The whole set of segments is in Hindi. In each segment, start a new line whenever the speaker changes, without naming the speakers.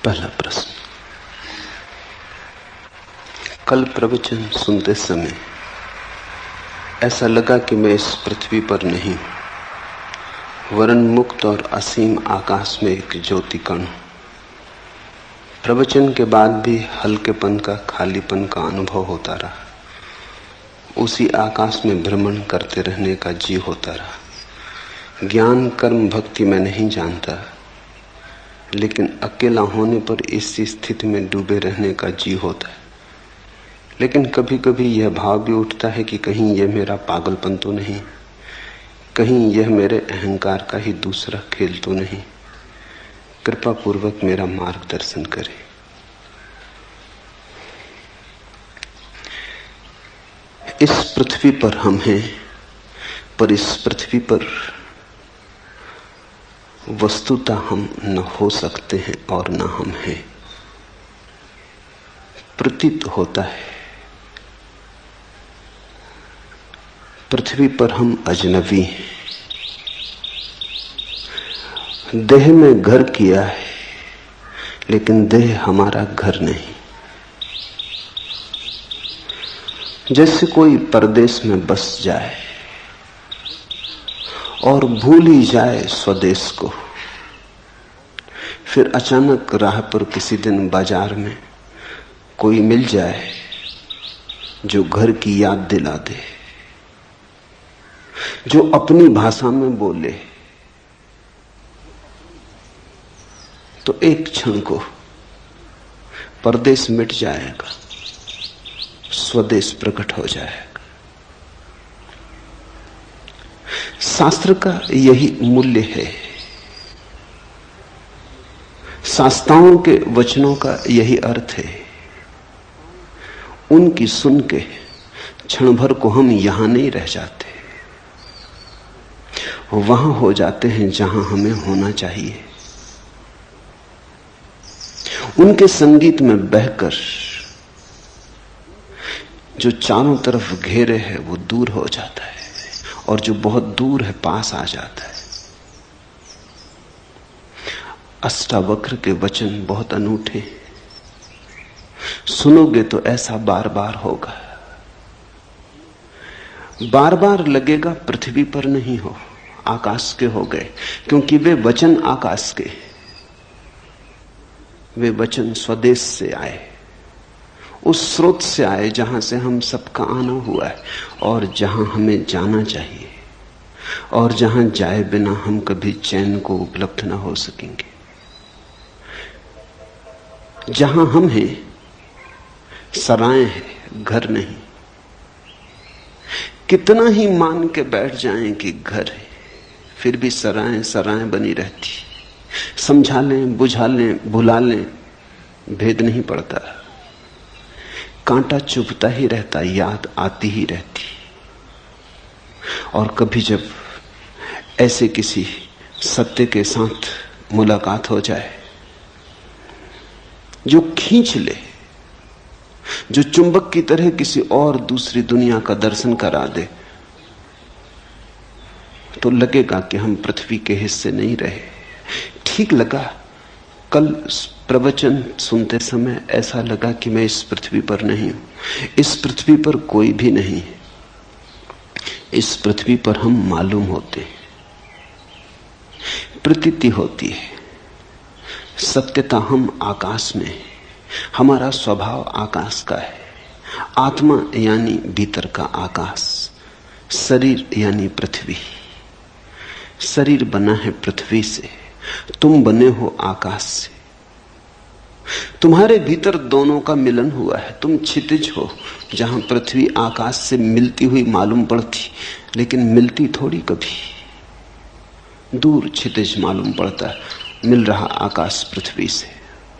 पहला प्रश्न। कल प्रवचन सुनते समय ऐसा लगा कि मैं इस पृथ्वी पर नहीं हूं, वरन मुक्त और असीम आकाश में एक ज्योति कण हूं। प्रवचन के बाद भी हल्केपन का, खालीपन का अनुभव होता रहा। उसी आकाश में भ्रमण करते रहने का जी होता रहा। ज्ञान, कर्म, भक्ति मैं नहीं जानता, लेकिन अकेला होने पर इसी स्थिति में डूबे रहने का जी होता है। लेकिन कभी कभी यह भाव भी उठता है कि कहीं यह मेरा पागलपन तो नहीं, कहीं यह मेरे अहंकार का ही दूसरा खेल तो नहीं। कृपा पूर्वक मेरा मार्गदर्शन करें। इस पृथ्वी पर हम हैं, पर इस पृथ्वी पर वस्तुतः हम न हो सकते हैं और न हम हैं। प्रतीत होता है पृथ्वी पर हम अजनबी हैं। देह में घर किया है, लेकिन देह हमारा घर नहीं। जैसे कोई परदेश में बस जाए और भूल ही जाए स्वदेश को, फिर अचानक राह पर किसी दिन बाजार में कोई मिल जाए जो घर की याद दिला दे, जो अपनी भाषा में बोले, तो एक क्षण को परदेश मिट जाएगा, स्वदेश प्रकट हो जाएगा। शास्त्र का यही मूल्य है, शास्त्राओं के वचनों का यही अर्थ है। उनकी सुन के क्षण भर को हम यहां नहीं रह जाते, वहां हो जाते हैं जहां हमें होना चाहिए। उनके संगीत में बहकर जो चारों तरफ घेरे है वो दूर हो जाता है, और जो बहुत दूर है पास आ जाता है। अष्टावक्र के वचन बहुत अनूठे, सुनोगे तो ऐसा बार बार होगा। बार बार लगेगा पृथ्वी पर नहीं हो, आकाश के हो गए, क्योंकि वे वचन आकाश के, वे वचन स्वदेश से आए, उस स्रोत से आए जहां से हम सबका आना हुआ है, और जहां हमें जाना चाहिए, और जहां जाए बिना हम कभी चैन को उपलब्ध ना हो सकेंगे। जहां हम हैं सराय है, घर नहीं। कितना ही मान के बैठ जाएं कि घर है, फिर भी सराय सराय बनी रहती। समझा लें, बुझा लें, भुला लें, भेद नहीं पड़ता। कांटा चुभता ही रहता, याद आती ही रहती। और कभी जब ऐसे किसी सत्य के साथ मुलाकात हो जाए जो खींच ले, जो चुंबक की तरह किसी और दूसरी दुनिया का दर्शन करा दे, तो लगेगा कि हम पृथ्वी के हिस्से नहीं रहे। ठीक लगा। कल प्रवचन सुनते समय ऐसा लगा कि मैं इस पृथ्वी पर नहीं हूं। इस पृथ्वी पर कोई भी नहीं है। इस पृथ्वी पर हम मालूम होते हैं, प्रतीति होती है। सत्यता हम आकाश में है, हमारा स्वभाव आकाश का है। आत्मा यानी भीतर का आकाश, शरीर यानी पृथ्वी। शरीर बना है पृथ्वी से, तुम बने हो आकाश से। तुम्हारे भीतर दोनों का मिलन हुआ है। तुम क्षितिज हो, जहां पृथ्वी आकाश से मिलती हुई मालूम पड़ती, लेकिन मिलती थोड़ी कभी। दूर क्षितिज मालूम पड़ता है, मिल रहा आकाश पृथ्वी से।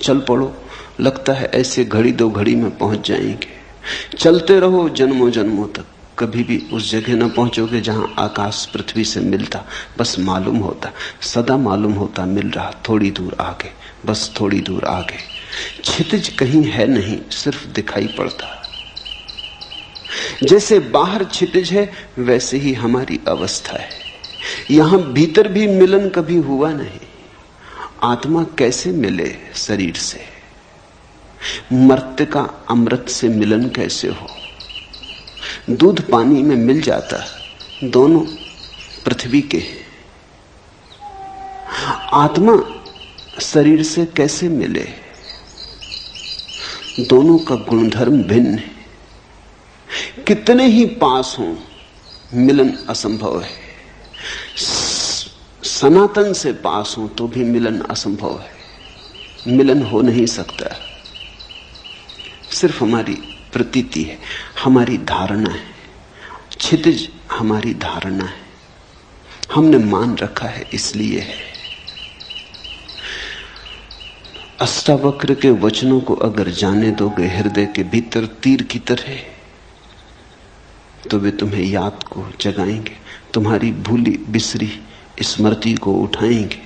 चल पड़ो, लगता है ऐसे घड़ी दो घड़ी में पहुंच जाएंगे। चलते रहो जन्मों जन्मों तक, कभी भी उस जगह न पहुंचोगे जहां आकाश पृथ्वी से मिलता। बस मालूम होता, सदा मालूम होता, मिल रहा थोड़ी दूर आगे, बस थोड़ी दूर आगे। क्षितिज कहीं है नहीं, सिर्फ दिखाई पड़ता। जैसे बाहर क्षितिज है, वैसे ही हमारी अवस्था है। यहां भीतर भी मिलन कभी हुआ नहीं, आत्मा कैसे मिले शरीर से? मर्त्य का अमृत से मिलन कैसे हो? दूध पानी में मिल जाता, दोनों पृथ्वी के। आत्मा शरीर से कैसे मिले? दोनों का गुणधर्म भिन्न है। कितने ही पास हों, मिलन असंभव है। सनातन से पास हों तो भी मिलन असंभव है। मिलन हो नहीं सकता। सिर्फ हमारी प्रतीति है, हमारी धारणा है। क्षितिज हमारी धारणा है, हमने मान रखा है, इसलिए है। अष्टावक्र के वचनों को अगर जाने दोगे हृदय के भीतर तीर की तरह, तो वे तुम्हें याद को जगाएंगे, तुम्हारी भूली बिसरी स्मृति को उठाएंगे।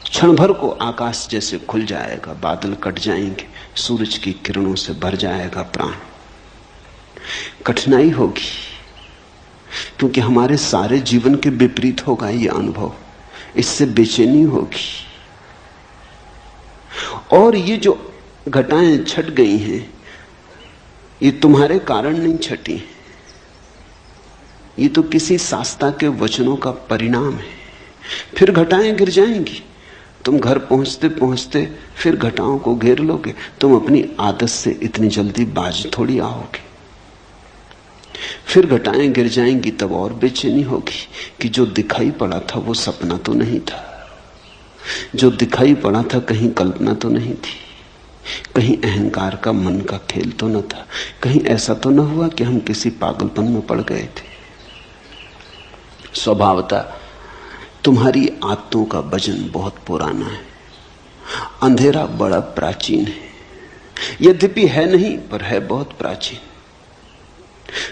क्षण भर को आकाश जैसे खुल जाएगा, बादल कट जाएंगे, सूरज की किरणों से भर जाएगा प्राण। कठिनाई होगी, क्योंकि हमारे सारे जीवन के विपरीत होगा यह अनुभव। इससे बेचैनी होगी। और ये जो घटाएं छट गई हैं, ये तुम्हारे कारण नहीं छटी, ये तो किसी शास्त्रा के वचनों का परिणाम है। फिर घटाएं गिर जाएंगी, तुम घर पहुंचते पहुंचते फिर घटाओं को घेर लोगे। तुम अपनी आदत से इतनी जल्दी बाज थोड़ी आओगे। फिर घटाएं गिर जाएंगी, तब और बेचैनी होगी कि जो दिखाई पड़ा था वो सपना तो नहीं था, जो दिखाई पड़ा था कहीं कल्पना तो नहीं थी, कहीं अहंकार का मन का खेल तो न था, कहीं ऐसा तो न हुआ कि हम किसी पागलपन में पड़ गए थे। स्वभावतः तुम्हारी आदतों का वजन बहुत पुराना है। अंधेरा बड़ा प्राचीन है, यद्यपि है नहीं पर है बहुत प्राचीन।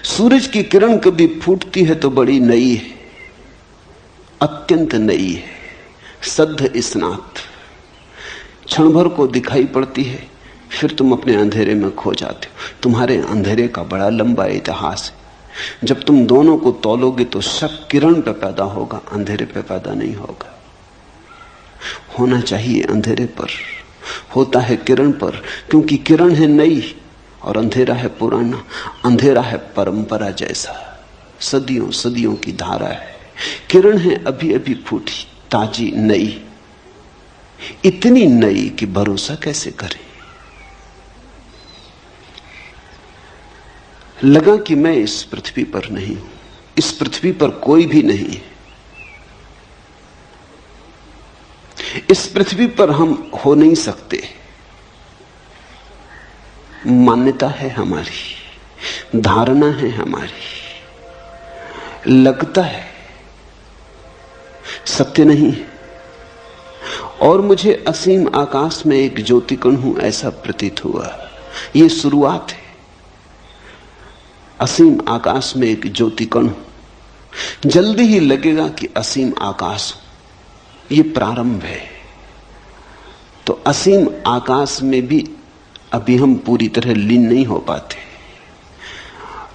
सूरज की किरण कभी फूटती है तो बड़ी नई है, अत्यंत नई है, सद्ध स्नात। क्षण भर को दिखाई पड़ती है, फिर तुम अपने अंधेरे में खो जाते हो। तुम्हारे अंधेरे का बड़ा लंबा इतिहास है। जब तुम दोनों को तौलोगे तो शक किरण पे पैदा होगा, अंधेरे पे पैदा नहीं होगा। होना चाहिए अंधेरे पर, होता है किरण पर, क्योंकि किरण है नई और अंधेरा है पुराना। अंधेरा है परंपरा जैसा, सदियों सदियों की धारा है। किरण है अभी अभी फूटी, ताजी, नई, इतनी नई कि भरोसा कैसे करें। लगा कि मैं इस पृथ्वी पर नहीं हूं, इस पृथ्वी पर कोई भी नहीं है, इस पृथ्वी पर हम हो नहीं सकते। मान्यता है हमारी, धारणा है हमारी, लगता है, सत्य नहीं है। और मुझे असीम आकाश में एक ज्योतिकण हूं ऐसा प्रतीत हुआ। यह शुरुआत है। असीम आकाश में एक ज्योतिकण हूं, जल्दी ही लगेगा कि असीम आकाश हूं। यह प्रारंभ है। तो असीम आकाश में भी अभी हम पूरी तरह लीन नहीं हो पाते।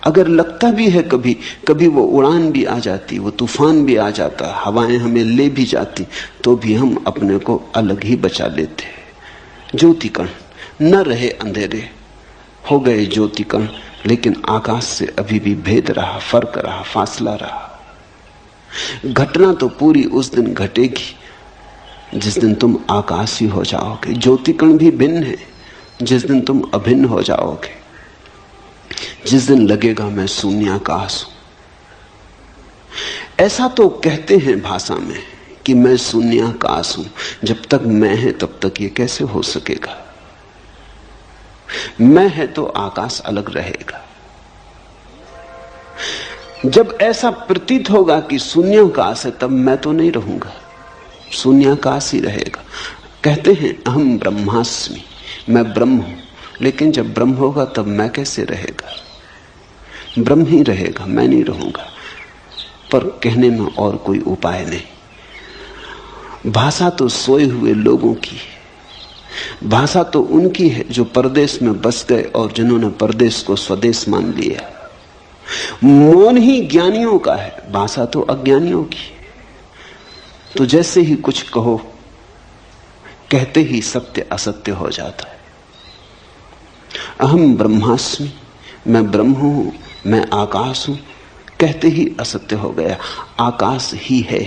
अगर लगता भी है कभी कभी वो उड़ान भी आ जाती, वो तूफान भी आ जाता, हवाएं हमें ले भी जाती, तो भी हम अपने को अलग ही बचा लेते। ज्योतिकण न रहे, अंधेरे हो गए ज्योतिकण, लेकिन आकाश से अभी भी भेद रहा, फर्क रहा, फासला रहा। घटना तो पूरी उस दिन घटेगी जिस दिन तुम आकाशी हो जाओगे। ज्योतिकण भी भिन्न है जिस दिन तुम अभिन्न हो जाओगे, जिस दिन लगेगा मैं शून्याकाश हूं। ऐसा तो कहते हैं भाषा में कि मैं शून्याकाश हूं। जब तक मैं है तब तक ये कैसे हो सकेगा? मैं है तो आकाश अलग रहेगा। जब ऐसा प्रतीत होगा कि शून्याकाश है, तब मैं तो नहीं रहूंगा, शून्याकाश ही रहेगा। कहते हैं अहम ब्रह्मास्मि, मैं ब्रह्म हूं। लेकिन जब ब्रह्म होगा तब मैं कैसे रहेगा? ब्रह्म ही रहेगा, मैं नहीं रहूंगा। पर कहने में और कोई उपाय नहीं। भाषा तो सोए हुए लोगों की है, भाषा तो उनकी है जो परदेश में बस गए और जिन्होंने परदेश को स्वदेश मान लिया। मौन ही ज्ञानियों का है, भाषा तो अज्ञानियों की है। तो जैसे ही कुछ कहो कहते ही सत्य असत्य हो जाता है। अहम ब्रह्मास्मि, मैं ब्रह्म हूं, मैं आकाश हूं, कहते ही असत्य हो गया। आकाश ही है।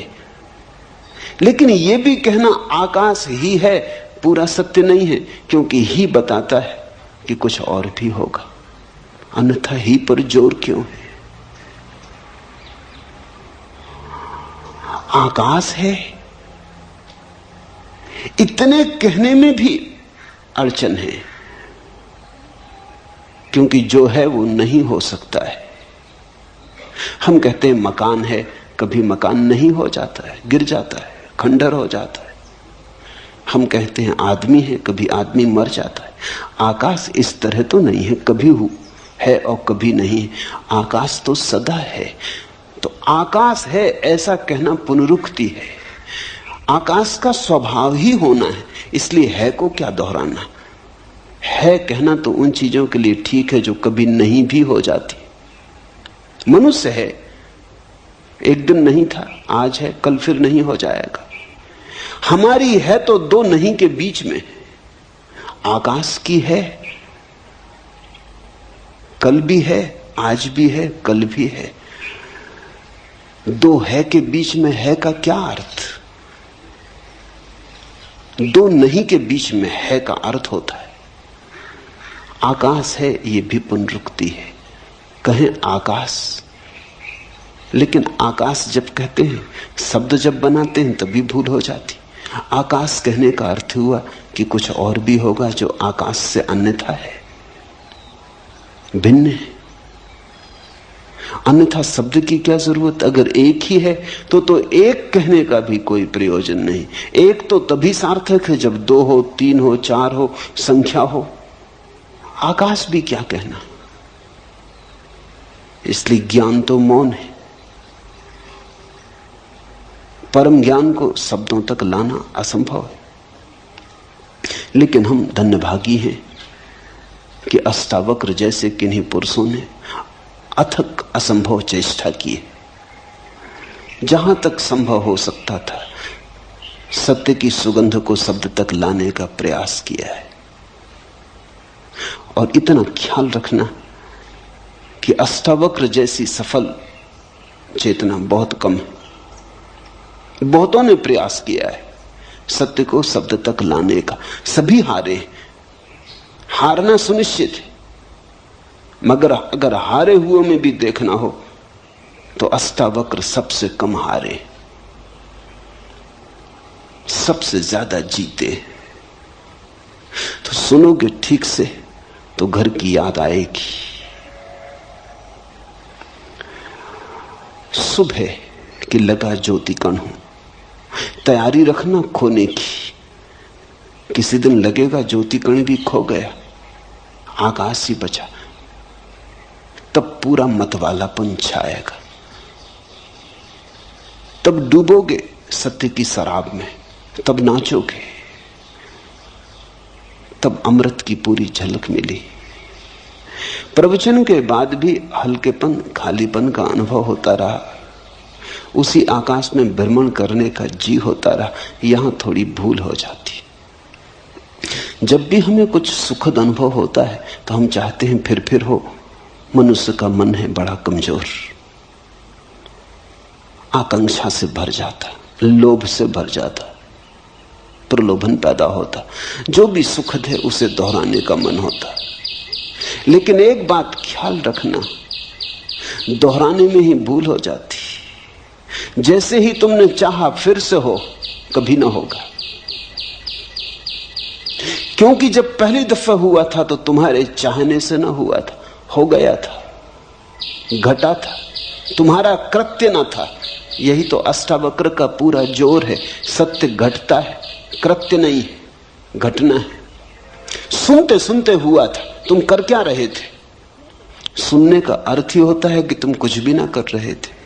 लेकिन यह भी कहना आकाश ही है पूरा सत्य नहीं है, क्योंकि ही बताता है कि कुछ और भी होगा, अन्यथा ही पर जोर क्यों है? आकाश है, इतने कहने में भी अड़चन है, क्योंकि जो है वो नहीं हो सकता है। हम कहते हैं मकान है, कभी मकान नहीं हो जाता है, गिर जाता है, खंडर हो जाता है। हम कहते हैं आदमी है, कभी आदमी मर जाता है। आकाश इस तरह तो नहीं है, कभी है और कभी नहीं है। आकाश तो सदा है। तो आकाश है ऐसा कहना पुनरुक्ति है। आकाश का स्वभाव ही होना है, इसलिए है को क्या दोहराना। है कहना तो उन चीजों के लिए ठीक है जो कभी नहीं भी हो जाती। मनुष्य है, एक दिन नहीं था, आज है, कल फिर नहीं हो जाएगा। हमारी है तो दो नहीं के बीच में। आकाश की है, कल भी है, आज भी है, कल भी है। दो है के बीच में है का क्या अर्थ? दो नहीं के बीच में है का अर्थ होता है। आकाश है, ये भी पुनरुक्ति है। कहें आकाश, लेकिन आकाश जब कहते हैं, शब्द जब बनाते हैं तभी भूल हो जाती। आकाश कहने का अर्थ हुआ कि कुछ और भी होगा जो आकाश से अन्यथा है, भिन्न है। अन्यथा शब्द की क्या जरूरत? अगर एक ही है तो एक कहने का भी कोई प्रयोजन नहीं। एक तो तभी सार्थक है जब दो हो, तीन हो, चार हो, संख्या हो। आकाश भी क्या कहना। इसलिए ज्ञान तो मौन है। परम ज्ञान को शब्दों तक लाना असंभव है। लेकिन हम धन्यभागी हैं कि अष्टावक्र जैसे किन्हीं पुरुषों ने अथक असंभव चेष्टा की है। जहां तक संभव हो सकता था, सत्य की सुगंध को शब्द तक लाने का प्रयास किया है। और इतना ख्याल रखना कि अष्टावक्र जैसी सफल चेतना बहुत कम है। बहुतों ने प्रयास किया है सत्य को शब्द तक लाने का, सभी हारे। हारना सुनिश्चित है, मगर अगर हारे हुए में भी देखना हो तो अष्टावक्र सबसे कम हारे, सबसे ज्यादा जीते। तो सुनोगे ठीक से तो घर की याद आएगी। सुबह कि लगा ज्योति कण हूं, तैयारी रखना खोने की। किसी दिन लगेगा ज्योति कण भी खो गया, आकाश ही बचा, तब पूरा मतवालापन छाएगा। तब डूबोगे सत्य की शराब में, तब नाचोगे, तब अमृत की पूरी झलक मिली। प्रवचन के बाद भी हल्केपन, खालीपन का अनुभव होता रहा। उसी आकाश में भ्रमण करने का जी होता रहा। यहां थोड़ी भूल हो जाती। जब भी हमें कुछ सुखद अनुभव होता है तो हम चाहते हैं फिर हो। मनुष्य का मन है बड़ा कमजोर, आकांक्षा से भर जाता, लोभ से भर जाता, प्रलोभन पैदा होता। जो भी सुखद है उसे दोहराने का मन होता। लेकिन एक बात ख्याल रखना, दोहराने में ही भूल हो जाती। जैसे ही तुमने चाहा फिर से हो, कभी ना होगा। क्योंकि जब पहली दफा हुआ था तो तुम्हारे चाहने से ना हुआ था, हो गया था, घटा था, तुम्हारा कृत्य ना था। यही तो अष्टावक्र का पूरा जोर है। सत्य घटता है, कृत्य नहीं, घटना है। सुनते सुनते हुआ था, तुम कर क्या रहे थे? सुनने का अर्थ ही होता है कि तुम कुछ भी ना कर रहे थे,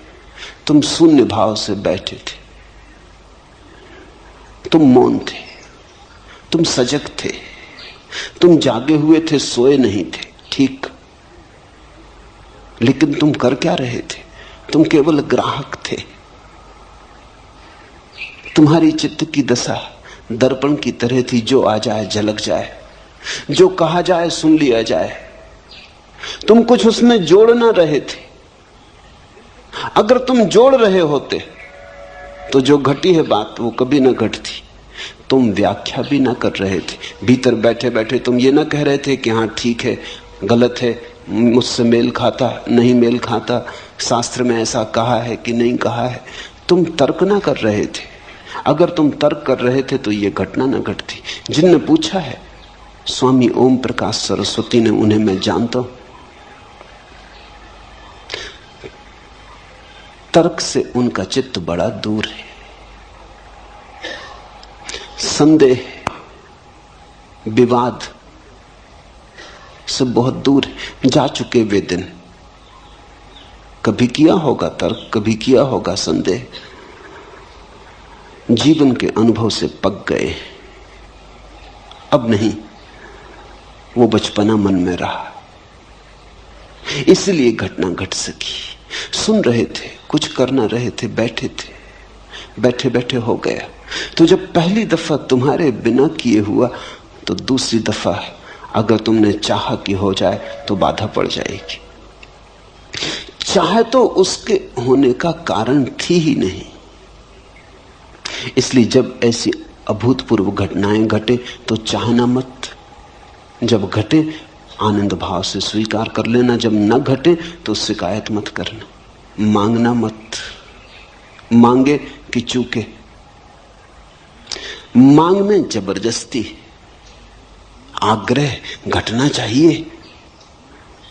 तुम शून्य भाव से बैठे थे, तुम मौन थे, तुम सजग थे, तुम जागे हुए थे, सोए नहीं थे, ठीक। लेकिन तुम कर क्या रहे थे? तुम केवल ग्राहक थे। तुम्हारी चित्त की दशा दर्पण की तरह थी, जो आ जाए झलक जाए, जो कहा जाए सुन लिया जाए। तुम कुछ उसमें जोड़ ना रहे थे। अगर तुम जोड़ रहे होते तो जो घटी है बात वो कभी ना घटती। तुम व्याख्या भी ना कर रहे थे। भीतर बैठे बैठे तुम ये ना कह रहे थे कि हाँ ठीक है, गलत है, मुझसे मेल खाता नहीं मेल खाता, शास्त्र में ऐसा कहा है कि नहीं कहा है। तुम तर्क ना कर रहे थे। अगर तुम तर्क कर रहे थे तो ये घटना ना घटती। जिनने पूछा है, स्वामी ओम प्रकाश सरस्वती ने, उन्हें मैं जानता हूं। तर्क से उनका चित्त बड़ा दूर है। संदेह, विवाद से बहुत दूर है। जा चुके वे दिन। कभी किया होगा तर्क, कभी किया होगा संदेह, जीवन के अनुभव से पक गए। अब नहीं, वो बचपना मन में रहा, इसलिए घटना घट सकी। सुन रहे थे, कुछ करना रहे थे, बैठे थे, बैठे बैठे हो गया। तो जब पहली दफा तुम्हारे बिना किए हुआ, तो दूसरी दफा अगर तुमने चाहा कि हो जाए तो बाधा पड़ जाएगी। चाहे तो उसके होने का कारण थी ही नहीं। इसलिए जब ऐसी अभूतपूर्व घटनाएं घटे तो चाहना मत। जब घटे आनंद भाव से स्वीकार कर लेना, जब न घटे तो शिकायत मत करना, मांगना मत। मांगे कि चूके। मांगने जबरदस्ती, आग्रह, घटना चाहिए।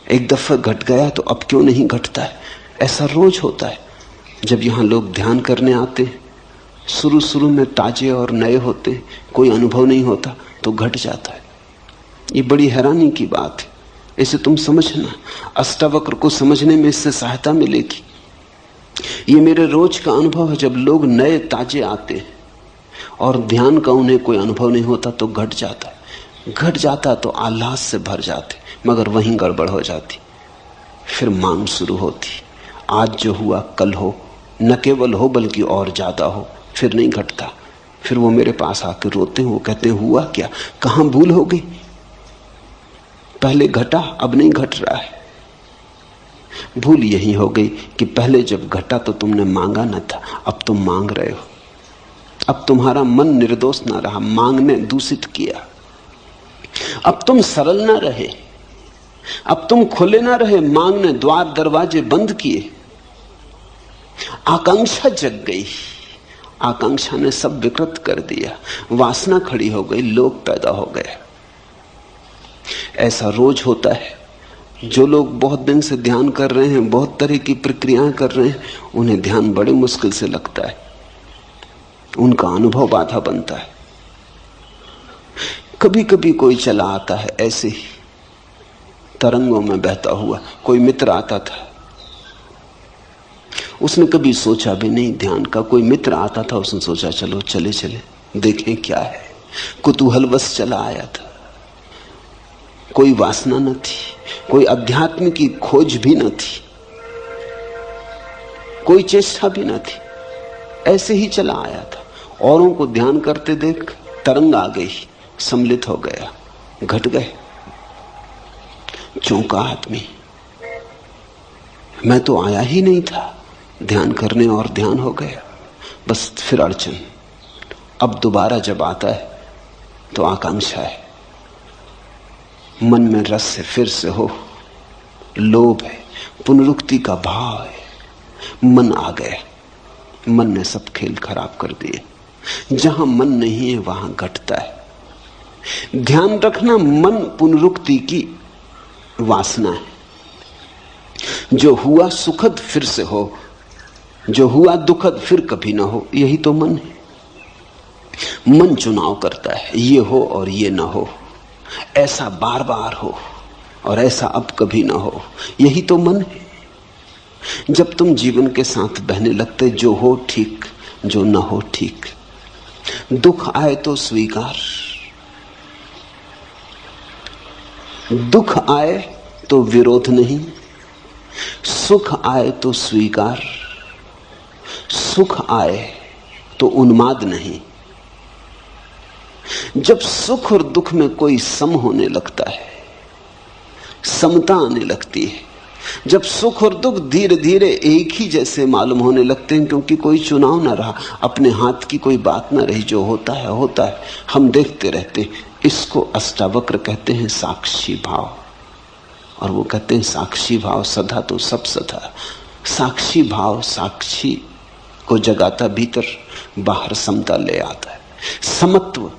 एक दफा घट गया तो अब क्यों नहीं घटता है? ऐसा रोज होता है। जब यहां लोग ध्यान करने आते हैं, शुरू में ताजे और नए होते, कोई अनुभव नहीं होता तो घट जाता है। ये बड़ी हैरानी की बात है। इसे तुम समझना, अष्टावक्र को समझने में इससे सहायता मिलेगी। ये मेरे रोज का अनुभव है। जब लोग नए ताजे आते हैं और ध्यान का उन्हें कोई अनुभव नहीं होता तो घट जाता है। घट जाता तो आह्लाद से भर जाते, मगर वहीं गड़बड़ हो जाती। फिर मांग शुरू होती, आज जो हुआ कल हो, न केवल हो बल्कि और ज्यादा हो। फिर नहीं घटता। फिर वो मेरे पास आके रोते हैं, वो कहते हैं हुआ क्या, कहां भूल हो गई? पहले घटा, अब नहीं घट रहा है। भूल यही हो गई कि पहले जब घटा तो तुमने मांगा न था, अब तुम मांग रहे हो। अब तुम्हारा मन निर्दोष ना रहा, मांगने दूषित किया। अब तुम सरल ना रहे, अब तुम खुले ना रहे, मांगने द्वार दरवाजे बंद किए। आकांक्षा जग गई, आकांक्षा ने सब विकृत कर दिया। वासना खड़ी हो गई, लोभ पैदा हो गया। ऐसा रोज होता है। जो लोग बहुत दिन से ध्यान कर रहे हैं, बहुत तरह की प्रक्रियाएं कर रहे हैं, उन्हें ध्यान बड़े मुश्किल से लगता है। उनका अनुभव बाधा बनता है। कभी कभी कोई चला आता है ऐसे ही तरंगों में बहता हुआ। कोई मित्र आता था, उसने कभी सोचा भी नहीं ध्यान का। कोई मित्र आता था, उसने सोचा चलो चले चले देखें क्या है। कुतूहलवश चला आया था। कोई वासना न थी, कोई अध्यात्म की खोज भी न थी, कोई चेष्टा भी न थी, ऐसे ही चला आया था। औरों को ध्यान करते देख तरंग आ गई, सम्मिलित हो गया, घट गए। चौंका आदमी, मैं तो आया ही नहीं था ध्यान करने और ध्यान हो गया। बस फिर अड़चन। अब दोबारा जब आता है तो आकांक्षा है, मन में रस है, फिर से हो, लोभ है, पुनरुक्ति का भाव है। मन आ गया, मन ने सब खेल खराब कर दिए। जहां मन नहीं है वहां घटता है। ध्यान रखना, मन पुनरुक्ति की वासना है। जो हुआ सुखद फिर से हो, जो हुआ दुखद फिर कभी ना हो, यही तो मन है। मन चुनाव करता है, ये हो और ये ना हो, ऐसा बार बार हो और ऐसा अब कभी ना हो, यही तो मन है। जब तुम जीवन के साथ बहने लगते, जो हो ठीक, जो ना हो ठीक। दुख आए तो स्वीकार, दुख आए तो विरोध नहीं, सुख आए तो स्वीकार, सुख आए तो उन्माद नहीं। जब सुख और दुख में कोई सम होने लगता है, समता आने लगती है, जब सुख और दुख धीरे धीरे एक ही जैसे मालूम होने लगते हैं, क्योंकि कोई चुनाव ना रहा, अपने हाथ की कोई बात ना रही, जो होता है होता है, हम देखते रहते हैं। इसको अष्टावक्र कहते हैं साक्षी भाव। और वो कहते हैं साक्षी भाव सदा तो सब सदा। साक्षी भाव साक्षी को जगाता, भीतर बाहर समता ले आता है। समत्व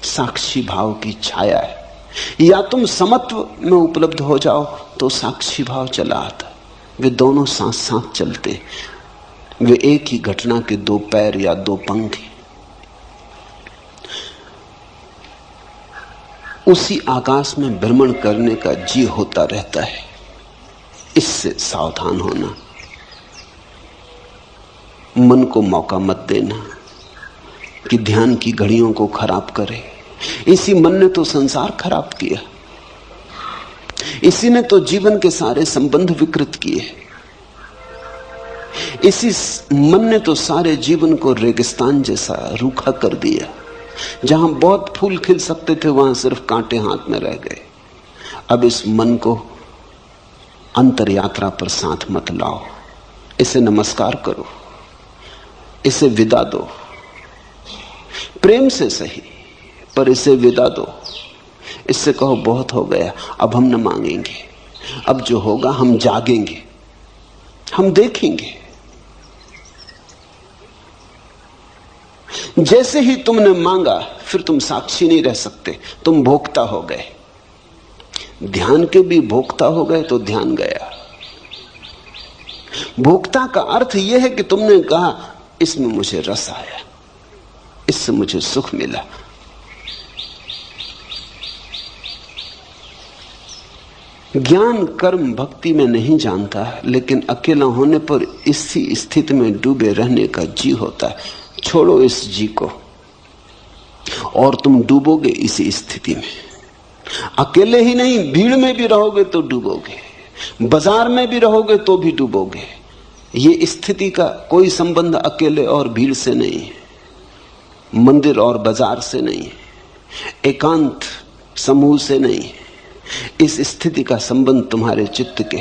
साक्षी भाव की छाया है। या तुम समत्व में उपलब्ध हो जाओ तो साक्षी भाव चला आता है। वे दोनों साथ साथ चलते, वे एक ही घटना के दो पैर या दो पंख हैं। उसी आकाश में भ्रमण करने का जी होता रहता है। इससे सावधान होना, मन को मौका मत देना कि ध्यान की घड़ियों को खराब करे। इसी मन ने तो संसार खराब किया, इसी ने तो जीवन के सारे संबंध विकृत किए, इसी मन ने तो सारे जीवन को रेगिस्तान जैसा रूखा कर दिया। जहां बहुत फूल खिल सकते थे वहां सिर्फ कांटे हाथ में रह गए। अब इस मन को अंतर यात्रा पर साथ मत लाओ, इसे नमस्कार करो, इसे विदा दो, प्रेम से सही पर इसे विदा दो। इससे कहो बहुत हो गया, अब हम न मांगेंगे, अब जो होगा हम जागेंगे, हम देखेंगे। जैसे ही तुमने मांगा फिर तुम साक्षी नहीं रह सकते, तुम भोक्ता हो गए। ध्यान के भी भोक्ता हो गए तो ध्यान गया। भोक्ता का अर्थ यह है कि तुमने कहा इसमें मुझे रस आया, इससे मुझे सुख मिला। ज्ञान कर्म भक्ति में नहीं जानता, लेकिन अकेला होने पर इसी स्थिति में डूबे रहने का जी होता है। छोड़ो इस जी को और तुम डूबोगे इसी स्थिति में। अकेले ही नहीं, भीड़ में भी रहोगे तो डूबोगे, बाजार में भी रहोगे तो भी डूबोगे। ये स्थिति का कोई संबंध अकेले और भीड़ से नहीं है, मंदिर और बाजार से नहीं है, एकांत समूह से नहीं है। इस स्थिति का संबंध तुम्हारे चित्त के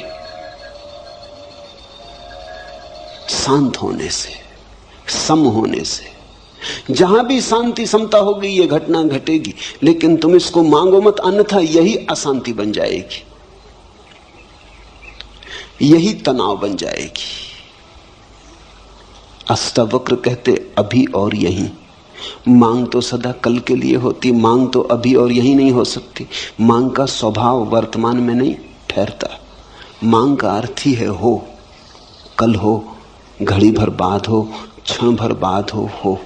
शांत होने से, सम होने से। जहां भी शांति समता होगी ये घटना घटेगी, लेकिन तुम इसको मांगो मत, अन्यथा यही अशांति बन जाएगी, यही तनाव बन जाएगी। अष्टावक्र कहते अभी और यहीं। मांग तो सदा कल के लिए होती, मांग तो अभी और यहीं नहीं हो सकती। मांग का स्वभाव वर्तमान में नहीं ठहरता। मांग का अर्थ ही है हो, कल हो, घड़ी भर बाद हो, क्षण भर बाद हो।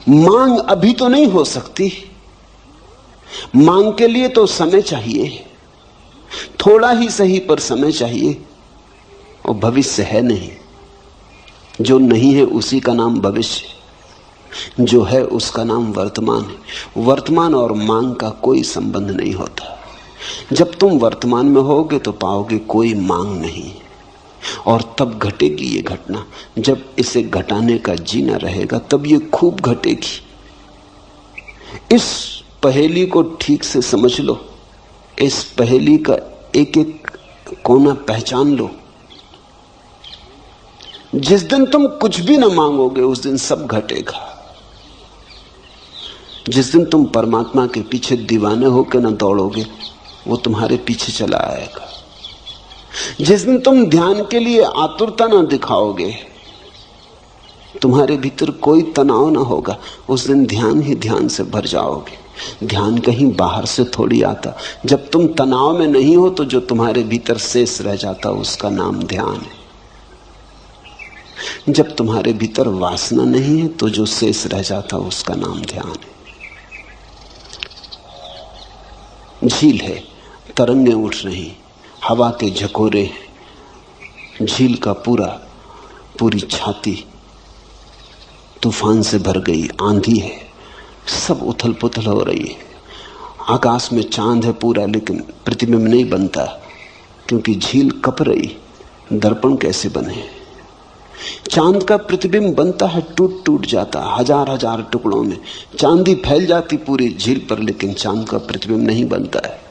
मांग अभी तो नहीं हो सकती। मांग के लिए तो समय चाहिए, थोड़ा ही सही पर समय चाहिए, और भविष्य है नहीं। जो नहीं है उसी का नाम भविष्य, जो है उसका नाम वर्तमान है। वर्तमान और मांग का कोई संबंध नहीं होता। जब तुम वर्तमान में होगे तो पाओगे कोई मांग नहीं, और तब घटेगी ये घटना। जब इसे घटाने का जीना रहेगा तब ये खूब घटेगी। इस पहेली को ठीक से समझ लो, इस पहेली का एक एक कोना पहचान लो। जिस दिन तुम कुछ भी न मांगोगे उस दिन सब घटेगा। जिस दिन तुम परमात्मा के पीछे दीवाने होकर न दौड़ोगे वो तुम्हारे पीछे चला आएगा। जिस दिन तुम ध्यान के लिए आतुरता न दिखाओगे, तुम्हारे भीतर कोई तनाव न होगा, उस दिन ध्यान ही ध्यान से भर जाओगे। ध्यान कहीं बाहर से थोड़ी आता। जब तुम तनाव में नहीं हो तो जो तुम्हारे भीतर शेष रह जाता उसका नाम ध्यान है। जब तुम्हारे भीतर वासना नहीं है तो जो शेष रह जाता उसका नाम ध्यान है। झील है, तरंगें उठ रही, हवा के झकोरे, झील का पूरी छाती तूफान से भर गई, आंधी है, सब उथल पुथल हो रही है। आकाश में चांद है पूरा, लेकिन प्रतिबिंब नहीं बनता क्योंकि झील कप रही। दर्पण कैसे बने? चांद का प्रतिबिंब बनता है, टूट टूट जाता, हजार हजार टुकड़ों में चांदी फैल जाती पूरी झील पर, लेकिन चांद का प्रतिबिंब नहीं बनता है।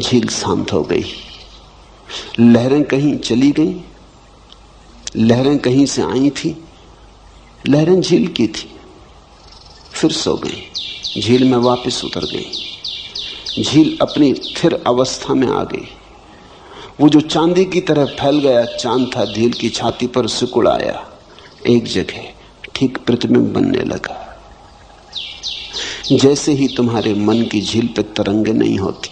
झील शांत हो गई, लहरें कहीं चली गई, लहरें कहीं से आई थी, लहरें झील की थी, फिर सो गई, झील में वापस उतर गई। झील अपनी स्थिर अवस्था में आ गई। वो जो चांदी की तरह फैल गया चांद था, झील की छाती पर सिकुड़ आया एक जगह, ठीक प्रतिबिंब बनने लगा। जैसे ही तुम्हारे मन की झील पे तरंगें नहीं होती,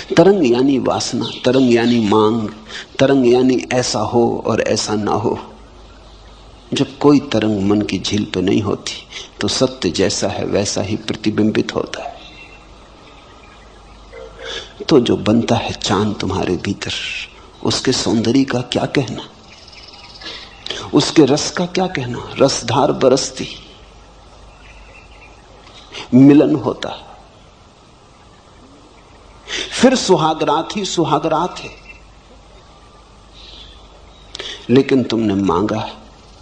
तरंग यानी वासना, तरंग यानी मांग, तरंग यानी ऐसा हो और ऐसा ना हो। जब कोई तरंग मन की झील पे नहीं होती तो सत्य जैसा है वैसा ही प्रतिबिंबित होता है। तो जो बनता है चांद तुम्हारे भीतर, उसके सौंदर्य का क्या कहना, उसके रस का क्या कहना। रसधार बरसती, मिलन होता, फिर सुहागरात ही सुहागरात है। लेकिन तुमने मांगा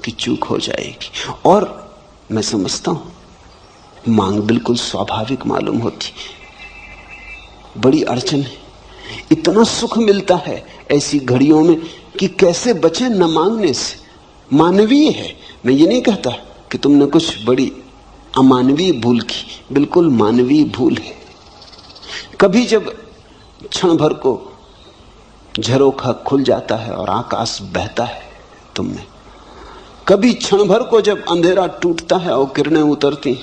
कि चूक हो जाएगी, और मैं समझता हूं मांग बिल्कुल स्वाभाविक मालूम होती। बड़ी अड़चन है, इतना सुख मिलता है ऐसी घड़ियों में कि कैसे बचे न मांगने से। मानवीय है, मैं ये नहीं कहता कि तुमने कुछ बड़ी अमानवीय भूल की, बिल्कुल मानवीय भूल है। कभी जब क्षण भर को झरोखा खुल जाता है और आकाश बहता है तुम में, कभी क्षण भर को जब अंधेरा टूटता है और किरणें उतरती,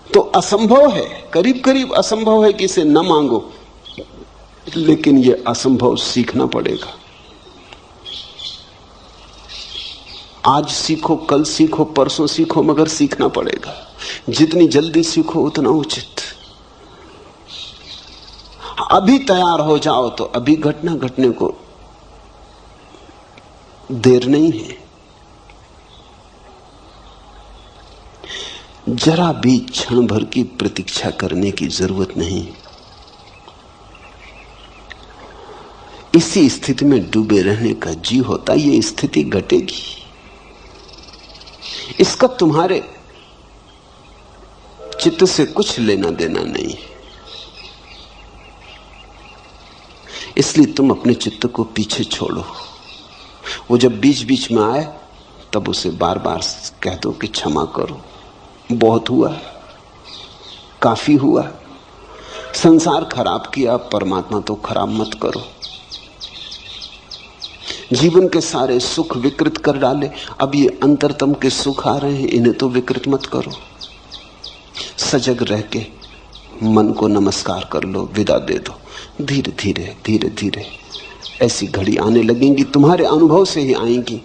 तो असंभव है, करीब करीब असंभव है कि इसे न मांगो, लेकिन यह असंभव सीखना पड़ेगा। आज सीखो, कल सीखो, परसों सीखो, मगर सीखना पड़ेगा। जितनी जल्दी सीखो उतना उचित। अभी तैयार हो जाओ तो अभी घटना घटने को देर नहीं है। जरा भी क्षण भर की प्रतीक्षा करने की जरूरत नहीं। इसी स्थिति में डूबे रहने का जी होता, ये स्थिति घटेगी, इसका तुम्हारे चित्त से कुछ लेना देना नहीं है। इसलिए तुम अपने चित्त को पीछे छोड़ो। वो जब बीच बीच में आए तब उसे बार बार कह दो कि क्षमा करो, बहुत हुआ, काफी हुआ, संसार खराब किया, परमात्मा तो खराब मत करो। जीवन के सारे सुख विकृत कर डाले, अब ये अंतरतम के सुख आ रहे हैं, इन्हें तो विकृत मत करो। सजग रह के मन को नमस्कार कर लो, विदा दे दो। धीरे धीरे धीरे धीरे ऐसी घड़ी आने लगेंगी, तुम्हारे अनुभव से ही आएंगी।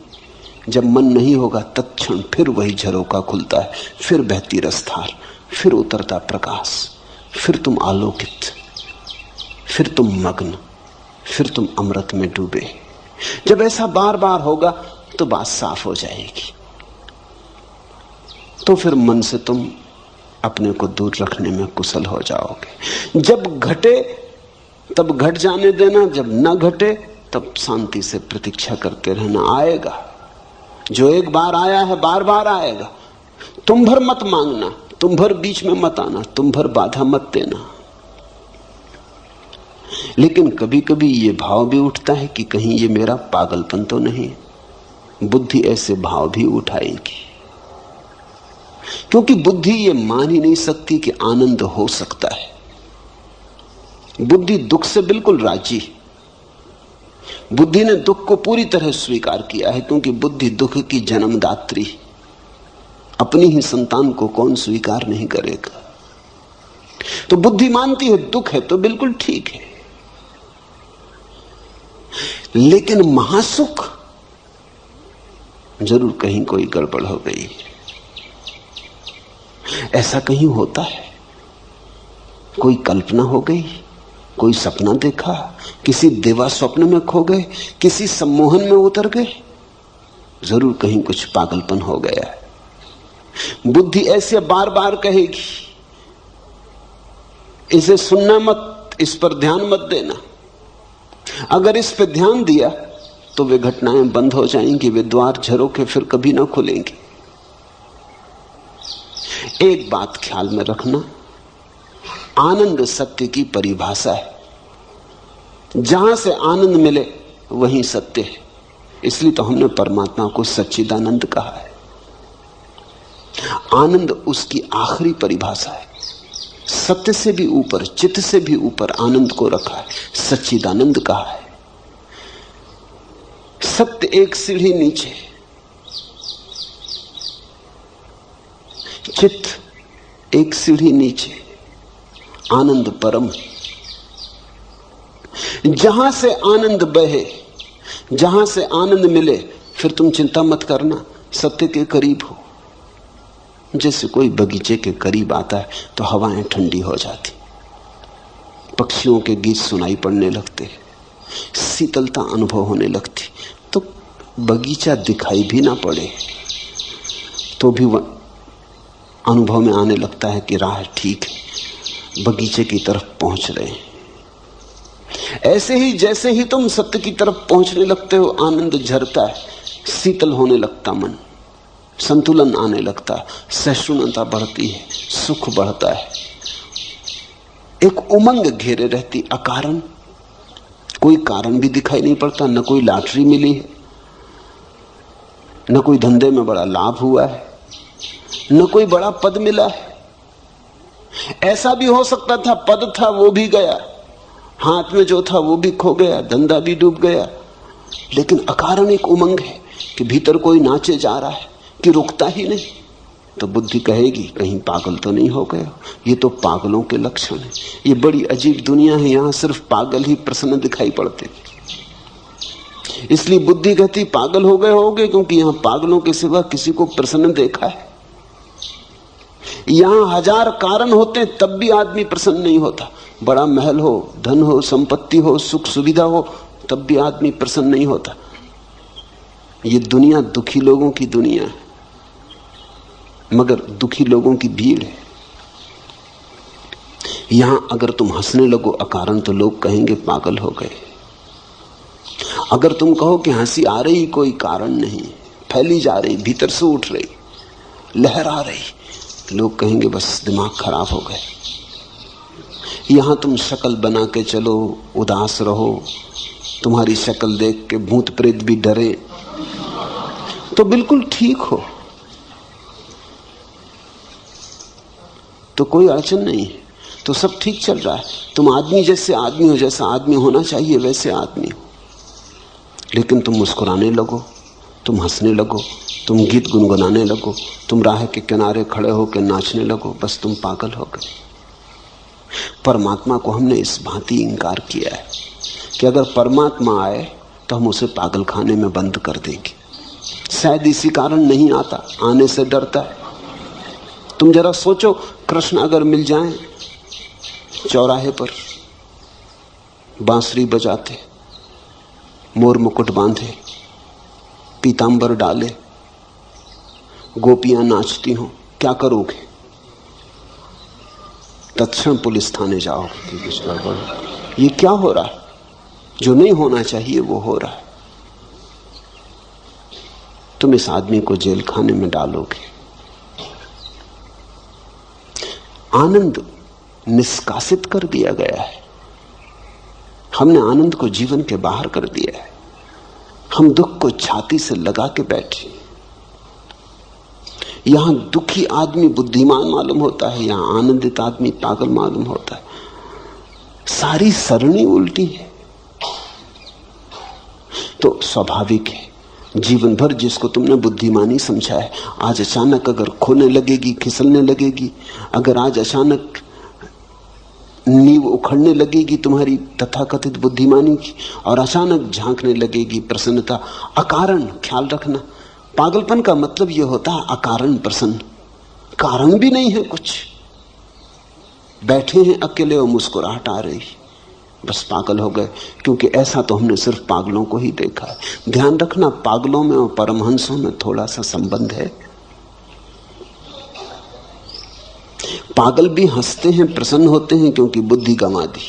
जब मन नहीं होगा तत्क्षण फिर वही झरोका खुलता है, फिर बहती रसधार, फिर उतरता प्रकाश, फिर तुम आलोकित, फिर तुम मग्न, फिर तुम अमृत में डूबे। जब ऐसा बार बार होगा तो बात साफ हो जाएगी। तो फिर मन से तुम अपने को दूर रखने में कुशल हो जाओगे। जब घटे तब घट जाने देना, जब न घटे तब शांति से प्रतीक्षा करते रहना। आएगा, जो एक बार आया है बार बार आएगा। तुम भर मत मांगना, तुम भर बीच में मत आना, तुम भर बाधा मत देना। लेकिन कभी कभी ये भाव भी उठता है कि कहीं ये मेरा पागलपन तो नहीं। बुद्धि ऐसे भाव भी उठाएगी, क्योंकि बुद्धि ये मान ही नहीं सकती कि आनंद हो सकता है। बुद्धि दुख से बिल्कुल राजी। बुद्धि ने दुख को पूरी तरह स्वीकार किया है, क्योंकि बुद्धि दुख की जन्मदात्री। अपनी ही संतान को कौन स्वीकार नहीं करेगा। तो बुद्धि मानती है दुख है तो बिल्कुल ठीक है। लेकिन महासुख, जरूर कहीं कोई गड़बड़ हो गई। ऐसा कहीं होता है, कोई कल्पना हो गई, कोई सपना देखा, किसी देवा स्वप्न में खो गए, किसी सम्मोहन में उतर गए, जरूर कहीं कुछ पागलपन हो गया है। बुद्धि ऐसे बार बार कहेगी, इसे सुनना मत, इस पर ध्यान मत देना। अगर इस पर ध्यान दिया तो वे घटनाएं बंद हो जाएंगी, वे द्वार झरोखे फिर कभी ना खुलेंगे। एक बात ख्याल में रखना, आनंद सत्य की परिभाषा है। जहां से आनंद मिले वहीं सत्य है। इसलिए तो हमने परमात्मा को सच्चिदानंद कहा है। आनंद उसकी आखिरी परिभाषा है। सत्य से भी ऊपर, चित्त से भी ऊपर आनंद को रखा है, सच्चिदानंद कहा है। सत्य एक सीढ़ी नीचे, चित्त एक सीढ़ी नीचे, आनंद परम। जहां से आनंद बहे, जहां से आनंद मिले, फिर तुम चिंता मत करना, सत्य के करीब हो। जैसे कोई बगीचे के करीब आता है तो हवाएं ठंडी हो जाती, पक्षियों के गीत सुनाई पड़ने लगते, शीतलता अनुभव होने लगती। तो बगीचा दिखाई भी ना पड़े तो भी अनुभव में आने लगता है कि राह ठीक है, बगीचे की तरफ पहुंच रहे हैं। ऐसे ही जैसे ही तुम सत्य की तरफ पहुंचने लगते हो, आनंद झरता है, शीतल होने लगता मन, संतुलन आने लगता है, सहिष्णुता बढ़ती है, सुख बढ़ता है, एक उमंग घेरे रहती अकारण। कोई कारण भी दिखाई नहीं पड़ता, न कोई लॉटरी मिली है, न कोई धंधे में बड़ा लाभ हुआ है, न कोई बड़ा पद मिला है। ऐसा भी हो सकता था पद था वो भी गया, हाथ में जो था वो भी खो गया, धंधा भी डूब गया, लेकिन अकारण एक उमंग है कि भीतर कोई नाचे जा रहा है कि रुकता ही नहीं। तो बुद्धि कहेगी कहीं पागल तो नहीं हो गया। ये तो पागलों के लक्षण है। ये बड़ी अजीब दुनिया है, यहां सिर्फ पागल ही प्रसन्न दिखाई पड़ते। इसलिए बुद्धि कहती पागल हो गए होगे, क्योंकि यहां पागलों के सिवा किसी को प्रसन्न देखा है। यहां हजार कारण होते तब भी आदमी प्रसन्न नहीं होता। बड़ा महल हो, धन हो, संपत्ति हो, सुख सुविधा हो, तब भी आदमी प्रसन्न नहीं होता। ये दुनिया दुखी लोगों की दुनिया है, मगर दुखी लोगों की भीड़ है। यहां अगर तुम हंसने लगो अकारण तो लोग कहेंगे पागल हो गए। अगर तुम कहो कि हंसी आ रही कोई कारण नहीं, फैली जा रही, भीतर से उठ रही, लहर आ रही, लोग कहेंगे बस दिमाग खराब हो गए। यहां तुम शक्ल बना के चलो, उदास रहो, तुम्हारी शक्ल देख के भूत प्रेत भी डरे, तो बिल्कुल ठीक हो, तो कोई अड़चन नहीं है, तो सब ठीक चल रहा है। तुम आदमी जैसे आदमी हो, जैसा आदमी होना चाहिए वैसे आदमी हो। लेकिन तुम मुस्कुराने लगो, तुम हंसने लगो, तुम गीत गुनगुनाने लगो, तुम राह के किनारे खड़े होकर नाचने लगो, बस तुम पागल हो गए। परमात्मा को हमने इस भांति इंकार किया है कि अगर परमात्मा आए तो हम उसे पागल खाने में बंद कर देंगे। शायद इसी कारण नहीं आता, आने से डरता है। तुम जरा सोचो, कृष्ण अगर मिल जाएं चौराहे पर, बांसुरी बजाते, मोर मुकुट बांधे, पीतांबर डाले, गोपियां नाचती हों, क्या करोगे? तत्क्षण पुलिस थाने जाओगे। ये क्या हो रहा है? जो नहीं होना चाहिए वो हो रहा है। तुम इस आदमी को जेल खाने में डालोगे। आनंद निष्कासित कर दिया गया है। हमने आनंद को जीवन के बाहर कर दिया है। हम दुख को छाती से लगा के बैठे। यहां दुखी आदमी बुद्धिमान मालूम होता है, यहां आनंदित आदमी पागल मालूम होता है। सारी सरणी उल्टी है। तो स्वाभाविक है, जीवन भर जिसको तुमने बुद्धिमानी समझा है, आज अचानक अगर खोने लगेगी, खिसलने लगेगी, अगर आज अचानक नींव उखड़ने लगेगी तुम्हारी तथाकथित बुद्धिमानी की, और अचानक झांकने लगेगी प्रसन्नता अकारण। ख्याल रखना, पागलपन का मतलब यह होता है अकारण प्रसन्न। कारण भी नहीं है कुछ, बैठे हैं अकेले और मुस्कुराहट आ रही, बस पागल हो गए। क्योंकि ऐसा तो हमने सिर्फ पागलों को ही देखा है। ध्यान रखना, पागलों में और परमहंसों में थोड़ा सा संबंध है। पागल भी हंसते हैं, प्रसन्न होते हैं, क्योंकि बुद्धि गंवा दी।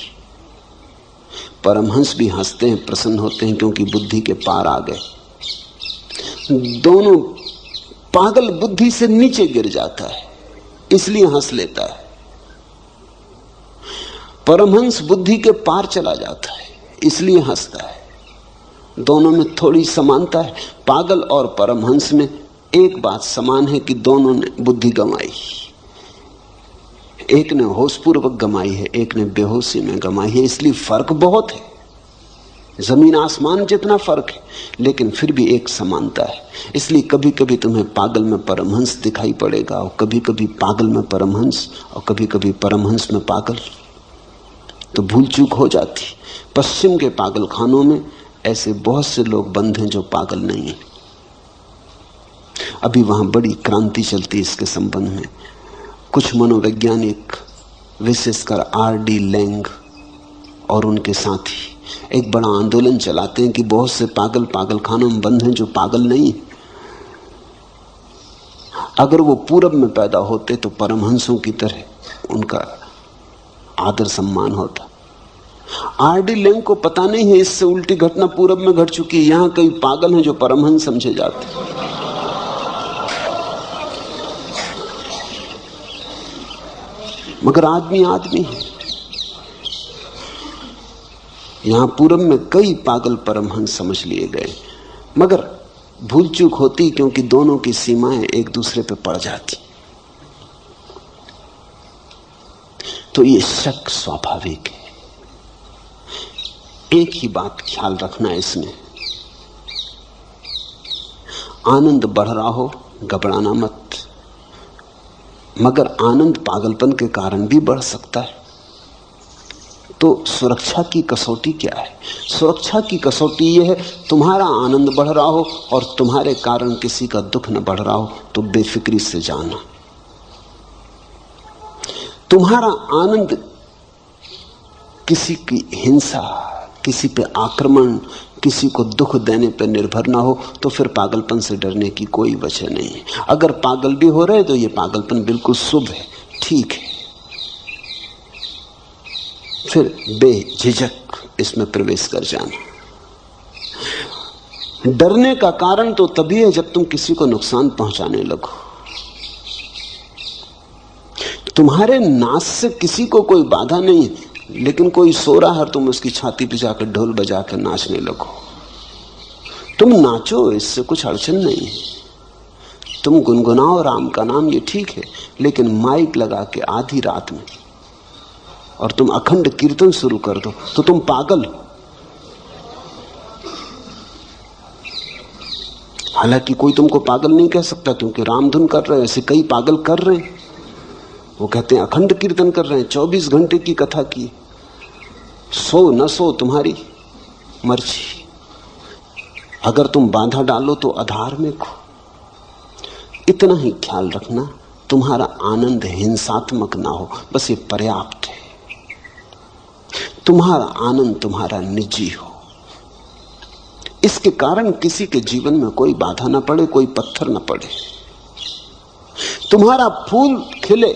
परमहंस भी हंसते हैं, प्रसन्न होते हैं, क्योंकि बुद्धि के पार आ गए। दोनों, पागल बुद्धि से नीचे गिर जाता है इसलिए हंस लेता है, परमहंस बुद्धि के पार चला जाता है इसलिए हंसता है। दोनों में थोड़ी समानता है। पागल और परमहंस में एक बात समान है कि दोनों ने बुद्धि गंवाई। एक ने होशपूर्वक गंवाई है, एक ने बेहोशी में गंवाई है। इसलिए फर्क बहुत है, जमीन आसमान जितना फर्क है, लेकिन फिर भी एक समानता है। इसलिए कभी कभी तुम्हें पागल में परमहंस दिखाई पड़ेगा, और कभी कभी पागल में परमहंस, और कभी कभी परमहंस में पागल। तो भूल चूक हो जाती। पश्चिम के पागल खानों में ऐसे बहुत से लोग बंद हैं जो पागल नहीं है। अभी वहां बड़ी क्रांति चलती है इसके संबंध में। कुछ मनोवैज्ञानिक, विशेषकर R.D. लैंग और उनके साथी एक बड़ा आंदोलन चलाते हैं कि बहुत से पागल पागल खानों में बंद हैं जो पागल नहीं है। अगर वो पूरब में पैदा होते तो परमहंसों की तरह उनका आदर सम्मान होता। R.D. लैंग को पता नहीं है इससे उल्टी घटना पूरब में घट चुकी है। यहां कई पागल हैं जो परमहंस समझे जाते हैं। मगर आदमी आदमी है। यहां पूरब में कई पागल परमहंस समझ लिए गए, मगर भूल चूक होती क्योंकि दोनों की सीमाएं एक दूसरे पे पड़ जाती। तो ये शक स्वाभाविक है। एक ही बात ख्याल रखना है इसमें, आनंद बढ़ रहा हो घबराना मत। मगर आनंद पागलपन के कारण भी बढ़ सकता है। तो सुरक्षा की कसौटी क्या है? सुरक्षा की कसौटी यह है, तुम्हारा आनंद बढ़ रहा हो और तुम्हारे कारण किसी का दुख न बढ़ रहा हो तो बेफिक्री से जाना। तुम्हारा आनंद किसी की हिंसा, किसी पे आक्रमण, किसी को दुख देने पर निर्भर ना हो तो फिर पागलपन से डरने की कोई वजह नहीं है। अगर पागल भी हो रहे तो ये पागलपन बिल्कुल शुभ है, ठीक है। फिर बेझिझक इसमें प्रवेश कर जाना। डरने का कारण तो तभी है जब तुम किसी को नुकसान पहुंचाने लगो। तुम्हारे नाच से किसी को कोई बाधा नहीं है, लेकिन कोई सो रहा है, तुम उसकी छाती पे जाकर ढोल बजाकर नाचने लगो। तुम नाचो, इससे कुछ अड़चन नहीं है। तुम गुनगुनाओ राम का नाम, ये ठीक है, लेकिन माइक लगा के आधी रात में और तुम अखंड कीर्तन शुरू कर दो तो तुम पागल। हालांकि कोई तुमको पागल नहीं कह सकता, क्योंकि रामधुन कर रहे हैं, ऐसे कई पागल कर रहे हैं। वो कहते हैं अखंड कीर्तन कर रहे हैं, 24 घंटे की कथा की। सो न सो तुम्हारी मर्जी। अगर तुम बाधा डालो तो अधार्मिक हो। इतना ही ख्याल रखना, तुम्हारा आनंद हिंसात्मक ना हो, बस ये पर्याप्त है। तुम्हारा आनंद तुम्हारा निजी हो, इसके कारण किसी के जीवन में कोई बाधा ना पड़े, कोई पत्थर ना पड़े। तुम्हारा फूल खिले,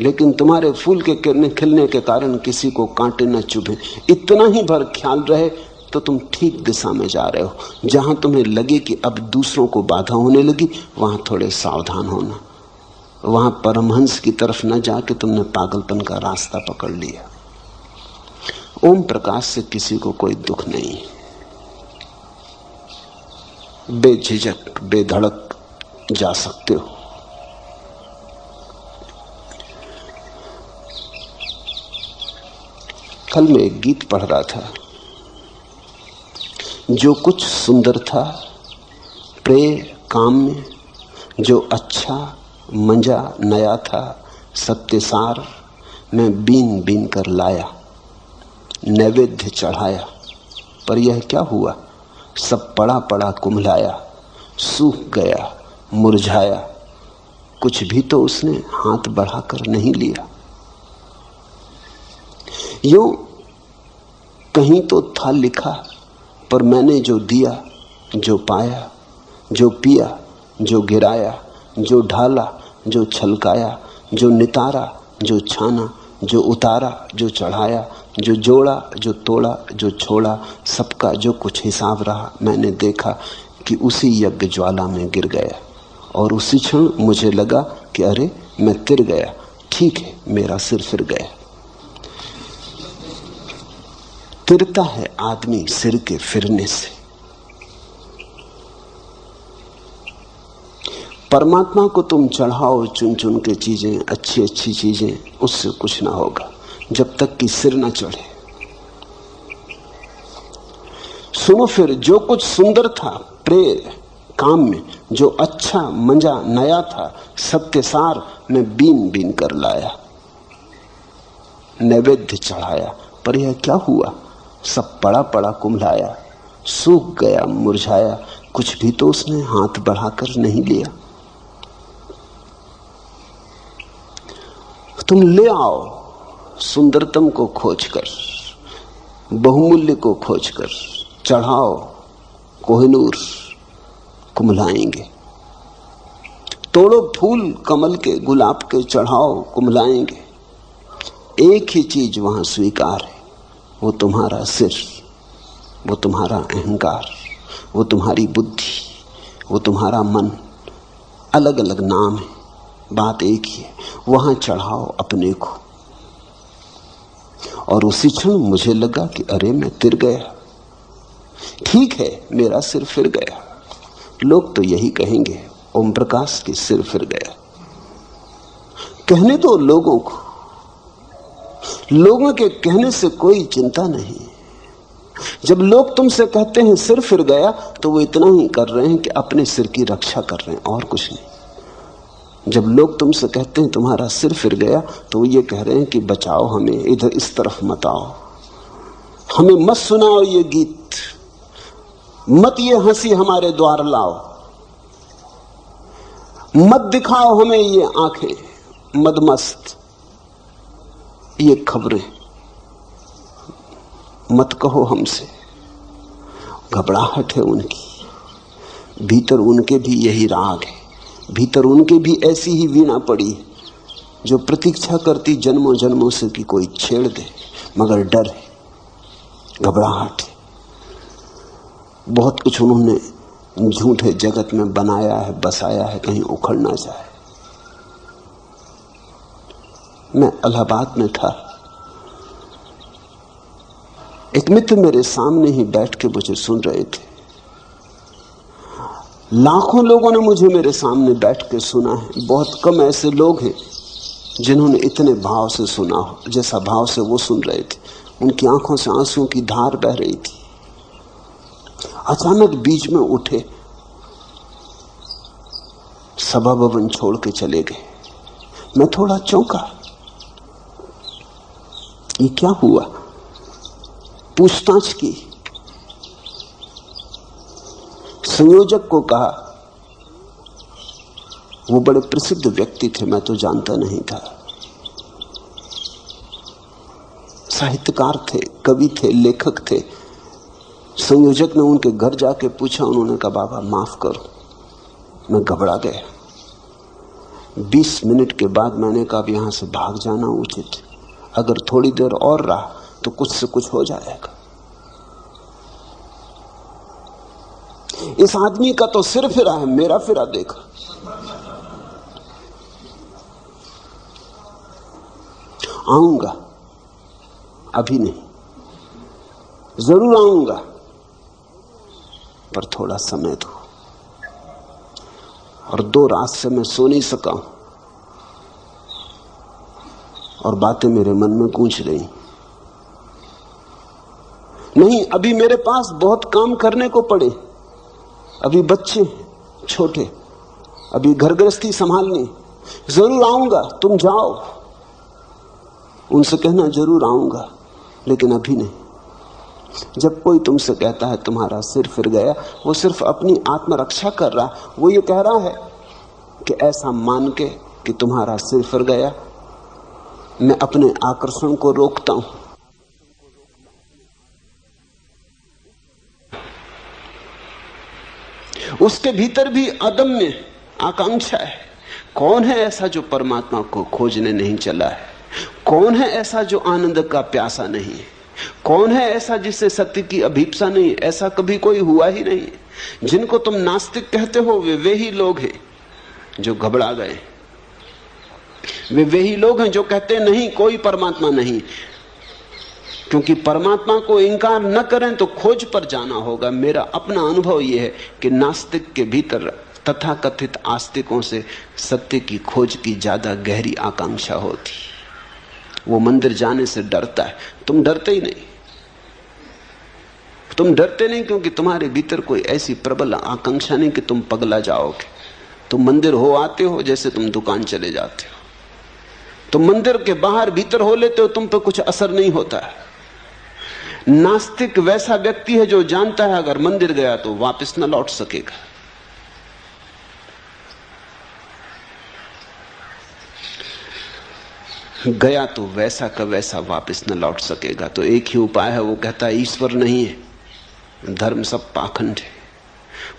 लेकिन तुम्हारे फूल के खिलने के कारण किसी को कांटे न चुभे। इतना ही भर ख्याल रहे तो तुम ठीक दिशा में जा रहे हो। जहां तुम्हें लगे कि अब दूसरों को बाधा होने लगी, वहां थोड़े सावधान होना। वहां परमहंस की तरफ न जाके तुमने पागलपन का रास्ता पकड़ लिया। ओम प्रकाश से किसी को कोई दुख नहीं। बेझिझक बेधड़क जा सकते हो। कल मैं एक गीत पढ़ रहा था, जो कुछ सुंदर था प्रेम काम में, जो अच्छा मंजा नया था सत्यसार, मैं बीन बीन कर लाया नैवेद्य चढ़ाया, पर यह क्या हुआ सब पड़ा पड़ा कुम्हलाया, सूख गया मुरझाया, कुछ भी तो उसने हाथ बढ़ाकर नहीं लिया। यूं कहीं तो था लिखा, पर मैंने जो दिया, जो पाया, जो पिया, जो गिराया, जो ढाला, जो छलकाया, जो नितारा, जो छाना, जो उतारा, जो चढ़ाया, जो जोड़ा, जो तोड़ा, जो छोड़ा, सबका जो कुछ हिसाब रहा, मैंने देखा कि उसी यज्ञ ज्वाला में गिर गया। और उसी क्षण मुझे लगा कि अरे मैं तिर गया, ठीक है, मेरा सिर फिर गया। तिरता है आदमी सिर के फिरने से। परमात्मा को तुम चढ़ाओ चुन चुन के चीजें, अच्छी अच्छी चीजें, उससे कुछ ना होगा जब तक कि सिर ना चढ़े। सुनो, फिर जो कुछ सुंदर था प्रेम काम में, जो अच्छा मंजा नया था, सबके सार मैं बीन बीन कर लाया, नैवेद्य चढ़ाया। पर यह क्या हुआ? सब पड़ा पड़ा कुम्हलाया, सूख गया मुरझाया, कुछ भी तो उसने हाथ बढ़ाकर नहीं लिया। तुम ले आओ सुंदरतम को खोजकर, बहुमूल्य को खोजकर, चढ़ाओ कोहिनूर, कुम्हलाएंगे। तोड़ो फूल कमल के, गुलाब के, चढ़ाओ कुम्हलाएंगे। एक ही चीज वहां स्वीकार है, वो तुम्हारा सिर, वो तुम्हारा अहंकार, वो तुम्हारी बुद्धि, वो तुम्हारा मन। अलग अलग नाम है, बात एक ही है। वहां चढ़ाओ अपने को। और उसी क्षण मुझे लगा कि अरे मैं तिर गया, ठीक है, मेरा सिर फिर गया। लोग तो यही कहेंगे, ओम प्रकाश के सिर फिर गया। कहने दो लोगों को, लोगों के कहने से कोई चिंता नहीं। जब लोग तुमसे कहते हैं सिर फिर गया, तो वो इतना ही कर रहे हैं कि अपने सिर की रक्षा कर रहे हैं, और कुछ नहीं। जब लोग तुमसे कहते हैं तुम्हारा सिर फिर गया, तो वो ये कह रहे हैं कि बचाओ हमें, इधर इस तरफ मत आओ, हमें मत सुनाओ ये गीत, मत ये हंसी हमारे द्वार लाओ, मत दिखाओ हमें ये आंखें मदमस्त, ये खबरें मत कहो हमसे। घबराहट है उनकी, भीतर उनके भी यही राग है, भीतर उनके भी ऐसी ही वीणा पड़ी है जो प्रतीक्षा करती जन्मों जन्मों से कि कोई छेड़ दे, मगर डर है, घबराहट है। बहुत कुछ उन्होंने झूठे जगत में बनाया है, बसाया है, कहीं उखड़ ना जाए। मैं इलाहाबाद में था, एक मित्र मेरे सामने ही बैठ के मुझे सुन रहे थे। लाखों लोगों ने मुझे मेरे सामने बैठ के सुना है, बहुत कम ऐसे लोग हैं जिन्होंने इतने भाव से सुना हो जैसा भाव से वो सुन रहे थे। उनकी आंखों से आंसुओं की धार बह रही थी। अचानक बीच में उठे, सभा भवन छोड़ के चले गए। मैं थोड़ा चौंका, ये क्या हुआ? पूछताछ की, संयोजक को कहा, वो बड़े प्रसिद्ध व्यक्ति थे, मैं तो जानता नहीं था। साहित्यकार थे, कवि थे, लेखक थे। संयोजक ने उनके घर जाके पूछा, उन्होंने कहा बाबा माफ करो, मैं घबरा गया। 20 मिनट के बाद मैंने कहा अब यहां से भाग जाना उचित, अगर थोड़ी देर और रहा तो कुछ से कुछ हो जाएगा। इस आदमी का तो सिर फिरा है, मेरा फिरा देखा। आऊंगा, अभी नहीं, जरूर आऊंगा, पर थोड़ा समय दो। और 2 रात से मैं सो नहीं सका हूं और बातें मेरे मन में गूंज रही। नहीं, अभी मेरे पास बहुत काम करने को पड़े, अभी बच्चे छोटे, अभी घर गृहस्थी संभालनी। जरूर आऊंगा, तुम जाओ, उनसे कहना जरूर आऊंगा, लेकिन अभी नहीं। जब कोई तुमसे कहता है तुम्हारा सिर फिर गया, वो सिर्फ अपनी आत्मरक्षा कर रहा, वो ये कह रहा है कि ऐसा मान के कि तुम्हारा सिर फिर गया, मैं अपने आकर्षण को रोकता हूं। उसके भीतर भी अदम्य आकांक्षा है। कौन है ऐसा जो परमात्मा को खोजने नहीं चला है? कौन है ऐसा जो आनंद का प्यासा नहीं है? कौन है ऐसा जिससे सत्य की अभीप्सा नहीं? ऐसा कभी कोई हुआ ही नहीं। जिनको तुम नास्तिक कहते हो वे ही लोग हैं जो घबरा गए। वे ही लोग हैं जो कहते हैं नहीं, कोई परमात्मा नहीं। क्योंकि परमात्मा को इंकार न करें तो खोज पर जाना होगा। मेरा अपना अनुभव यह है कि नास्तिक के भीतर तथाकथित आस्तिकों से सत्य की खोज की ज्यादा गहरी आकांक्षा होती। वो मंदिर जाने से डरता है, तुम डरते ही नहीं। तुम डरते नहीं क्योंकि तुम्हारे भीतर कोई ऐसी प्रबल आकांक्षा नहीं कि तुम पगला जाओगे। तुम मंदिर हो आते हो जैसे तुम दुकान चले जाते हो। तुम मंदिर के बाहर भीतर हो लेते हो, तुम पे कुछ असर नहीं होता है। नास्तिक वैसा व्यक्ति है जो जानता है अगर मंदिर गया तो वापस न लौट सकेगा। गया तो वैसा का वैसा वापस न लौट सकेगा। तो एक ही उपाय है, वो कहता है ईश्वर नहीं है, धर्म सब पाखंड है।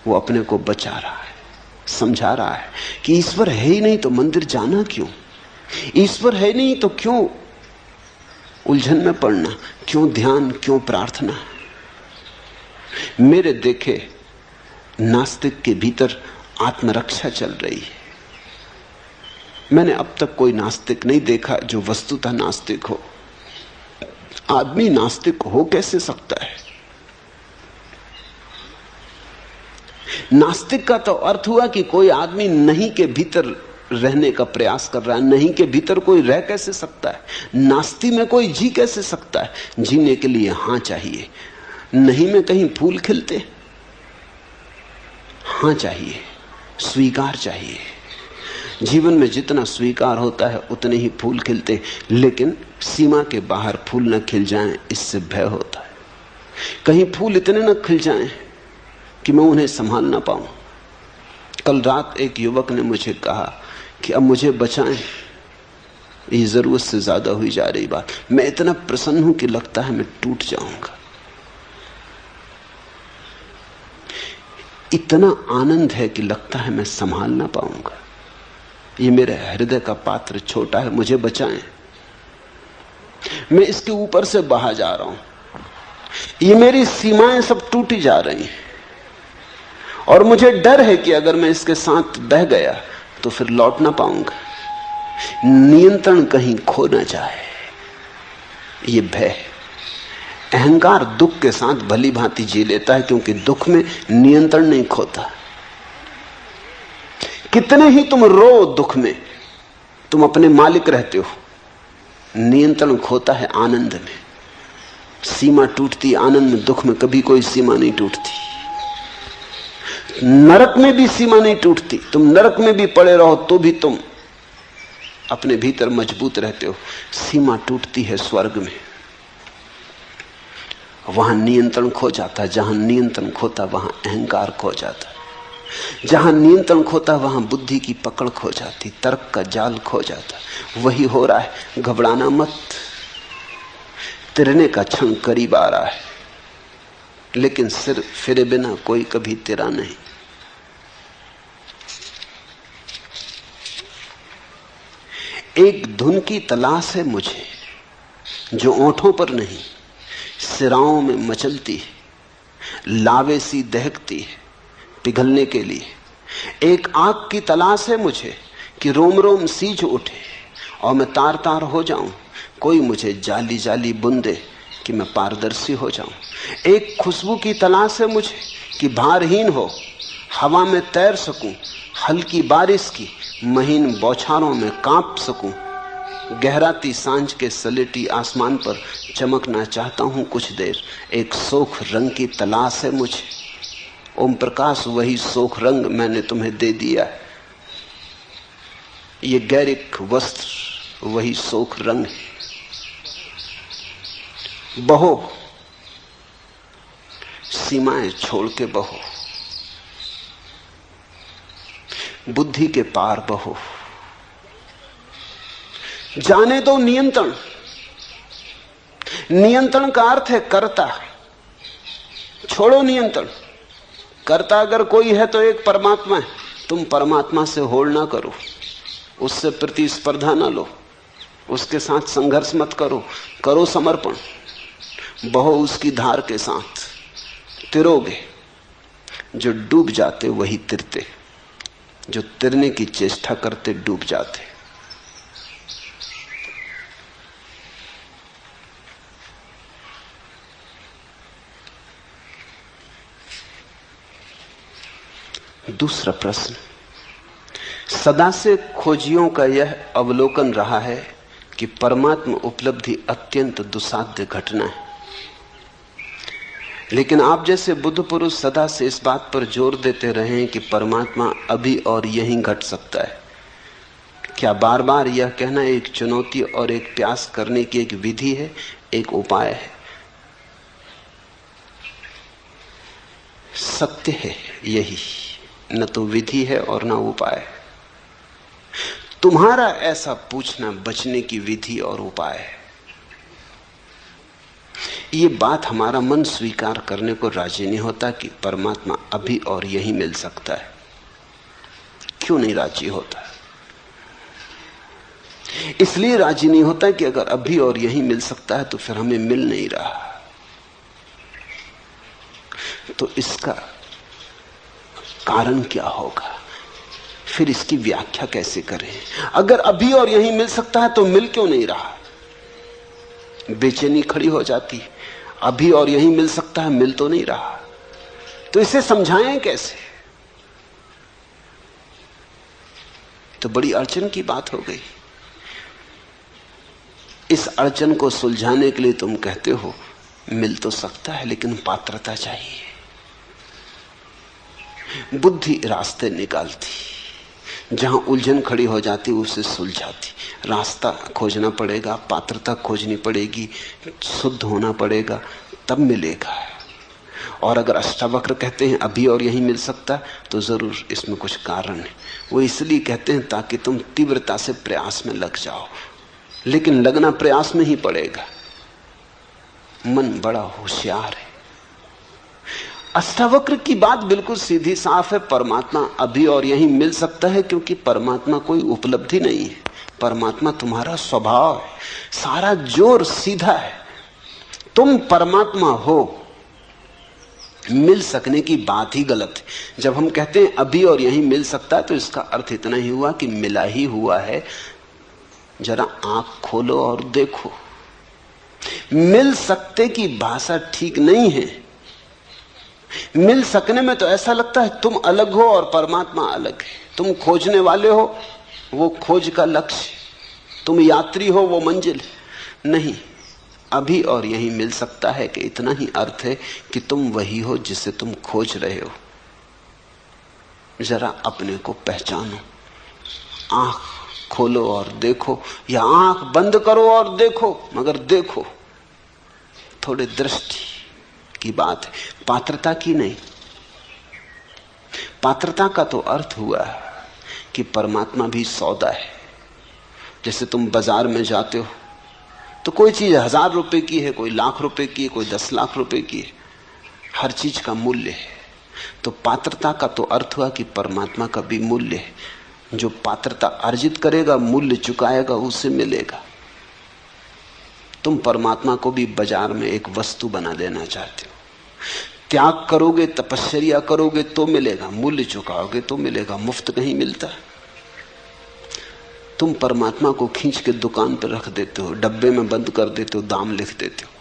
वो अपने को बचा रहा है, समझा रहा है कि ईश्वर है ही नहीं तो मंदिर जाना क्यों? ईश्वर है नहीं तो क्यों उलझन में पड़ना, क्यों ध्यान, क्यों प्रार्थना? मेरे देखे नास्तिक के भीतर आत्मरक्षा चल रही है। मैंने अब तक कोई नास्तिक नहीं देखा जो वस्तुतः नास्तिक हो। आदमी नास्तिक हो कैसे सकता है? नास्तिक का तो अर्थ हुआ कि कोई आदमी नहीं के भीतर रहने का प्रयास कर रहा है। नहीं के भीतर कोई रह कैसे सकता है? नास्ति में कोई जी कैसे सकता है? जीने के लिए हां चाहिए। नहीं में कहीं फूल खिलते? हां चाहिए, स्वीकार चाहिए। जीवन में जितना स्वीकार होता है उतने ही फूल खिलते, लेकिन सीमा के बाहर फूल न खिल जाएं इससे भय होता है। कहीं फूल इतने न खिल जाएं कि मैं उन्हें संभाल ना पाऊं। कल रात एक युवक ने मुझे कहा कि अब मुझे बचाएं, ये जरूरत से ज्यादा हुई जा रही बात। मैं इतना प्रसन्न हूं कि लगता है मैं टूट जाऊंगा। इतना आनंद है कि लगता है मैं संभाल ना पाऊंगा। ये मेरे हृदय का पात्र छोटा है, मुझे बचाएं। मैं इसके ऊपर से बाहर जा रहा हूं। ये मेरी सीमाएं सब टूटी जा रही हैं और मुझे डर है कि अगर मैं इसके साथ बह गया तो फिर लौट ना पाऊंगा। नियंत्रण कहीं खो ना जाए, ये भय। अहंकार दुख के साथ भली भांति जी लेता है क्योंकि दुख में नियंत्रण नहीं खोता। कितने ही तुम रो दुख में, तुम अपने मालिक रहते हो। नियंत्रण खोता है आनंद में। सीमा टूटती आनंद में, दुख में कभी कोई सीमा नहीं टूटती। नरक में भी सीमा नहीं टूटती। तुम नरक में भी पड़े रहो तो भी तुम अपने भीतर मजबूत रहते हो। सीमा टूटती है स्वर्ग में, वहां नियंत्रण खो जाता है। जहां नियंत्रण खोता वहां अहंकार खो जाता है। जहां नियंत्रण खोता वहां बुद्धि की पकड़ खो जाती, तर्क का जाल खो जाता। वही हो रहा है। घबराना मत, तिरने का क्षण करीब आ रहा है, लेकिन सिर फिरे बिना कोई कभी तिरा नहीं। एक धुन की तलाश है मुझे जो ओंठों पर नहीं सिराओं में मचलती है, लावे सी दहकती है पिघलने के लिए। एक आग की तलाश है मुझे कि रोम रोम सीज उठे और मैं तार तार हो जाऊं। कोई मुझे जाली जाली बुंदे कि मैं पारदर्शी हो जाऊं। एक खुशबू की तलाश है मुझे कि भारहीन हो, हवा में तैर सकूं, हल्की बारिश की महीन बौछारों में कांप सकूं। गहराती सांझ के सलेटी आसमान पर चमकना चाहता हूं कुछ देर। एक सोख रंग की तलाश है मुझे। ओम प्रकाश, वही सोख रंग मैंने तुम्हें दे दिया है। ये गैरिक वस्त्र वही सोख रंग है। बहो, सीमाएं छोड़ के बहो, बुद्धि के पार बहो। जाने दो नियंत्रण। नियंत्रण का अर्थ है कर्ता। छोड़ो नियंत्रण। कर्ता अगर कोई है तो एक परमात्मा है। तुम परमात्मा से होड़ ना करो, उससे प्रतिस्पर्धा ना लो। उसके साथ संघर्ष मत करो, करो समर्पण, बहो उसकी धार के साथ, तिरोगे। जो डूब जाते वही तिरते, जो तिरने की चेष्टा करते डूब जाते। दूसरा प्रश्न, सदा से खोजियों का यह अवलोकन रहा है कि परमात्मा उपलब्धि अत्यंत दुस्साध्य घटना है, लेकिन आप जैसे बुद्ध पुरुष सदा से इस बात पर जोर देते रहे हैं कि परमात्मा अभी और यहीं घट सकता है। क्या बार बार यह कहना एक चुनौती और एक प्रयास करने की एक विधि है, एक उपाय है? सत्य है यही, न तो विधि है और न उपाय। तुम्हारा ऐसा पूछना बचने की विधि और उपाय है। ये बात हमारा मन स्वीकार करने को राजी नहीं होता कि परमात्मा अभी और यहीं मिल सकता है। क्यों नहीं राजी होता? इसलिए राजी नहीं होता कि अगर अभी और यहीं मिल सकता है तो फिर हमें मिल नहीं रहा। तो इसका कारण क्या होगा, फिर इसकी व्याख्या कैसे करें? अगर अभी और यहीं मिल सकता है तो मिल क्यों नहीं रहा? बेचैनी खड़ी हो जाती है, अभी और यहीं मिल सकता है, मिल तो नहीं रहा। तो इसे समझाएं कैसे? तो बड़ी अड़चन की बात हो गई। इस अड़चन को सुलझाने के लिए तुम कहते हो मिल तो सकता है लेकिन पात्रता चाहिए। बुद्धि रास्ते निकालती, जहां उलझन खड़ी हो जाती उसे सुलझाती। रास्ता खोजना पड़ेगा, पात्रता खोजनी पड़ेगी, शुद्ध होना पड़ेगा, तब मिलेगा। और अगर अष्टावक्र कहते हैं अभी और यहीं मिल सकता है तो जरूर इसमें कुछ कारण है। वो इसलिए कहते हैं ताकि तुम तीव्रता से प्रयास में लग जाओ, लेकिन लगना प्रयास में ही पड़ेगा। मन बड़ा होशियार है। अष्टावक्र की बात बिल्कुल सीधी साफ है, परमात्मा अभी और यहीं मिल सकता है क्योंकि परमात्मा कोई उपलब्धि नहीं है, परमात्मा तुम्हारा स्वभाव है। सारा जोर सीधा है, तुम परमात्मा हो, मिल सकने की बात ही गलत है। जब हम कहते हैं अभी और यहीं मिल सकता है तो इसका अर्थ इतना ही हुआ कि मिला ही हुआ है। जरा आंख खोलो और देखो। मिल सकते की भाषा ठीक नहीं है। मिल सकने में तो ऐसा लगता है तुम अलग हो और परमात्मा अलग है। तुम खोजने वाले हो, वो खोज का लक्ष्य, तुम यात्री हो, वो मंजिल। नहीं, अभी और यहीं मिल सकता है कि इतना ही अर्थ है कि तुम वही हो जिसे तुम खोज रहे हो। जरा अपने को पहचानो, आंख खोलो और देखो, या आंख बंद करो और देखो, मगर देखो। थोड़े दृष्टि की बात है, पात्रता की नहीं। पात्रता का तो अर्थ हुआ कि परमात्मा भी सौदा है। जैसे तुम बाजार में जाते हो तो कोई चीज 1000 रुपए की है, कोई लाख रुपए की है, कोई 10 लाख रुपए की है, हर चीज का मूल्य है। तो पात्रता का तो अर्थ हुआ कि परमात्मा का भी मूल्य है। जो पात्रता अर्जित करेगा, मूल्य चुकाएगा, उसे मिलेगा। तुम परमात्मा को भी बाजार में एक वस्तु बना देना चाहते हो। त्याग करोगे, तपस्या करोगे तो मिलेगा, मूल्य चुकाओगे तो मिलेगा। मुफ्त कहीं मिलता है। तुम परमात्मा को खींच के दुकान पर रख देते हो, डब्बे में बंद कर देते हो, दाम लिख देते हो।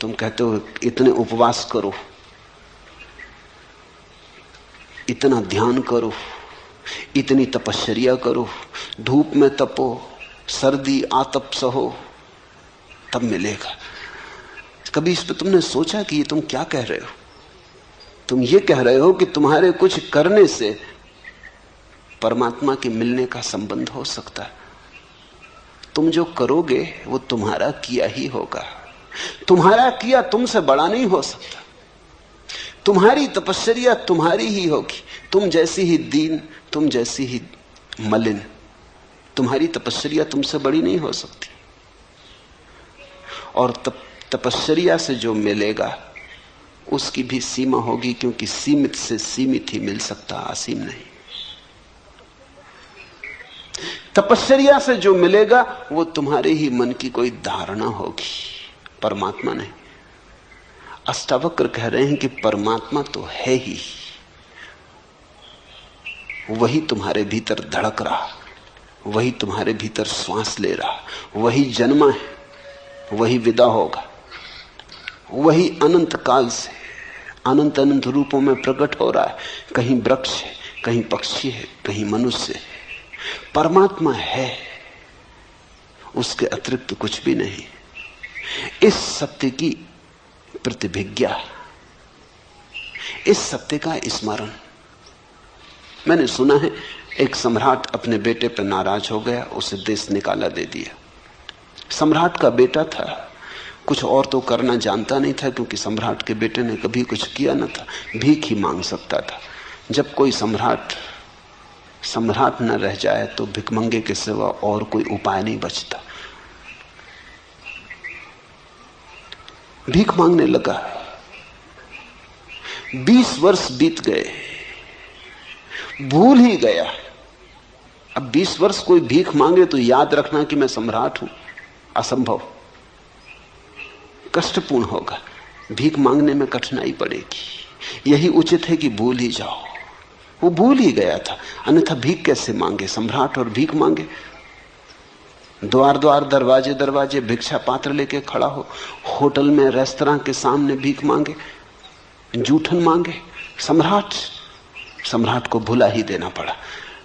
तुम कहते हो इतने उपवास करो, इतना ध्यान करो, इतनी तपस्या करो, धूप में तपो, सर्दी आतप सहो, तब मिलेगा। कभी इस पर तुमने सोचा कि ये तुम क्या कह रहे हो? तुम ये कह रहे हो कि तुम्हारे कुछ करने से परमात्मा के मिलने का संबंध हो सकता है। तुम जो करोगे वो तुम्हारा किया ही होगा। तुम्हारा किया तुमसे बड़ा नहीं हो सकता। तुम्हारी तपस्या तुम्हारी ही होगी। तुम जैसी ही दीन, तुम जैसी ही मलिन, तुम्हारी तपस्या तुमसे बड़ी नहीं हो सकती। और तपस्या से जो मिलेगा उसकी भी सीमा होगी, क्योंकि सीमित से सीमित ही मिल सकता, असीम नहीं। तपश्चर्या से जो मिलेगा वो तुम्हारे ही मन की कोई धारणा होगी, परमात्मा नहीं। अष्टावक्र कह रहे हैं कि परमात्मा तो है ही, वही तुम्हारे भीतर धड़क रहा, वही तुम्हारे भीतर श्वास ले रहा, वही जन्मा है, वही विदा होगा, वही अनंत काल से अनंत अनंत रूपों में प्रकट हो रहा है। कहीं वृक्ष है, कहीं पक्षी है, कहीं मनुष्य है। परमात्मा है, उसके अतिरिक्त कुछ भी नहीं। इस सत्य की प्रतिभिज्ञा, इस सत्य का स्मरण। मैंने सुना है एक सम्राट अपने बेटे पर नाराज हो गया, उसे देश निकाला दे दिया। सम्राट का बेटा था, कुछ और तो करना जानता नहीं था, क्योंकि सम्राट के बेटे ने कभी कुछ किया न था, भीख ही मांग सकता था। जब कोई सम्राट न रह जाए तो भिखमंगे के सिवा और कोई उपाय नहीं बचता। भीख मांगने लगा। 20 वर्ष बीत गए, भूल ही गया। अब 20 वर्ष कोई भीख मांगे तो याद रखना कि मैं सम्राट हूं, असंभव, कष्टपूर्ण होगा। भीख मांगने में कठिनाई पड़ेगी। यही उचित है कि भूल ही जाओ। वो भूल ही गया था, अन्यथा भीख कैसे मांगे? सम्राट और भीख मांगे, द्वार द्वार दरवाजे दरवाजे भिक्षा पात्र लेके खड़ा हो, होटल में रेस्तरां के सामने भीख मांगे, जूठन मांगे। सम्राट को भुला ही देना पड़ा,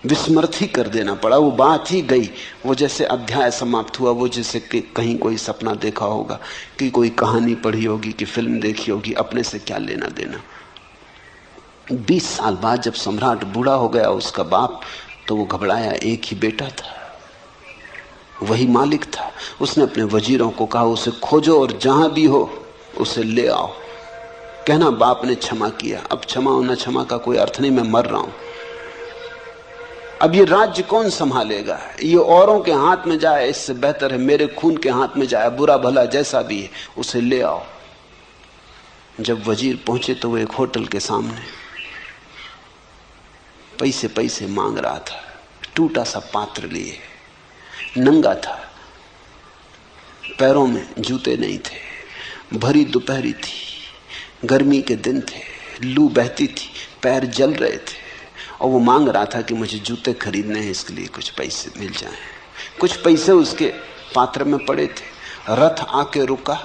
विस्मृत ही कर देना पड़ा। वो बात ही गई। वो जैसे अध्याय समाप्त हुआ, वो जैसे कि कहीं कोई सपना देखा होगा, कि कोई कहानी पढ़ी होगी, कि फिल्म देखी होगी, अपने से क्या लेना देना। 20 साल बाद जब सम्राट बूढ़ा हो गया, उसका बाप, तो वो घबराया। एक ही बेटा था, वही मालिक था। उसने अपने वजीरों को कहा, उसे खोजो और जहां भी हो उसे ले आओ। कहना बाप ने क्षमा किया। अब क्षमा और न क्षमा का कोई अर्थ नहीं, मैं मर रहा हूं। अब ये राज्य कौन संभालेगा? ये औरों के हाथ में जाए, इससे बेहतर है मेरे खून के हाथ में जाए। बुरा भला जैसा भी है, उसे ले आओ। जब वजीर पहुंचे तो वो एक होटल के सामने पैसे मांग रहा था, टूटा सा पात्र लिए, नंगा था, पैरों में जूते नहीं थे, भरी दोपहरी थी, गर्मी के दिन थे, लू बहती थी, पैर जल रहे थे, और वो मांग रहा था कि मुझे जूते खरीदने हैं, इसके लिए कुछ पैसे मिल जाएं। कुछ पैसे उसके पात्र में पड़े थे। रथ आके रुका,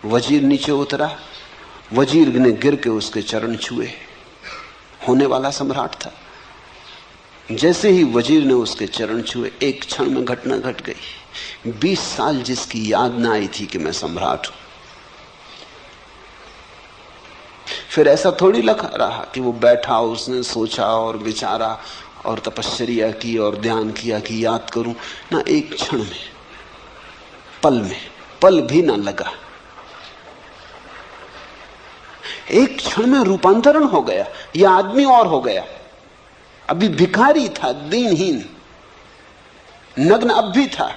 वजीर नीचे उतरा, वजीर ने गिर के उसके चरण छुए। होने वाला सम्राट था। जैसे ही वजीर ने उसके चरण छुए, एक क्षण में घटना घट गई। 20 साल जिसकी याद ना आई थी कि मैं सम्राट हूं, फिर ऐसा थोड़ी लगा रहा कि वो बैठा, उसने सोचा और विचारा और तपश्चर्या की और ध्यान किया कि याद करूं ना। एक क्षण में, पल भी ना लगा, एक क्षण में रूपांतरण हो गया। यह आदमी और हो गया। अभी भिखारी था, दीनहीन, नग्न अब भी था,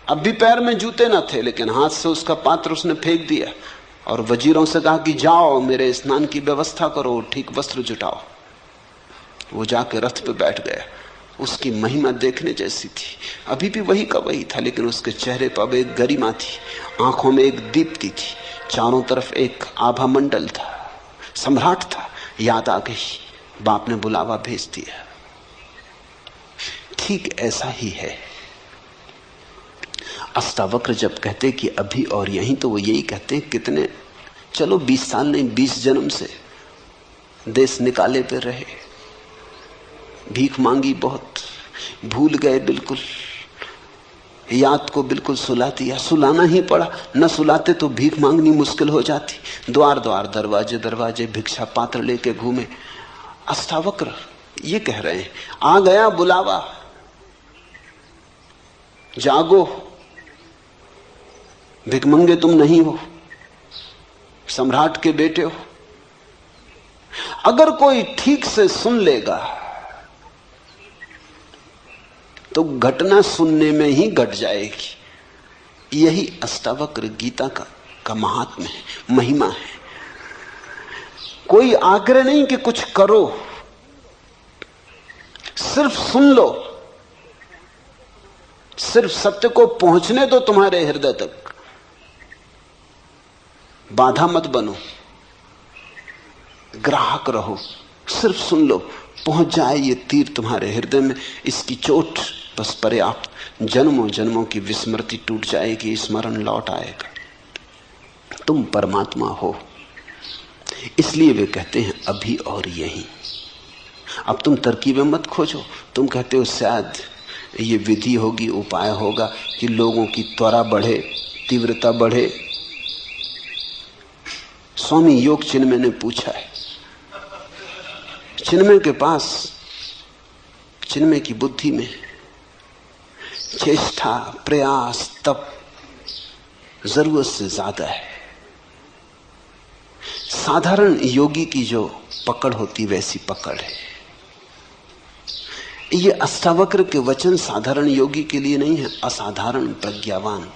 अब भी पैर में जूते न थे, लेकिन हाथ से उसका पात्र उसने फेंक दिया और वजीरों से कहा कि जाओ मेरे स्नान की व्यवस्था करो, ठीक वस्त्र जुटाओ। वो जाके रथ पे बैठ गया। उसकी महिमा देखने जैसी थी। अभी भी वही का वही था, लेकिन उसके चेहरे पर एक गरिमा थी, आंखों में एक दीप्ति थी, चारों तरफ एक आभा मंडल था। सम्राट था। याद आ गई, बाप ने बुलावा भेज दिया। ठीक ऐसा ही है। अष्टावक्र जब कहते कि अभी और यहीं, तो वो यही कहते हैं कितने, चलो 20 साल नहीं, 20 जन्म से देश निकाले पे रहे, भीख मांगी बहुत, भूल गए बिल्कुल, याद को बिल्कुल सुला दिया, सुलाना ही पड़ा। न सुलाते तो भीख मांगनी मुश्किल हो जाती। द्वार द्वार दरवाजे दरवाजे भिक्षा पात्र लेके घूमे। अष्टावक्र ये कह रहे हैं, आ गया बुलावा, जागो, भिखमंगे तुम नहीं हो, सम्राट के बेटे हो। अगर कोई ठीक से सुन लेगा तो घटना सुनने में ही घट जाएगी। यही अष्टावक्र गीता का महात्म्य है, महिमा है। कोई आग्रह नहीं कि कुछ करो, सिर्फ सुन लो। सिर्फ सत्य को पहुंचने दो तुम्हारे हृदय तक, बाधा मत बनो, ग्राहक रहो, सिर्फ सुन लो, पहुंच जाए ये तीर तुम्हारे हृदय में, इसकी चोट बस पर्याप्त, जन्मों जन्मों की विस्मृति टूट जाएगी, स्मरण लौट आएगा, तुम परमात्मा हो। इसलिए वे कहते हैं अभी और यहीं। अब तुम तरकीबें मत खोजो, तुम कहते हो शायद ये विधि होगी, उपाय होगा कि लोगों की त्वरा बढ़े, तीव्रता बढ़े। स्वामी योग चिन्मय ने पूछा है, चिन्मय के पास, चिन्मय की बुद्धि में चेष्टा, प्रयास, तप जरूरत से ज्यादा है। साधारण योगी की जो पकड़ होती वैसी पकड़ है। ये अष्टावक्र के वचन साधारण योगी के लिए नहीं है, असाधारण प्रज्ञावान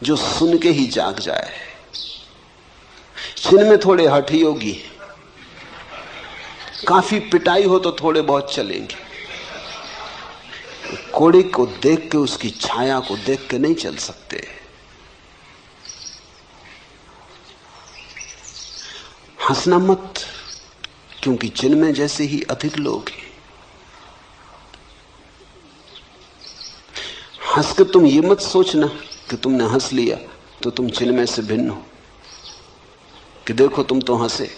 जो सुन के ही जाग जाए। जिनमें थोड़े हठ योगी, काफी पिटाई हो तो थोड़े बहुत चलेंगे, कोड़ी को देख के, उसकी छाया को देख के नहीं चल सकते। हंसना मत, क्योंकि जिनमें जैसे ही अधिक लोग हैं। हंस के तुम ये मत सोचना कि तुमने हंस लिया तो तुम चिन्मय से भिन्न हो, कि देखो तुम तो हंसे।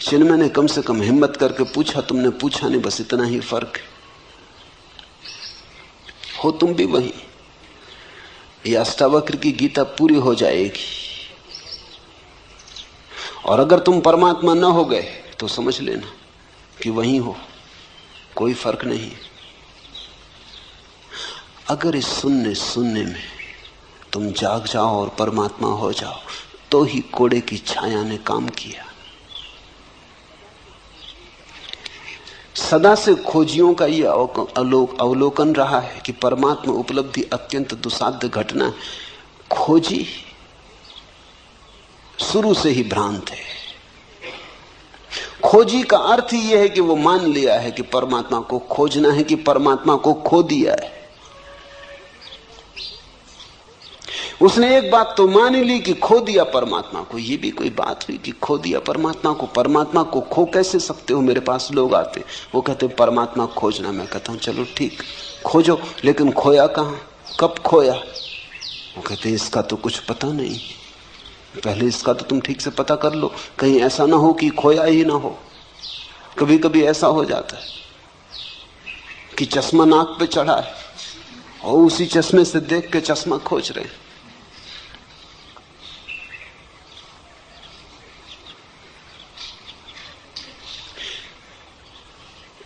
चिन्मय ने कम से कम हिम्मत करके पूछा, तुमने पूछा नहीं, बस इतना ही फर्क है। हो तुम भी वही। ये अष्टावक्र की गीता पूरी हो जाएगी, और अगर तुम परमात्मा न हो गए तो समझ लेना कि वहीं हो, कोई फर्क नहीं। अगर इस सुनने में तुम जाग जाओ और परमात्मा हो जाओ तो ही कोड़े की छाया ने काम किया। सदा से खोजियों का यह अवलोकन रहा है कि परमात्मा उपलब्धि अत्यंत दुसाध्य घटना है। खोजी शुरू से ही भ्रांत है। खोजी का अर्थ ही यह है कि वो मान लिया है कि परमात्मा को खोजना है, कि परमात्मा को खो दिया है। उसने एक बात तो मान ली कि खो दिया परमात्मा को। ये भी कोई बात हुई कि खो दिया परमात्मा को? परमात्मा को खो कैसे सकते हो? मेरे पास लोग आते, वो कहते परमात्मा खोजना। मैं कहता हूं चलो ठीक, खोजो, लेकिन खोया कहां, कब खोया? वो कहते इसका तो कुछ पता नहीं, पहले इसका तो तुम ठीक से पता कर लो, कहीं ऐसा ना हो कि खोया ही ना हो। कभी कभी ऐसा हो जाता है कि चश्मा नाक पे चढ़ा है और उसी चश्मे से देख के चश्मा खोज रहे हैं।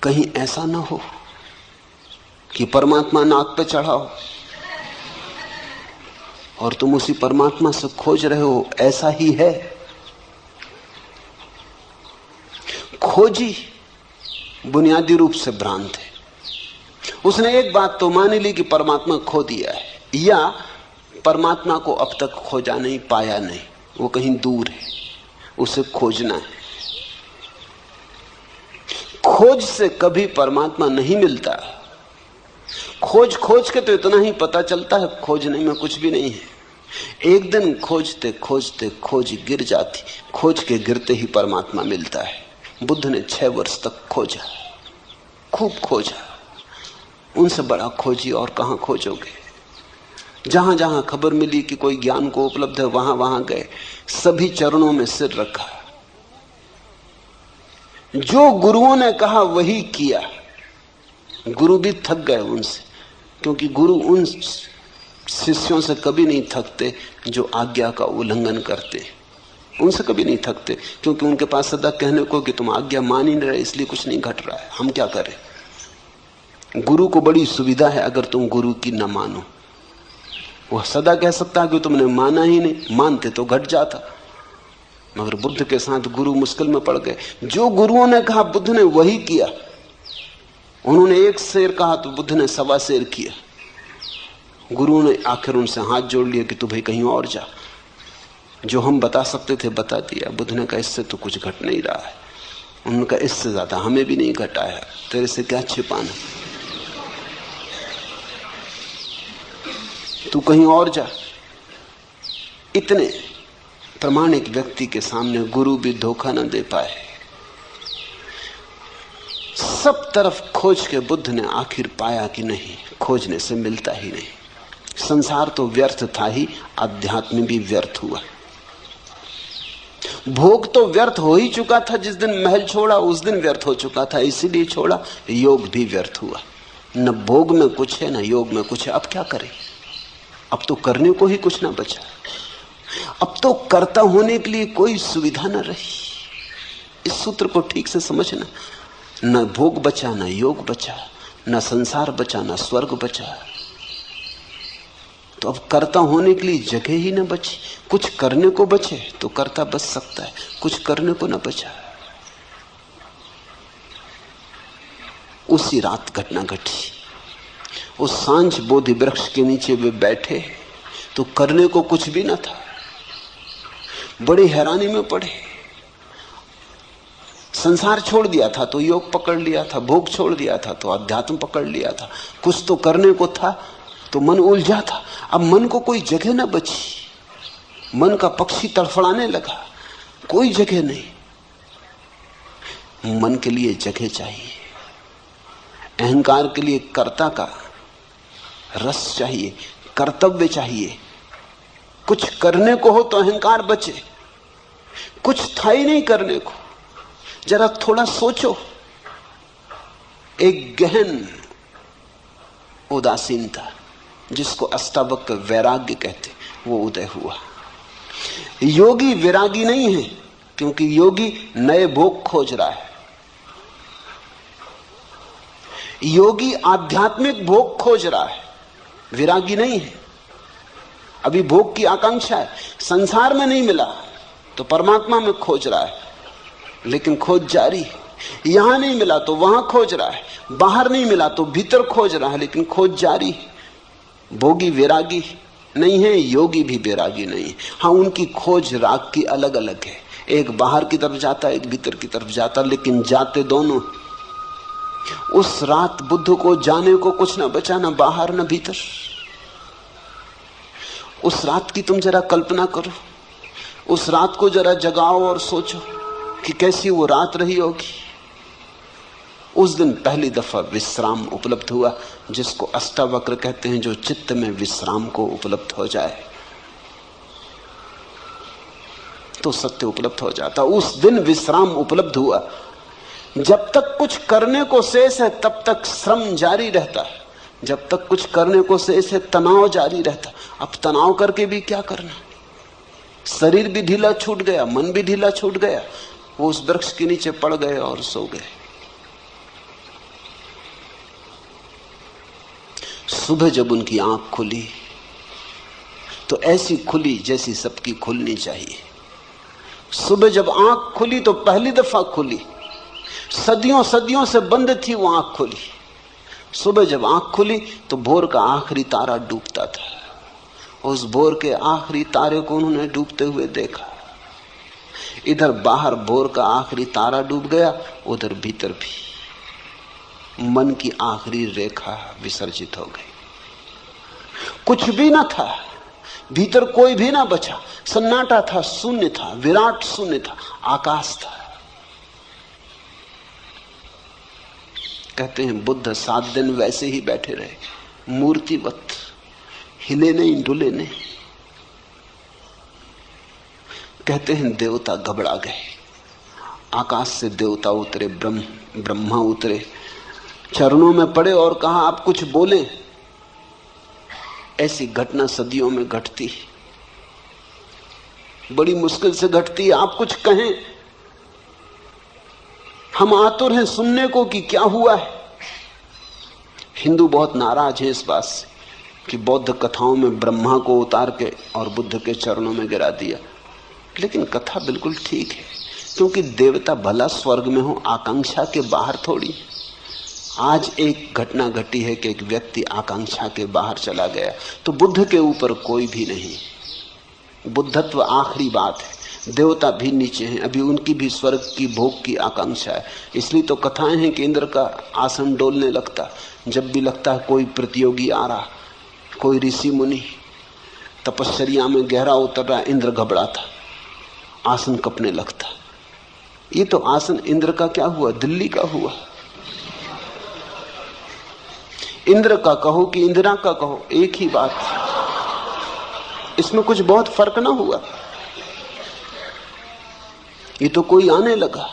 कहीं ऐसा ना हो कि परमात्मा नाक पे चढ़ा हो और तुम उसी परमात्मा से खोज रहे हो। ऐसा ही है। खोजी बुनियादी रूप से भ्रांत है। उसने एक बात तो मान ली कि परमात्मा खो दिया है, या परमात्मा को अब तक खोजा नहीं, पाया नहीं, वो कहीं दूर है, उसे खोजना है। खोज से कभी परमात्मा नहीं मिलता। खोज खोज के तो इतना ही पता चलता है, खोजने में कुछ भी नहीं है। एक दिन खोजते खोजते खोज गिर जाती, खोज के गिरते ही परमात्मा मिलता है। बुद्ध ने 6 वर्ष तक खोजा, खूब खोजा। उनसे बड़ा खोजी और कहां खोजोगे? जहां जहां खबर मिली कि कोई ज्ञान को उपलब्ध है, वहां वहां गए, सभी चरणों में सिर रखा। जो गुरुओं ने कहा वही किया। गुरु भी थक गए उनसे, क्योंकि गुरु उन शिष्यों से कभी नहीं थकते जो आज्ञा का उल्लंघन करते। उनसे कभी नहीं थकते, क्योंकि उनके पास सदा कहने को कि तुम आज्ञा मान ही नहीं रहे, इसलिए कुछ नहीं घट रहा है, हम क्या करें। गुरु को बड़ी सुविधा है, अगर तुम गुरु की न मानो। वह सदा कह सकता है कि तुमने माना ही नहीं, मानते तो घट जाता। मगर बुद्ध के साथ गुरु मुश्किल में पड़ गए। जो गुरुओं ने कहा बुद्ध ने वही किया। उन्होंने 1 शेर कहा तो बुद्ध ने 1.25 शेर किया। गुरुओं ने आखिर उनसे हाथ जोड़ लिया कि तू भाई कहीं और जा। जो हम बता सकते थे बता दिया। बुद्ध ने कहा इससे तो कुछ घट नहीं रहा है। उन्होंने कहा इससे ज्यादा हमें भी नहीं घटा है, तेरे से क्या छिपाना। तू कहीं और जा। इतने प्रामाणिक व्यक्ति के सामने गुरु भी धोखा न दे पाए। सब तरफ खोज के बुद्ध ने आखिर पाया कि नहीं, खोजने से मिलता ही नहीं। संसार तो व्यर्थ था ही, अध्यात्म भी व्यर्थ हुआ। भोग तो व्यर्थ हो ही चुका था, जिस दिन महल छोड़ा उस दिन व्यर्थ हो चुका था, इसीलिए छोड़ा। योग भी व्यर्थ हुआ। न भोग में कुछ है न योग में कुछ है। अब क्या करें? अब तो करने को ही कुछ ना बचा। अब तो कर्ता होने के लिए कोई सुविधा न रही। इस सूत्र को ठीक से समझना। न भोग बचा, न योग बचा, न संसार बचा, न स्वर्ग बचा। तो अब कर्ता होने के लिए जगह ही न बची। कुछ करने को बचे तो कर्ता बच सकता है, कुछ करने को न बचा। उसी रात घटना घटी। उस सांझ बोधि वृक्ष के नीचे वे बैठे तो करने को कुछ भी न था। बड़ी हैरानी में पड़े। संसार छोड़ दिया था तो योग पकड़ लिया था, भोग छोड़ दिया था तो अध्यात्म पकड़ लिया था। कुछ तो करने को था तो मन उलझा था। अब मन को कोई जगह न बची। मन का पक्षी तड़फड़ाने लगा, कोई जगह नहीं। मन के लिए जगह चाहिए। अहंकार के लिए कर्ता का रस चाहिए, कर्तव्य चाहिए। कुछ करने को हो तो अहंकार बचे। कुछ था ही नहीं करने को। जरा थोड़ा सोचो। एक गहन उदासीनता, जिसको अष्टावक्र वैराग्य कहते, वो उदय हुआ। योगी विरागी नहीं है, क्योंकि योगी नए भोग खोज रहा है। योगी आध्यात्मिक भोग खोज रहा है, विरागी नहीं है। अभी भोग की आकांक्षा है। संसार में नहीं मिला तो परमात्मा में खोज रहा है, लेकिन खोज जारी है। यहां नहीं मिला तो वहां खोज रहा है, बाहर नहीं मिला तो भीतर खोज रहा है, लेकिन खोज जारी है। भोगी विरागी नहीं है, योगी भी विरागी नहीं है। हाँ, उनकी खोज राग की अलग अलग है। एक बाहर की तरफ जाता, एक भीतर की तरफ जाता, लेकिन जाते दोनों। उस रात बुद्ध को जाने को कुछ न बचा, न बाहर न भीतर। उस रात की तुम जरा कल्पना करो। उस रात को जरा जगाओ और सोचो कि कैसी वो रात रही होगी। उस दिन पहली दफा विश्राम उपलब्ध हुआ, जिसको अष्टावक्र कहते हैं, जो चित्त में विश्राम को उपलब्ध हो जाए तो सत्य उपलब्ध हो जाता। उस दिन विश्राम उपलब्ध हुआ। जब तक कुछ करने को शेष है तब तक श्रम जारी रहता है। जब तक कुछ करने को शेष है तनाव जारी रहता। अब तनाव करके भी क्या करना? शरीर भी ढीला छूट गया, मन भी ढीला छूट गया। वो उस वृक्ष के नीचे पड़ गए और सो गए। सुबह जब उनकी आंख खुली तो ऐसी खुली जैसी सबकी खुलनी चाहिए। सुबह जब आंख खुली तो पहली दफा खुली। सदियों सदियों से बंद थी वो आंख खुली। सुबह जब आंख खुली तो भोर का आखिरी तारा डूबता था। उस भोर के आखिरी तारे को उन्होंने डूबते हुए देखा। इधर बाहर भोर का आखिरी तारा डूब गया, उधर भीतर भी मन की आखिरी रेखा विसर्जित हो गई। कुछ भी ना था, भीतर कोई भी ना बचा। सन्नाटा था, शून्य था, विराट शून्य था, आकाश था। कहते हैं बुद्ध 7 दिन वैसे ही बैठे रहे, मूर्तिवत, हिले नहीं डुले नहीं। कहते हैं देवता घबरा गए। आकाश से देवता उतरे, ब्रह्मा उतरे, चरणों में पड़े और कहा आप कुछ बोले। ऐसी घटना सदियों में घटती, बड़ी मुश्किल से घटती। आप कुछ कहें, हम आतुर हैं सुनने को कि क्या हुआ है। हिंदू बहुत नाराज हैं इस बात से कि बौद्ध कथाओं में ब्रह्मा को उतार के और बुद्ध के चरणों में गिरा दिया। लेकिन कथा बिल्कुल ठीक है, क्योंकि देवता भला स्वर्ग में हो, आकांक्षा के बाहर थोड़ी। आज एक घटना घटी है कि एक व्यक्ति आकांक्षा के बाहर चला गया, तो बुद्ध के ऊपर कोई भी नहीं। बुद्धत्व आखिरी बात है। देवता भी नीचे हैं, अभी उनकी भी स्वर्ग की भोग की आकांक्षा है। इसलिए तो कथाएं हैं कि इंद्र का आसन डोलने लगता जब भी लगता है कोई प्रतियोगी आ रहा, कोई ऋषि मुनि तपश्चर्या में गहरा उतर रहा, इंद्र घबराता, आसन कपने लगता। ये तो आसन इंद्र का क्या हुआ, दिल्ली का हुआ। इंद्र का कहो कि इंदिरा का कहो, एक ही बात, इसमें कुछ बहुत फर्क ना हुआ। ये तो कोई आने लगा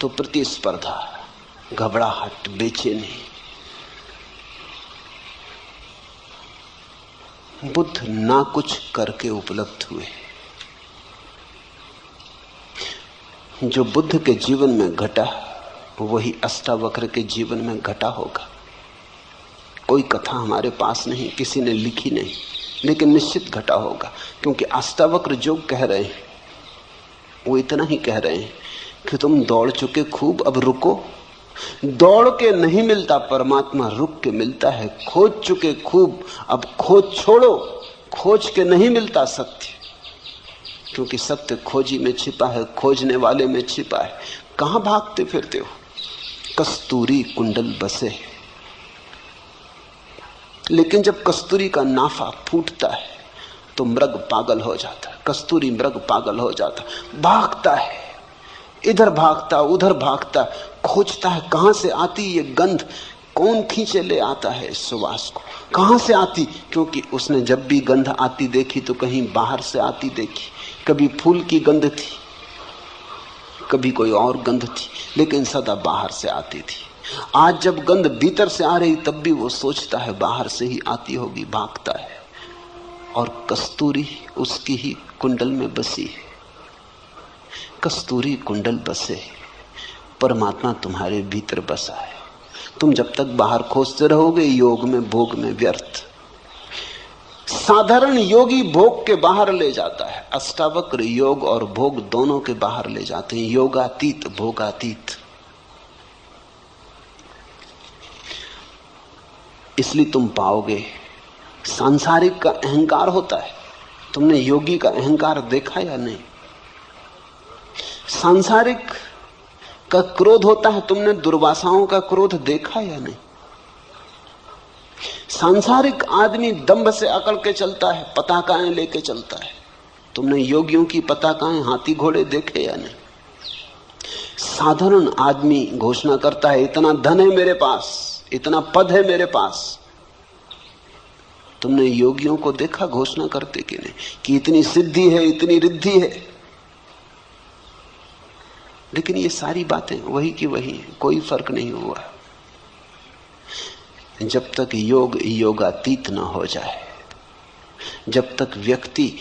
तो प्रतिस्पर्धा, घबराहट, बेचैनी। बुद्ध ना कुछ करके उपलब्ध हुए। जो बुद्ध के जीवन में घटा वही अष्टावक्र के जीवन में घटा होगा। कोई कथा हमारे पास नहीं, किसी ने लिखी नहीं, लेकिन निश्चित घटा होगा, क्योंकि अष्टावक्र जो कह रहे हैं वो इतना ही कह रहे हैं कि तुम दौड़ चुके खूब, अब रुको। दौड़ के नहीं मिलता परमात्मा, रुक के मिलता है। खोज चुके खूब, अब खोज छोड़ो। खोज के नहीं मिलता सत्य, क्योंकि सत्य खोजी में छिपा है, खोजने वाले में छिपा है। कहां भागते फिरते हो? कस्तूरी कुंडल बसे। लेकिन जब कस्तूरी का नाफा फूटता है तो मृग पागल हो जाता है। कस्तूरी मृग पागल हो जाता, भागता है, इधर भागता उधर भागता, खोजता है कहां से आती ये गंध, कौन खींचे ले आता है इस सुवास को, कहां से आती। क्योंकि उसने जब भी गंध आती देखी तो कहीं बाहर से आती देखी। कभी फूल की गंध थी, कभी कोई और गंध थी, लेकिन सदा बाहर से आती थी। आज जब गंध भीतर से आ रही तब भी वो सोचता है बाहर से ही आती होगी, भागता है। और कस्तूरी उसकी ही कुंडल में बसी है। कस्तूरी कुंडल बसे, परमात्मा तुम्हारे भीतर बसा है। तुम जब तक बाहर खोजते रहोगे योग में भोग में व्यर्थ। साधारण योगी भोग के बाहर ले जाता है, अष्टावक्र योग और भोग दोनों के बाहर ले जाते हैं। योगातीत भोगातीत। इसलिए तुम पाओगे सांसारिक का अहंकार होता है। तुमने योगी का अहंकार देखा या नहीं? सांसारिक का क्रोध होता है, तुमने दुर्वासाओं का क्रोध देखा या नहीं? सांसारिक आदमी दंभ से अकड़ के चलता है, पताकाएं लेके चलता है। तुमने योगियों की पताकाएं, हाथी घोड़े देखे या नहीं? साधारण आदमी घोषणा करता है इतना धन है मेरे पास, इतना पद है मेरे पास। तुमने योगियों को देखा घोषणा करते कि नहीं कि इतनी सिद्धि है, इतनी रिद्धि है? लेकिन ये सारी बातें वही की वही हैं, कोई फर्क नहीं हुआ। जब तक योग योगातीत ना हो जाए, जब तक व्यक्ति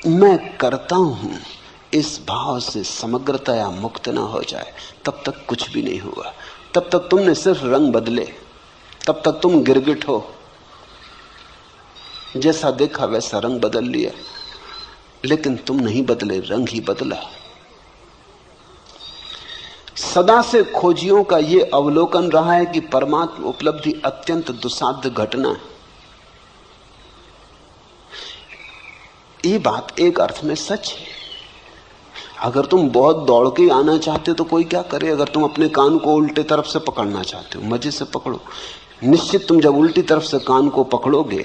मैं करता हूं इस भाव से समग्रतया मुक्त ना हो जाए, तब तक कुछ भी नहीं हुआ। तब तक तुमने सिर्फ रंग बदले, तब तक तुम गिरगिट हो, जैसा देखा वैसा रंग बदल लिया, लेकिन तुम नहीं बदले, रंग ही बदला। सदा से खोजियों का यह अवलोकन रहा है कि परमात्मा उपलब्धि अत्यंत दुस्साध्य घटना है। ये बात एक अर्थ में सच है। अगर तुम बहुत दौड़ के आना चाहते हो तो कोई क्या करे? अगर तुम अपने कान को उल्टे तरफ से पकड़ना चाहते हो, मजे से पकड़ो। निश्चित तुम जब उल्टी तरफ से कान को पकड़ोगे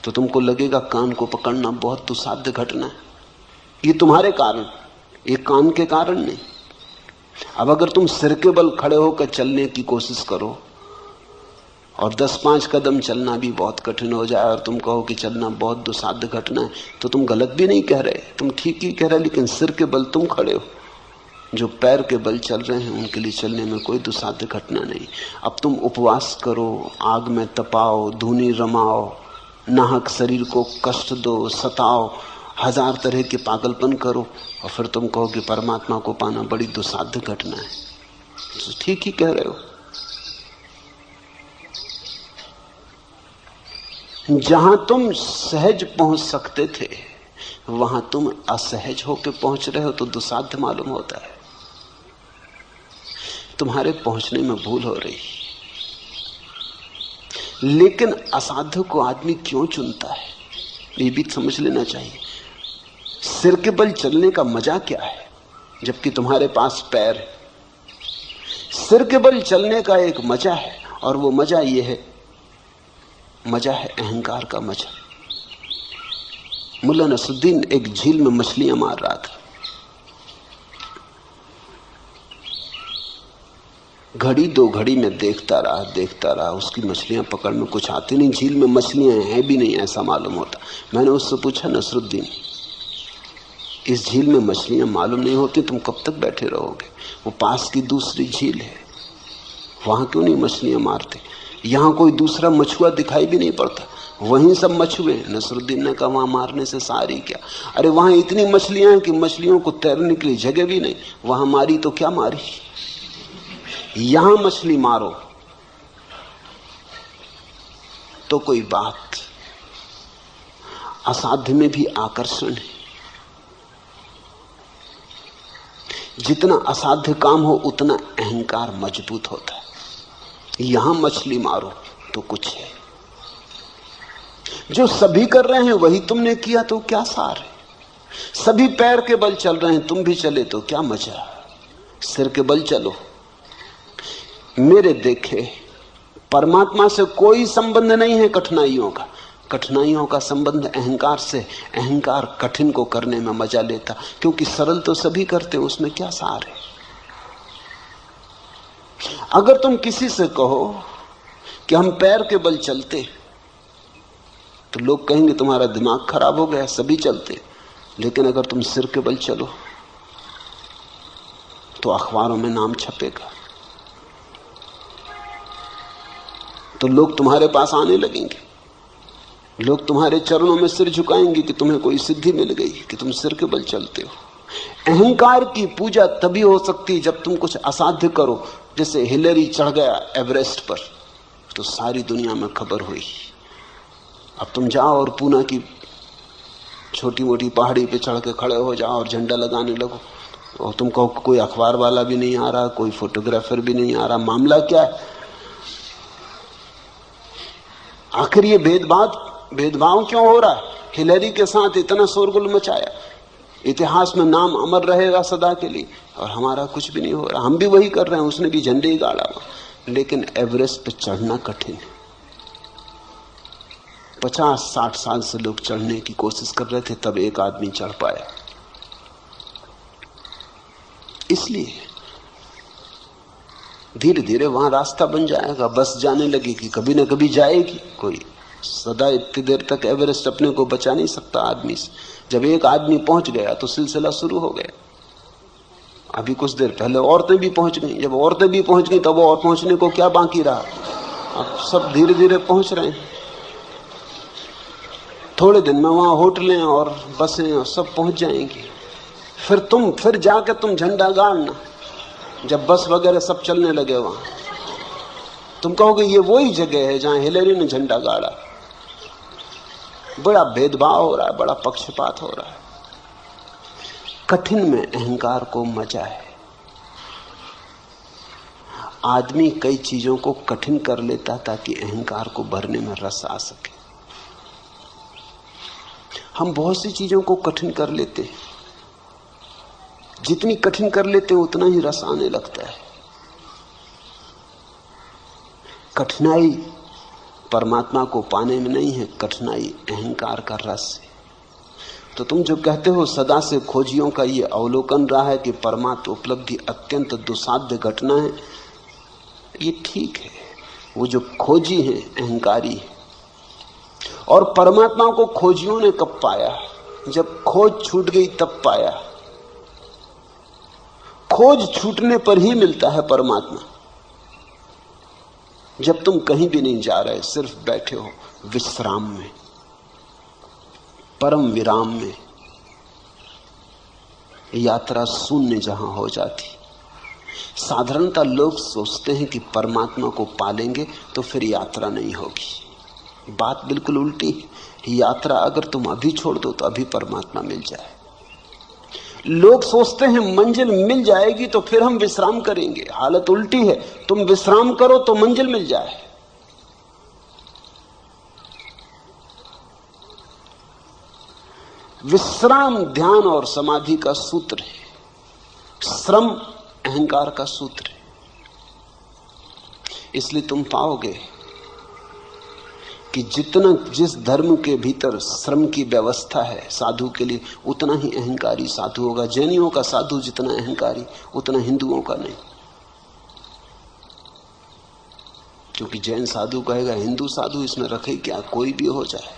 तो तुमको लगेगा कान को पकड़ना बहुत दुस्साध्य घटना है। ये तुम्हारे कारण, ये कान के कारण नहीं। अब अगर तुम सिर के बल खड़े होकर चलने की कोशिश करो और 10-5 कदम चलना भी बहुत कठिन हो जाए और तुम कहो कि चलना बहुत दुस्साध्य घटना है, तो तुम गलत भी नहीं कह रहे, तुम ठीक ही कह रहे। लेकिन सिर के बल तुम खड़े हो, जो पैर के बल चल रहे हैं उनके लिए चलने में कोई दुस्साध्य घटना नहीं। अब तुम उपवास करो, आग में तपाओ, धूनी रमाओ, नाहक शरीर को कष्ट दो, सताओ, 1000 तरह के पागलपन करो और फिर तुम कहो कि परमात्मा को पाना बड़ी दुस्साध्य घटना है, तो ठीक ही कह रहे हो। जहां तुम सहज पहुंच सकते थे वहां तुम असहज होकर पहुंच रहे हो तो दुस्साध्य मालूम होता है। तुम्हारे पहुंचने में भूल हो रही। लेकिन असाध्य को आदमी क्यों चुनता है, ये भी समझ लेना चाहिए। सिर के बल चलने का मजा क्या है जबकि तुम्हारे पास पैर है? सिर के बल चलने का एक मजा है, और वो मजा ये है, मजा है अहंकार का मजा। मुल्ला नसरुद्दीन एक झील में मछलियां मार रहा था। घड़ी दो घड़ी में देखता रहा, उसकी मछलियां पकड़ में कुछ आती नहीं, झील में मछलियां हैं भी नहीं ऐसा मालूम होता। मैंने उससे पूछा, नसरुद्दीन इस झील में मछलियां मालूम नहीं होती, तुम कब तक बैठे रहोगे? वो पास की दूसरी झील है, वहां क्यों नहीं मछलियां मारते? यहां कोई दूसरा मछुआ दिखाई भी नहीं पड़ता, वहीं सब मछुए। नसरुद्दीन ने कहा, वहां मारने से सारी क्या? अरे वहां इतनी मछलियां हैं कि मछलियों को तैरने के लिए जगह भी नहीं, वहां मारी तो क्या मारी, यहां मछली मारो तो कोई बात। असाध्य में भी आकर्षण है। जितना असाध्य काम हो उतना अहंकार मजबूत होता है। यहां मछली मारो तो कुछ है। जो सभी कर रहे हैं वही तुमने किया तो क्या सार है? सभी पैर के बल चल रहे हैं, तुम भी चले तो क्या मजा? सिर के बल चलो। मेरे देखे परमात्मा से कोई संबंध नहीं है कठिनाइयों का। कठिनाइयों का संबंध अहंकार से। अहंकार कठिन को करने में मजा लेता, क्योंकि सरल तो सभी करते, उसमें क्या सार है? अगर तुम किसी से कहो कि हम पैर के बल चलते, तो लोग कहेंगे तुम्हारा दिमाग खराब हो गया, सभी चलते। लेकिन अगर तुम सिर के बल चलो तो अखबारों में नाम छपेगा, तो लोग तुम्हारे पास आने लगेंगे, लोग तुम्हारे चरणों में सिर झुकाएंगे कि तुम्हें कोई सिद्धि मिल गई कि तुम सिर के बल चलते हो। अहंकार की पूजा तभी हो सकती है जब तुम कुछ असाध्य करो। जैसे हिलरी चढ़ गया एवरेस्ट पर, तो सारी दुनिया में खबर हुई। अब तुम जाओ और पूना की छोटी मोटी पहाड़ी पे चढ़ के खड़े हो जाओ और झंडा लगाने लगो, और तुम कहो कोई अखबार वाला भी नहीं आ रहा, कोई फोटोग्राफर भी नहीं आ रहा, मामला क्या है? आखिर ये भेदभाव क्यों हो रहा है? हिलरी के साथ इतना शोरगुल मचाया, इतिहास में नाम अमर रहेगा सदा के लिए, और हमारा कुछ भी नहीं हो रहा। हम भी वही कर रहे हैं, उसने भी झंडे ही गाड़ा हुआ। लेकिन एवरेस्ट पे चढ़ना कठिन है। 50-60 साल से लोग चढ़ने की कोशिश कर रहे थे, तब एक आदमी चढ़ पाया। इसलिए धीरे धीरे वहां रास्ता बन जाएगा, बस जाने लगेगी, कभी ना कभी जाएगी। कोई सदा इतनी देर तक एवरेस्ट अपने को बचा नहीं सकता आदमी से। जब एक आदमी पहुंच गया तो सिलसिला शुरू हो गया। अभी कुछ देर पहले औरतें भी पहुंच गई, जब औरतें भी पहुंच गई तब और पहुंचने को क्या बाकी रहा? अब सब धीरे धीरे पहुंच रहे हैं। थोड़े दिन में वहां होटलें और बसें और सब पहुंच जाएंगी। फिर जाकर तुम झंडा गाड़ना, जब बस वगैरह सब चलने लगे वहां, तुम कहोगे ये वही जगह है जहां हिलरी ने झंडा गाड़ा। बड़ा भेदभाव हो रहा है, बड़ा पक्षपात हो रहा है। कठिन में अहंकार को मजा है। आदमी कई चीजों को कठिन कर लेता ताकि अहंकार को भरने में रस आ सके। हम बहुत सी चीजों को कठिन कर लेते हैं, जितनी कठिन कर लेते हैं उतना ही रस आने लगता है। कठिनाई परमात्मा को पाने में नहीं है, कठिनाई अहंकार का रस है। तो तुम जो कहते हो सदा से खोजियों का ये अवलोकन रहा है कि परमात्मा उपलब्धि अत्यंत दुसाध्य घटना है, ये ठीक है। वो जो खोजी है अहंकारी है। और परमात्मा को खोजियों ने कब पाया? जब खोज छूट गई तब पाया। खोज छूटने पर ही मिलता है परमात्मा। जब तुम कहीं भी नहीं जा रहे, सिर्फ बैठे हो विश्राम में, परम विराम में, यात्रा शून्य जहां हो जाती। साधारणतः लोग सोचते हैं कि परमात्मा को पालेंगे तो फिर यात्रा नहीं होगी। बात बिल्कुल उल्टी है। यात्रा अगर तुम अभी छोड़ दो तो अभी परमात्मा मिल जाए। लोग सोचते हैं मंजिल मिल जाएगी तो फिर हम विश्राम करेंगे। हालत उल्टी है, तुम विश्राम करो तो मंजिल मिल जाए। विश्राम ध्यान और समाधि का सूत्र है, श्रम अहंकार का सूत्र है। इसलिए तुम पाओगे कि जितना जिस धर्म के भीतर श्रम की व्यवस्था है साधु के लिए, उतना ही अहंकारी साधु होगा। जैनियों का साधु जितना अहंकारी, उतना हिंदुओं का नहीं। क्योंकि जैन साधु कहेगा हिंदू साधु इसमें रखे क्या, कोई भी हो जाए।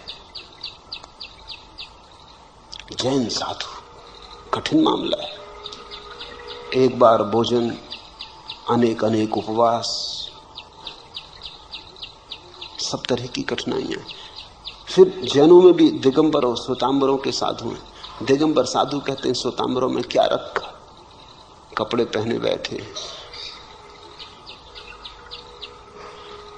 जैन साधु कठिन मामला है। एक बार भोजन, अनेक अनेक उपवास, सब तरह की कठिनाइयां। फिर जैनों में भी दिगंबर और श्वेतांबरों के साधु हैं। दिगंबर साधु कहते हैं श्वेतांबरों में क्या रखा, कपड़े पहने बैठे।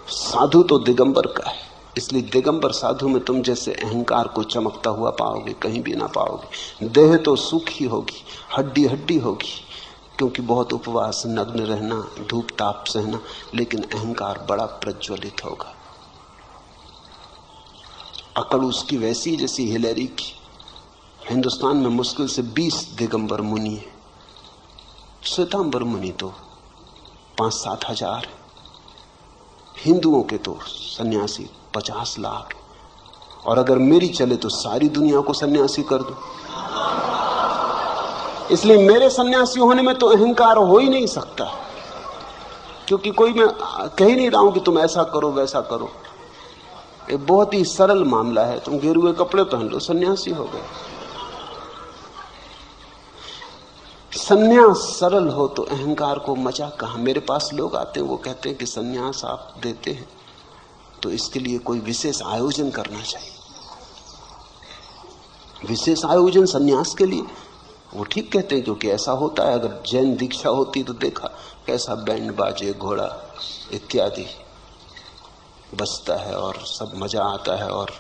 साधु तो दिगंबर का है, इसलिए दिगंबर साधु में तुम जैसे अहंकार को चमकता हुआ पाओगे, कहीं भी ना पाओगे। देह तो सूखी होगी, हड्डी हड्डी होगी, क्योंकि बहुत उपवास, नग्न रहना, धूप ताप सहना, लेकिन अहंकार बड़ा प्रज्वलित होगा। अकड़ उसकी वैसी जैसी हिलेरी की। हिंदुस्तान में मुश्किल से 20 दिगंबर मुनि है, श्वेतांबर मुनि तो 5-7 हजार है। हिंदुओं के तो सन्यासी 50 लाख, और अगर मेरी चले तो सारी दुनिया को सन्यासी कर दूं। इसलिए मेरे सन्यासी होने में तो अहंकार हो ही नहीं सकता, क्योंकि कोई मैं कह ही नहीं रहा हूं कि तुम ऐसा करो वैसा करो। ये बहुत ही सरल मामला है, तुम गेरुए कपड़े पहन लो, सन्यासी हो गए। सन्यास सरल हो तो अहंकार को मजा कहां। मेरे पास लोग आते हैं, वो कहते हैं कि सन्यास आप देते हैं तो इसके लिए कोई विशेष आयोजन करना चाहिए। विशेष आयोजन सन्यास के लिए? वो ठीक कहते हैं, क्योंकि ऐसा होता है। अगर जैन दीक्षा होती तो देखा कैसा बैंड बाजे, घोड़ा इत्यादि बजता है और सब मजा आता है, और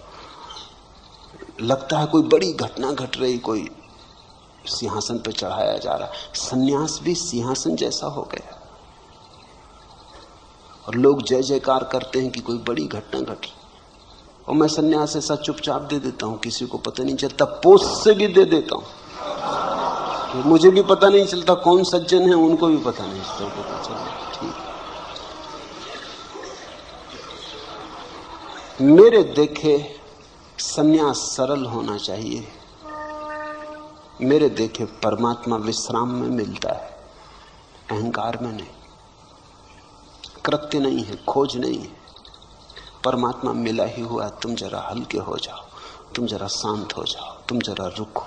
लगता है कोई बड़ी घटना घट रही, कोई सिंहासन पर चढ़ाया जा रहा। सन्यास भी सिंहासन जैसा हो गया, और लोग जय जयकार करते हैं कि कोई बड़ी घटना घटी। और मैं सन्यास ऐसा चुपचाप दे देता हूं, किसी को पता नहीं चलता। पोस्ट से भी दे देता हूं, मुझे भी पता नहीं चलता कौन सज्जन है, उनको भी पता नहीं चलता। ठीक, मेरे देखे सन्यास सरल होना चाहिए। मेरे देखे परमात्मा विश्राम में मिलता है, अहंकार में नहीं। कृत्य नहीं है, खोज नहीं है, परमात्मा मिला ही हुआ। तुम जरा हल्के हो जाओ, तुम जरा शांत हो जाओ, तुम जरा रुको,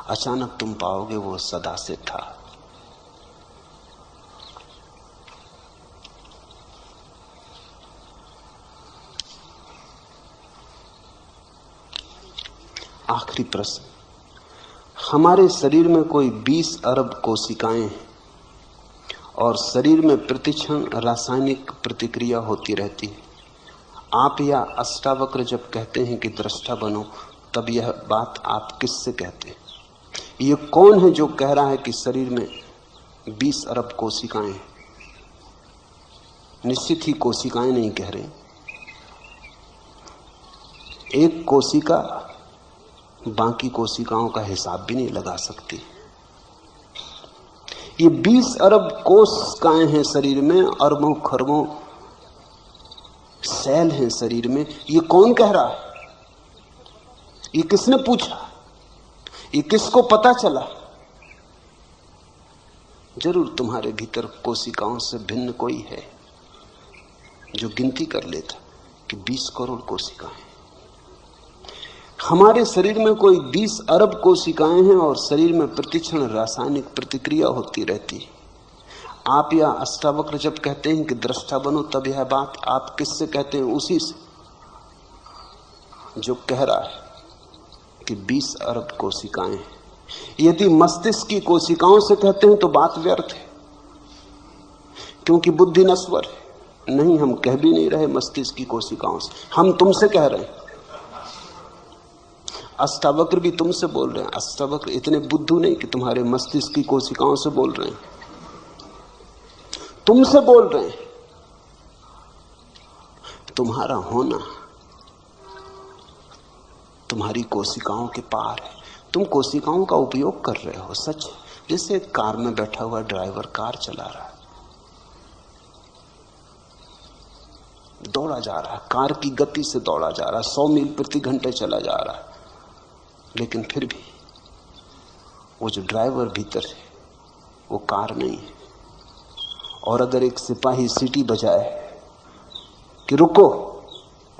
अचानक तुम पाओगे वो सदा से था। आखिरी प्रश्न, हमारे शरीर में कोई 20 अरब कोशिकाएं हैं और शरीर में प्रतिक्षण रासायनिक प्रतिक्रिया होती रहती है। आप या अष्टावक्र जब कहते हैं कि दृष्टा बनो, तब यह बात आप किससे कहते हैं? ये कौन है जो कह रहा है कि शरीर में 20 अरब कोशिकाएं हैं? निश्चित ही कोशिकाएं नहीं कह रहे। एक कोशिका बाकी कोशिकाओं का हिसाब भी नहीं लगा सकती। ये 20 अरब कोशिकाएं हैं शरीर में, अरबों खरबों सेल हैं शरीर में। ये कौन कह रहा है? ये किसने पूछा? ये किसको पता चला? जरूर तुम्हारे भीतर कोशिकाओं से भिन्न कोई है जो गिनती कर लेता कि 20 करोड़ कोशिकाएं। हमारे शरीर में कोई 20 अरब कोशिकाएं हैं और शरीर में प्रतिक्षण रासायनिक प्रतिक्रिया होती रहती है। आप या अष्टावक्र जब कहते हैं कि दृष्टा बनो, तब यह बात आप किससे कहते हैं? उसी से जो कह रहा है कि 20 अरब कोशिकाएं हैं। यदि मस्तिष्क की कोशिकाओं से कहते हैं तो बात व्यर्थ है, क्योंकि बुद्धि नश्वर है। नहीं, हम कह भी नहीं रहे मस्तिष्क की कोशिकाओं से, हम तुमसे कह रहे हैं। अष्टावक्र भी तुमसे बोल रहे हैं। अष्टावक्र इतने बुद्धू नहीं कि तुम्हारे मस्तिष्क की कोशिकाओं से बोल रहे हैं, तुमसे बोल रहे हैं। तुम्हारा होना तुम्हारी कोशिकाओं के पार है। तुम कोशिकाओं का उपयोग कर रहे हो, सच। जैसे कार में बैठा हुआ ड्राइवर कार चला रहा है, दौड़ा जा रहा है, कार की गति से दौड़ा जा रहा है, 100 मील प्रति घंटे चला जा रहा है, लेकिन फिर भी वो जो ड्राइवर भीतर है वो कार नहीं है। और अगर एक सिपाही सीटी बजाए कि रुको,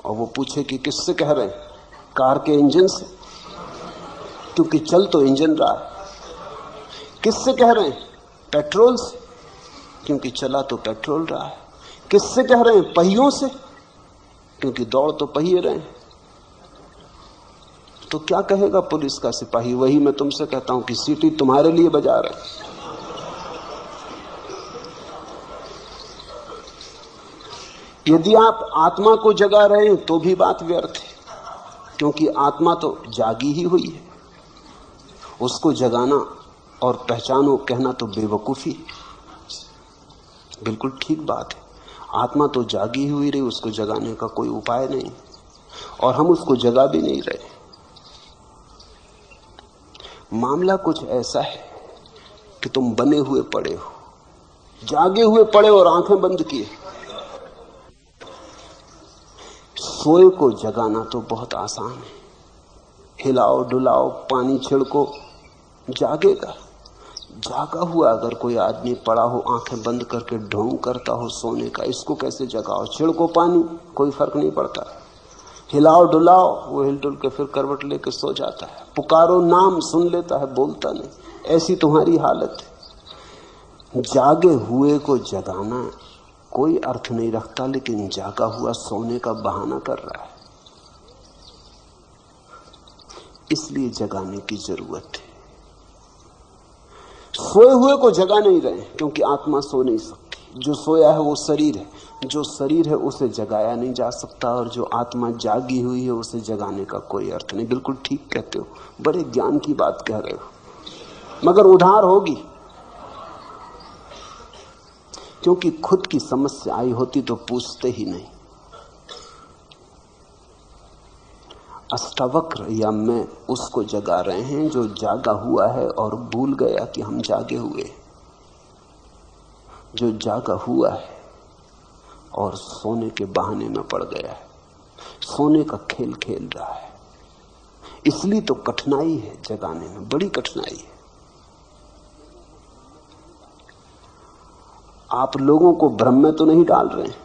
और वो पूछे कि किससे कह रहे हैं, कार के इंजन से, क्योंकि चल तो इंजन रहा है। किससे कह रहे हैं, पेट्रोल से, क्योंकि चला तो पेट्रोल रहा है। किससे कह रहे हैं, पहियों से, क्योंकि दौड़ तो पहिए रहे हैं। तो क्या कहेगा पुलिस का सिपाही? वही मैं तुमसे कहता हूं कि सीटी तुम्हारे लिए बजा रहे। यदि आप आत्मा को जगा रहे हैं तो भी बात व्यर्थ है, क्योंकि आत्मा तो जागी ही हुई है। उसको जगाना और पहचानो कहना तो बेवकूफी, बिल्कुल ठीक बात है। आत्मा तो जागी हुई रही, उसको जगाने का कोई उपाय नहीं, और हम उसको जगा भी नहीं रहे। मामला कुछ ऐसा है कि तुम बने हुए पड़े हो, जागे हुए पड़े और आंखें बंद किए। सोए को जगाना तो बहुत आसान है, हिलाओ डुलाओ, पानी छिड़को, जागेगा। जागा हुआ अगर कोई आदमी पड़ा हो, आंखें बंद करके ढोंग करता हो सोने का, इसको कैसे जगाओ? छिड़को पानी, कोई फर्क नहीं पड़ता। हिलाओ डुलाओ, वो हिल डुल के फिर करवट लेके सो जाता है। पुकारो नाम, सुन लेता है, बोलता नहीं। ऐसी तुम्हारी हालत है। जागे हुए को जगाना कोई अर्थ नहीं रखता, लेकिन जागा हुआ सोने का बहाना कर रहा है। इसलिए जगाने की जरूरत है। सोए हुए को जगा नहीं रहे, क्योंकि आत्मा सो नहीं सकती। जो सोया है वो शरीर है, जो शरीर है उसे जगाया नहीं जा सकता, और जो आत्मा जागी हुई है उसे जगाने का कोई अर्थ नहीं। बिल्कुल ठीक कहते हो, बड़े ज्ञान की बात कह रहे हो, मगर उधार होगी, क्योंकि खुद की समस्या आई होती तो पूछते ही नहीं। अष्टावक्र या मैं उसको जगा रहे हैं जो जागा हुआ है और भूल गया कि हम जागे हुए। जो जागा हुआ है और सोने के बहाने में पड़ गया है, सोने का खेल खेल रहा है। इसलिए तो कठिनाई है जगाने में, बड़ी कठिनाई है। आप लोगों को भ्रम में तो नहीं डाल रहे हैं।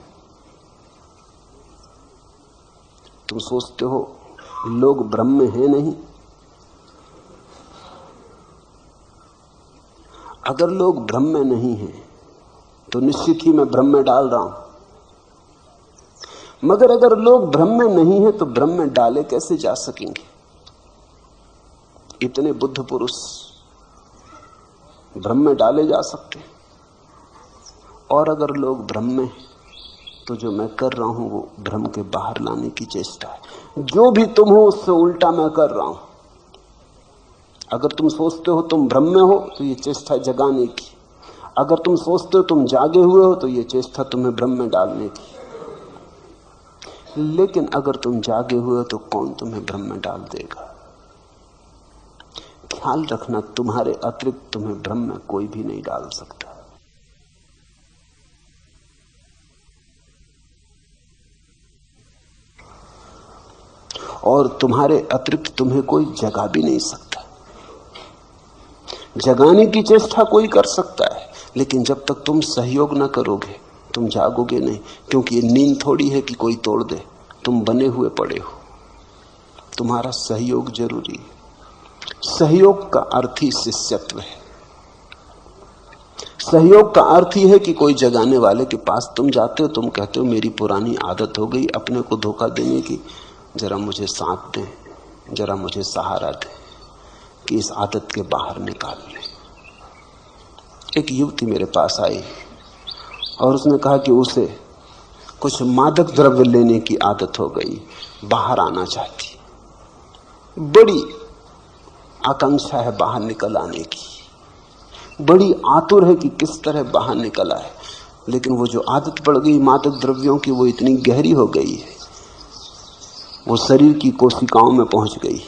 तुम सोचते हो लोग भ्रम में हैं, नहीं। अगर लोग भ्रम में नहीं हैं तो निश्चित ही मैं भ्रम में डाल रहा हूं। मगर अगर लोग भ्रम में नहीं हैं तो भ्रम में डाले कैसे जा सकेंगे? इतने बुद्ध पुरुष भ्रम में डाले जा सकते हैं। और अगर लोग भ्रम में, तो जो मैं कर रहा हूं वो भ्रम के बाहर लाने की चेष्टा है। जो भी तुम हो उससे उल्टा मैं कर रहा हूं। अगर तुम सोचते हो तुम भ्रम में हो तो ये चेष्टा जगाने की। अगर तुम सोचते हो तुम जागे हुए हो तो ये चेष्टा तुम्हें भ्रम में डालने की। लेकिन अगर तुम जागे हुए हो तो कौन तुम्हें भ्रम में डाल देगा? ख्याल रखना, तुम्हारे अतिरिक्त तुम्हें भ्रम में कोई भी नहीं डाल सकता। और तुम्हारे अतिरिक्त तुम्हें कोई जगा भी नहीं सकता। जगाने की चेष्टा कोई कर सकता है, लेकिन जब तक तुम सहयोग न करोगे तुम जागोगे नहीं, क्योंकि ये नींद थोड़ी है कि कोई तोड़ दे। तुम बने हुए पड़े हो, तुम्हारा सहयोग जरूरी है। सहयोग का अर्थ ही शिष्यत्व है। सहयोग का अर्थ ही है कि कोई जगाने वाले के पास तुम जाते हो, तुम कहते हो मेरी पुरानी आदत हो गई अपने को धोखा देने की, जरा मुझे साथ दें, जरा मुझे सहारा दें कि इस आदत के बाहर निकाल लें। एक युवती मेरे पास आई और उसने कहा कि उसे कुछ मादक द्रव्य लेने की आदत हो गई, बाहर आना चाहती, बड़ी आकांक्षा है बाहर निकल आने की, बड़ी आतुर है कि किस तरह बाहर निकल आए। लेकिन वो जो आदत पड़ गई मादक द्रव्यों की वो इतनी गहरी हो गई है, वो शरीर की कोशिकाओं में पहुंच गई।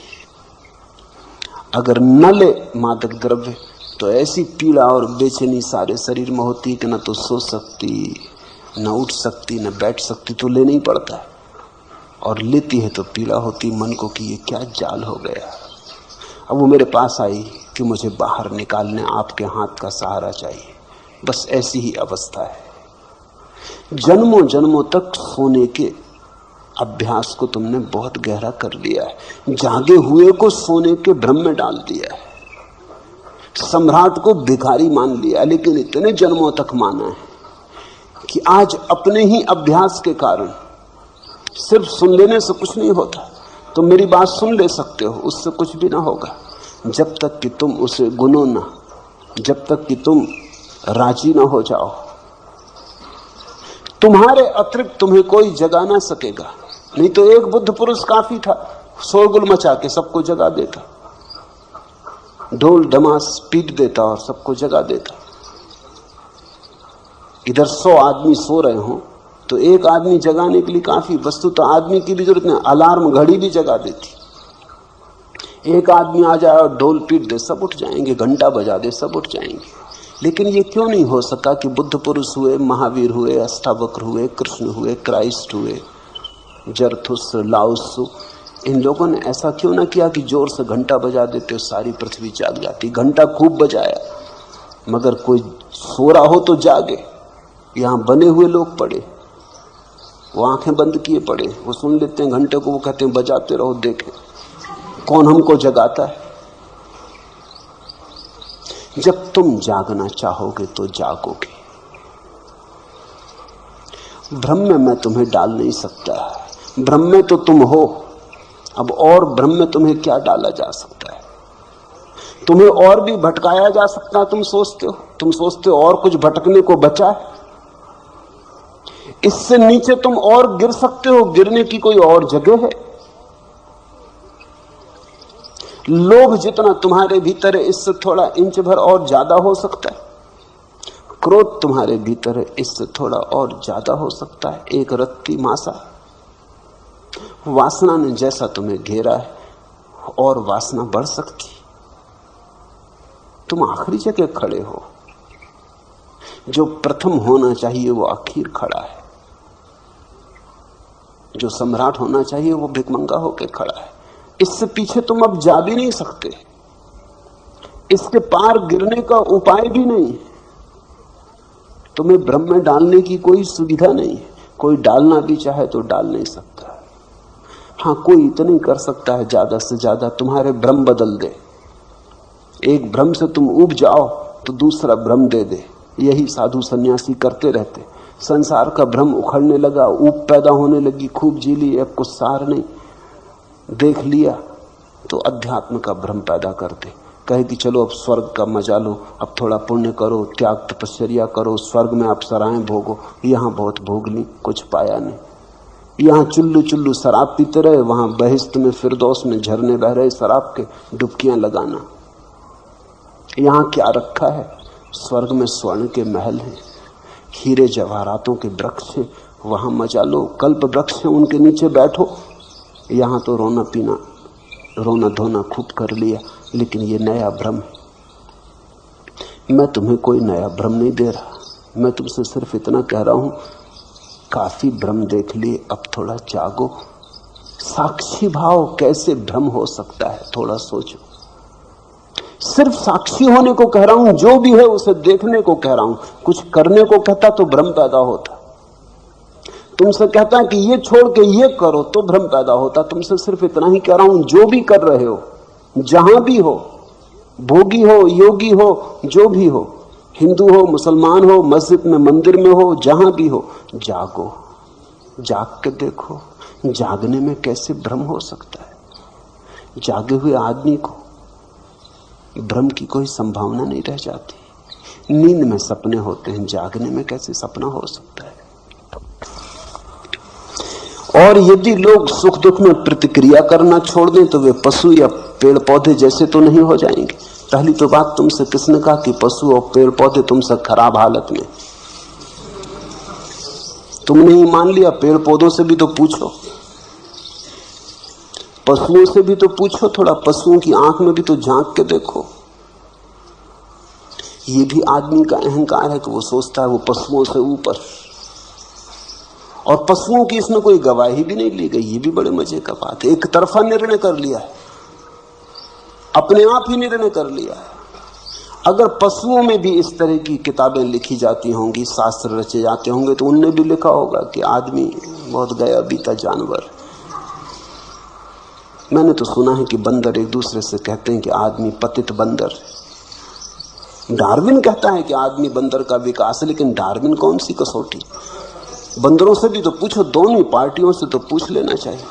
अगर न ले मादक द्रव्य तो ऐसी पीड़ा और बेचैनी सारे शरीर में होती कि न तो सो सकती, न उठ सकती न बैठ सकती तो लेना ही पड़ता है, और लेती है तो पीड़ा होती मन को कि ये क्या जाल हो गया। अब वो मेरे पास आई कि मुझे बाहर निकालने आपके हाथ का सहारा चाहिए। बस ऐसी ही अवस्था है। जन्मों जन्मों तक सोने के अभ्यास को तुमने बहुत गहरा कर लिया है, जागे हुए को सोने के भ्रम में डाल दिया है, सम्राट को भिखारी मान लिया, लेकिन इतने जन्मों तक माना है कि आज अपने ही अभ्यास के कारण सिर्फ सुन लेने से कुछ नहीं होता। तुम मेरी बात सुन ले सकते हो, उससे कुछ भी ना होगा जब तक कि तुम उसे गुनो ना, जब तक कि तुम राजी ना हो जाओ। तुम्हारे अतिरिक्त तुम्हें कोई जगा ना सकेगा। नहीं तो एक बुद्ध पुरुष काफी था, शोरगुल मचा के सबको जगा देता, ढोल डमास पीट देता और सबको जगा देता। इधर 100 आदमी सो रहे हो तो एक आदमी जगाने के लिए काफी, वस्तु तो आदमी की भी जरूरत नहीं, अलार्म घड़ी भी जगा देती। एक आदमी आ जाए और ढोल पीट दे, सब उठ जाएंगे, घंटा बजा दे, सब उठ जाएंगे। लेकिन ये क्यों नहीं हो सका कि बुद्ध पुरुष हुए, महावीर हुए, अष्टावक्र हुए, कृष्ण हुए, क्राइस्ट हुए, जरथुस्त्र, लाओत्सु, इन लोगों ने ऐसा क्यों ना किया कि जोर से घंटा बजा देते, सारी पृथ्वी जाग जाती। घंटा खूब बजाया, मगर कोई सो रहा हो तो जागे। यहां बने हुए लोग पड़े, वो आंखें बंद किए पड़े, वो सुन लेते हैं घंटे को, वो कहते हैं बजाते रहो, देखें कौन हमको जगाता है। जब तुम जागना चाहोगे तो जागोगे। भ्रम में मैं तुम्हें डाल नहीं सकता, भ्रम में तो तुम हो। अब और भ्रम में तुम्हें क्या डाला जा सकता है? तुम्हें और भी भटकाया जा सकता है। तुम सोचते हो और कुछ भटकने को बचा है। इससे नीचे तुम और गिर सकते हो, गिरने की कोई और जगह है? लोभ जितना तुम्हारे भीतर है, इससे थोड़ा इंच भर और ज्यादा हो सकता है। क्रोध तुम्हारे भीतर है, इससे थोड़ा और ज्यादा हो सकता है, एक रत्ती मासा। वासना ने जैसा तुम्हें घेरा है, और वासना बढ़ सकती। तुम आखिरी जगह खड़े हो। जो प्रथम होना चाहिए वो आखिर खड़ा है, जो सम्राट होना चाहिए वो भिखमंगा होकर खड़ा है। इससे पीछे तुम अब जा भी नहीं सकते, इसके पार गिरने का उपाय भी नहीं। तुम्हें भ्रम में डालने की कोई सुविधा नहीं है। कोई डालना भी चाहे तो डाल नहीं सकता। हाँ, कोई इतना ही कर सकता है, ज्यादा से ज्यादा तुम्हारे भ्रम बदल दे। एक भ्रम से तुम उब जाओ तो दूसरा भ्रम दे दे। यही साधु सन्यासी करते रहते। संसार का भ्रम उखड़ने लगा, ऊब पैदा होने लगी, खूब जी ली, अब कुछ सार नहीं, देख लिया तो अध्यात्म का भ्रम पैदा करते। कहे कि चलो अब स्वर्ग का मजा लो, अब थोड़ा पुण्य करो, त्याग तपस्या करो, स्वर्ग में अप्सराएं भोगो। यहां बहुत भोग ली, कुछ पाया नहीं। यहां चुल्लू चुल्लू शराब पीते रहे, वहां बहिश्त में फिरदौस में झरने बह रहे शराब के, डुबकियां लगाना। यहां क्या रखा है? स्वर्ग में स्वर्ण के महल हैं, हीरे जवाहरातों के वृक्ष हैं, वहां मजा लो। कल्प वृक्ष हैं, उनके नीचे बैठो। यहां तो रोना पीना, रोना धोना खूब कर लिया, लेकिन ये नया भ्रम है। मैं तुम्हें कोई नया भ्रम नहीं दे रहा, मैं तुमसे सिर्फ इतना कह रहा हूं, काफी भ्रम देख लिए, अब थोड़ा जागो। साक्षी भाव कैसे भ्रम हो सकता है, थोड़ा सोचो। सिर्फ साक्षी होने को कह रहा हूं, जो भी है उसे देखने को कह रहा हूं। कुछ करने को कहता तो भ्रम पैदा होता। तुमसे कहता कि ये छोड़ के ये करो तो भ्रम पैदा होता। तुमसे सिर्फ इतना ही कह रहा हूं, जो भी कर रहे हो, जहां भी हो, भोगी हो, योगी हो, जो भी हो, हिंदू हो, मुसलमान हो, मस्जिद में, मंदिर में हो, जहां भी हो, जागो, जाग के देखो। जागने में कैसे भ्रम हो सकता है? जागे हुए आदमी को भ्रम की कोई संभावना नहीं रह जाती। नींद में सपने होते हैं, जागने में कैसे सपना हो सकता है? और यदि लोग सुख दुख में प्रतिक्रिया करना छोड़ दें तो वे पशु या पेड़ पौधे जैसे तो नहीं हो जाएंगे। पहली तो बात, तुमसे किसने कहा कि पशु और पेड़ पौधे तुमसे खराब हालत में? तुमने ही मान लिया। पेड़ पौधों से भी तो पूछो, पशुओं से भी तो पूछो, थोड़ा पशुओं की आंख में भी तो झांक के देखो। ये भी आदमी का अहंकार है कि वो सोचता है वो पशुओं से ऊपर। और पशुओं की इसमें कोई गवाही भी नहीं ली गई। ये भी बड़े मजे का बात है। एक तरफा निर्णय कर लिया है, अपने आप ही निर्णय कर लिया है। अगर पशुओं में भी इस तरह की किताबें लिखी जाती होंगी, शास्त्र रचे जाते होंगे, तो उनने भी लिखा होगा कि आदमी बहुत गया बीता जानवर। मैंने तो सुना है कि बंदर एक दूसरे से कहते हैं कि आदमी पतित बंदर। डार्विन कहता है कि आदमी बंदर का विकास है, लेकिन डार्विन कौन सी कसौटी? बंदरों से भी तो पूछो, दोनों पार्टियों से तो पूछ लेना चाहिए।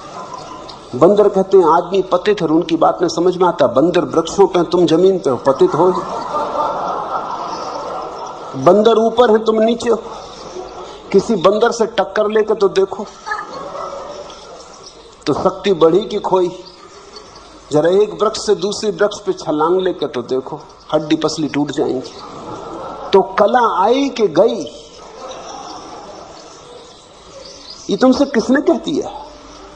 बंदर कहते हैं आदमी पतित है, उनकी बात में समझ में आता। बंदर वृक्षों पे, तुम जमीन पे हो, पतित हो। बंदर ऊपर है, तुम नीचे हो। किसी बंदर से टक्कर लेकर तो देखो, तो शक्ति बढ़ी कि खोई? जरा एक वृक्ष से दूसरे वृक्ष पे छलांग लेकर तो देखो, हड्डी पसली टूट जाएंगी। तो कला आई कि गई, ये तुमसे किसने कह दिया?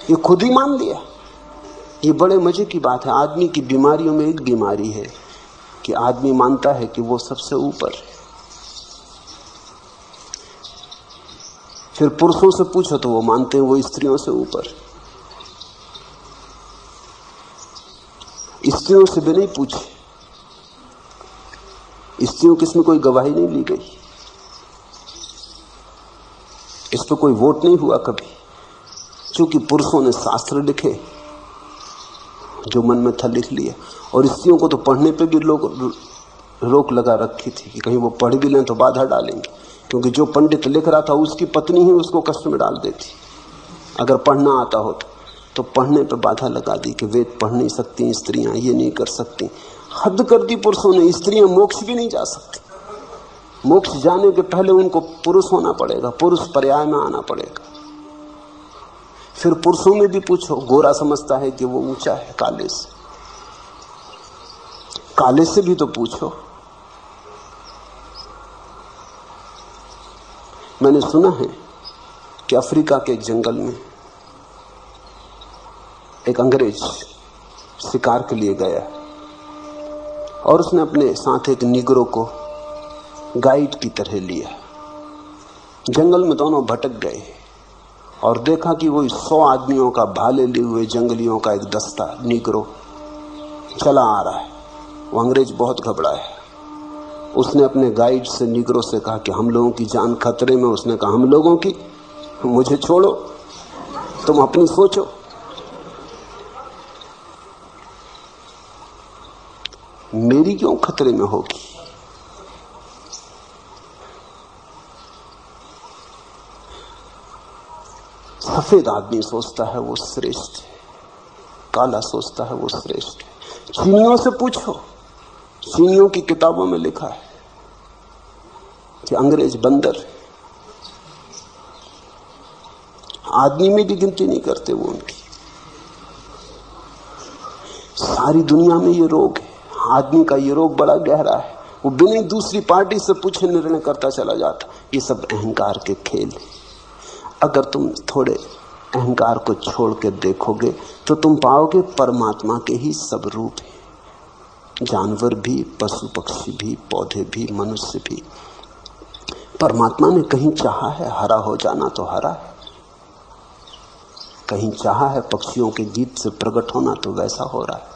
ये खुद ही मान लिया। ये बड़े मजे की बात है। आदमी की बीमारियों में एक बीमारी है कि आदमी मानता है कि वो सबसे ऊपर है। फिर पुरुषों से पूछो तो वो मानते हैं वो स्त्रियों से ऊपर। स्त्रियों से भी नहीं पूछे, स्त्रियों की इसमें कोई गवाही नहीं ली गई, इस पर कोई वोट नहीं हुआ कभी। क्योंकि पुरुषों ने शास्त्र लिखे, जो मन में था लिख लिया। और स्त्रियों को तो पढ़ने पे भी लोग रोक लगा रखी थी कि कहीं वो पढ़ भी लें तो बाधा डालेंगे, क्योंकि जो पंडित लिख रहा था उसकी पत्नी ही उसको कष्ट में डाल देती अगर पढ़ना आता हो तो पढ़ने पे बाधा लगा दी कि वेद पढ़ नहीं सकती स्त्रियां, ये नहीं कर सकती। हद कर दी पुरुषों ने। स्त्रियां मोक्ष भी नहीं जा सकती। मोक्ष जाने के पहले उनको पुरुष होना पड़ेगा, पुरुष पर्याय में आना पड़ेगा। फिर पुरुषों में भी पूछो, गोरा समझता है कि वो ऊंचा है काले से, काले से भी तो पूछो। मैंने सुना है कि अफ्रीका के जंगल में एक अंग्रेज शिकार के लिए गया और उसने अपने साथ एक निगरो को गाइड की तरह लिया। जंगल में दोनों भटक गए और देखा कि वही 100 आदमियों का भाले लिए हुए जंगलियों का एक दस्ता निगरो चला आ रहा है। वो अंग्रेज बहुत घबराया। उसने अपने गाइड से निगरो से कहा कि हम लोगों की जान खतरे में। उसने कहा हम लोगों की? मुझे छोड़ो, तुम अपनी सोचो। मेरी क्यों खतरे में होगी? सफेद आदमी सोचता है वो श्रेष्ठ है, काला सोचता है वो श्रेष्ठ है। चीनियों से पूछो, चीनियों की किताबों में लिखा है कि अंग्रेज बंदर है, आदमी में भी गिनती नहीं करते वो उनकी। सारी दुनिया में ये रोग है, आदमी का ये रोग बड़ा गहरा है। वो बिना दूसरी पार्टी से पूछे निर्णय करता चला जाता। ये सब अहंकार के खेल है। अगर तुम थोड़े अहंकार को छोड़ के देखोगे तो तुम पाओगे परमात्मा के ही सब रूप है। जानवर भी, पशु पक्षी भी, पौधे भी, मनुष्य भी। परमात्मा ने कहीं चाहा है हरा हो जाना तो हरा है, कहीं चाहा है पक्षियों के गीत से प्रकट होना तो वैसा हो रहा है,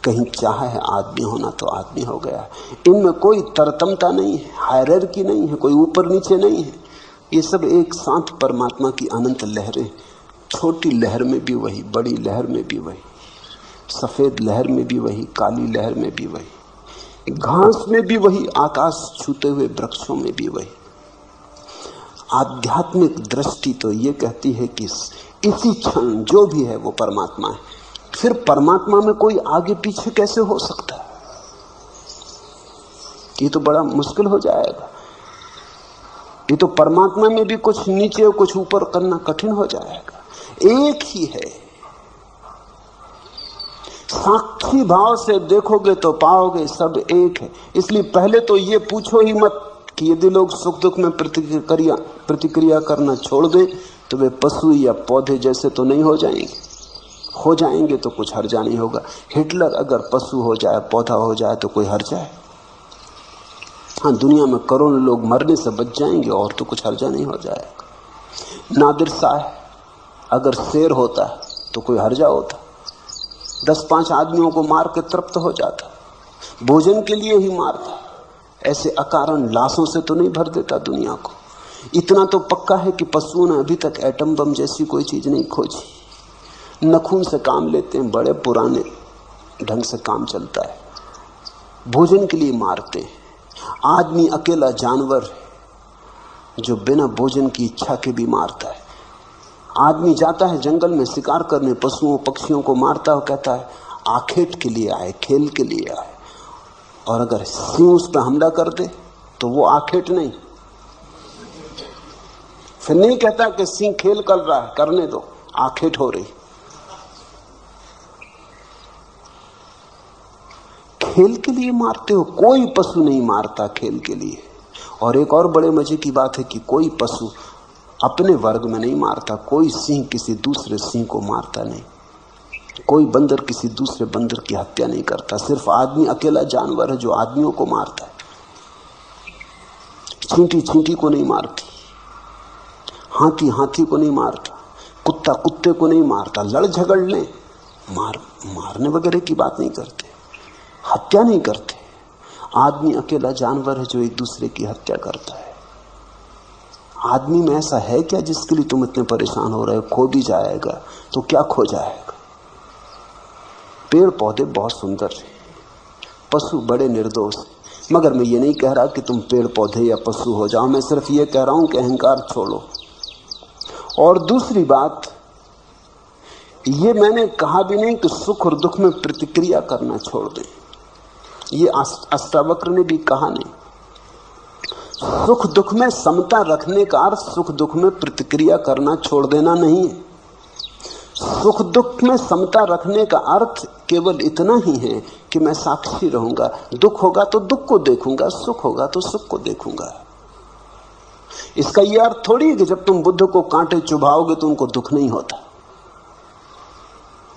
कहीं चाहा है आदमी होना तो आदमी हो गया है। इनमें कोई तरतमता नहीं है, हायरार्की नहीं है, कोई ऊपर नीचे नहीं है। ये सब एक साथ परमात्मा की अनंत लहरें। छोटी लहर में भी वही, बड़ी लहर में भी वही, सफेद लहर में भी वही, काली लहर में भी वही, घास में भी वही, आकाश छूते हुए वृक्षों में भी वही। आध्यात्मिक दृष्टि तो ये कहती है कि इसी क्षण जो भी है वो परमात्मा है। फिर परमात्मा में कोई आगे पीछे कैसे हो सकता है? ये तो बड़ा मुश्किल हो जाएगा। ये तो परमात्मा में भी कुछ नीचे और कुछ ऊपर करना कठिन हो जाएगा। एक ही है। साक्षी भाव से देखोगे तो पाओगे सब एक है। इसलिए पहले तो ये पूछो ही मत कि यदि लोग सुख दुख में प्रतिक्रिया करना छोड़ दें तो वे पशु या पौधे जैसे तो नहीं हो जाएंगे। हो जाएंगे तो कुछ हर्जा नहीं होगा। हिटलर अगर पशु हो जाए, पौधा हो जाए तो कोई हर्जा है? हाँ, दुनिया में करोड़ों लोग मरने से बच जाएंगे और तो कुछ हर्जा नहीं हो जाएगा। नादिर शाह अगर शेर होता तो कोई हर्जा होता, 10-5 आदमियों को मार के तृप्त हो जाता, भोजन के लिए ही मारता, ऐसे अकारण लाशों से तो नहीं भर देता दुनिया को। इतना तो पक्का है कि पशुओं ने अभी तक एटम बम जैसी कोई चीज नहीं खोजी। नखून से काम लेते हैं, बड़े पुराने ढंग से काम चलता है, भोजन के लिए मारते हैं। आदमी अकेला जानवर है जो बिना भोजन की इच्छा के भी मारता है। आदमी जाता है जंगल में शिकार करने, पशुओं पक्षियों को मारता है, कहता है आखेट के लिए आए, खेल के लिए आए। और अगर सिंह उस पर हमला कर दे तो वो आखेट नहीं, फिर नहीं कहता कि सिंह खेल कर रहा है, करने दो, आखेट हो रही। खेल के लिए मारते हो, कोई पशु नहीं मारता खेल के लिए। और एक और बड़े मजे की बात है कि कोई पशु अपने वर्ग में नहीं मारता। कोई सिंह किसी दूसरे सिंह को मारता नहीं, कोई बंदर किसी दूसरे बंदर की हत्या नहीं करता। सिर्फ आदमी अकेला जानवर है जो आदमियों को मारता है। चींटी चींटी को नहीं मारती, हाथी हाथी को नहीं मारता, कुत्ता कुत्ते को नहीं मारता। लड़ झगड़ लें, मारने वगैरह की बात नहीं करते, हत्या नहीं करते। आदमी अकेला जानवर है जो एक दूसरे की हत्या करता है। आदमी में ऐसा है क्या जिसके लिए तुम इतने परेशान हो रहे हो? खो भी जाएगा तो क्या खो जाएगा? पेड़ पौधे बहुत सुंदर हैं, पशु बड़े निर्दोष हैं। मगर मैं ये नहीं कह रहा कि तुम पेड़ पौधे या पशु हो जाओ, मैं सिर्फ ये कह रहा हूं कि अहंकार छोड़ो। और दूसरी बात, ये मैंने कहा भी नहीं कि सुख और दुख में प्रतिक्रिया करना छोड़ दें। ये अष्टावक्र ने भी कहा नहीं। सुख दुख में समता रखने का अर्थ सुख दुख में प्रतिक्रिया करना छोड़ देना नहीं है। सुख दुख में समता रखने का अर्थ केवल इतना ही है कि मैं साक्षी रहूंगा। दुख होगा तो दुख को देखूंगा, सुख होगा तो सुख को देखूंगा। इसका यह अर्थ थोड़ी है कि जब तुम बुद्ध को कांटे चुभाओगे तो उनको दुख नहीं होता।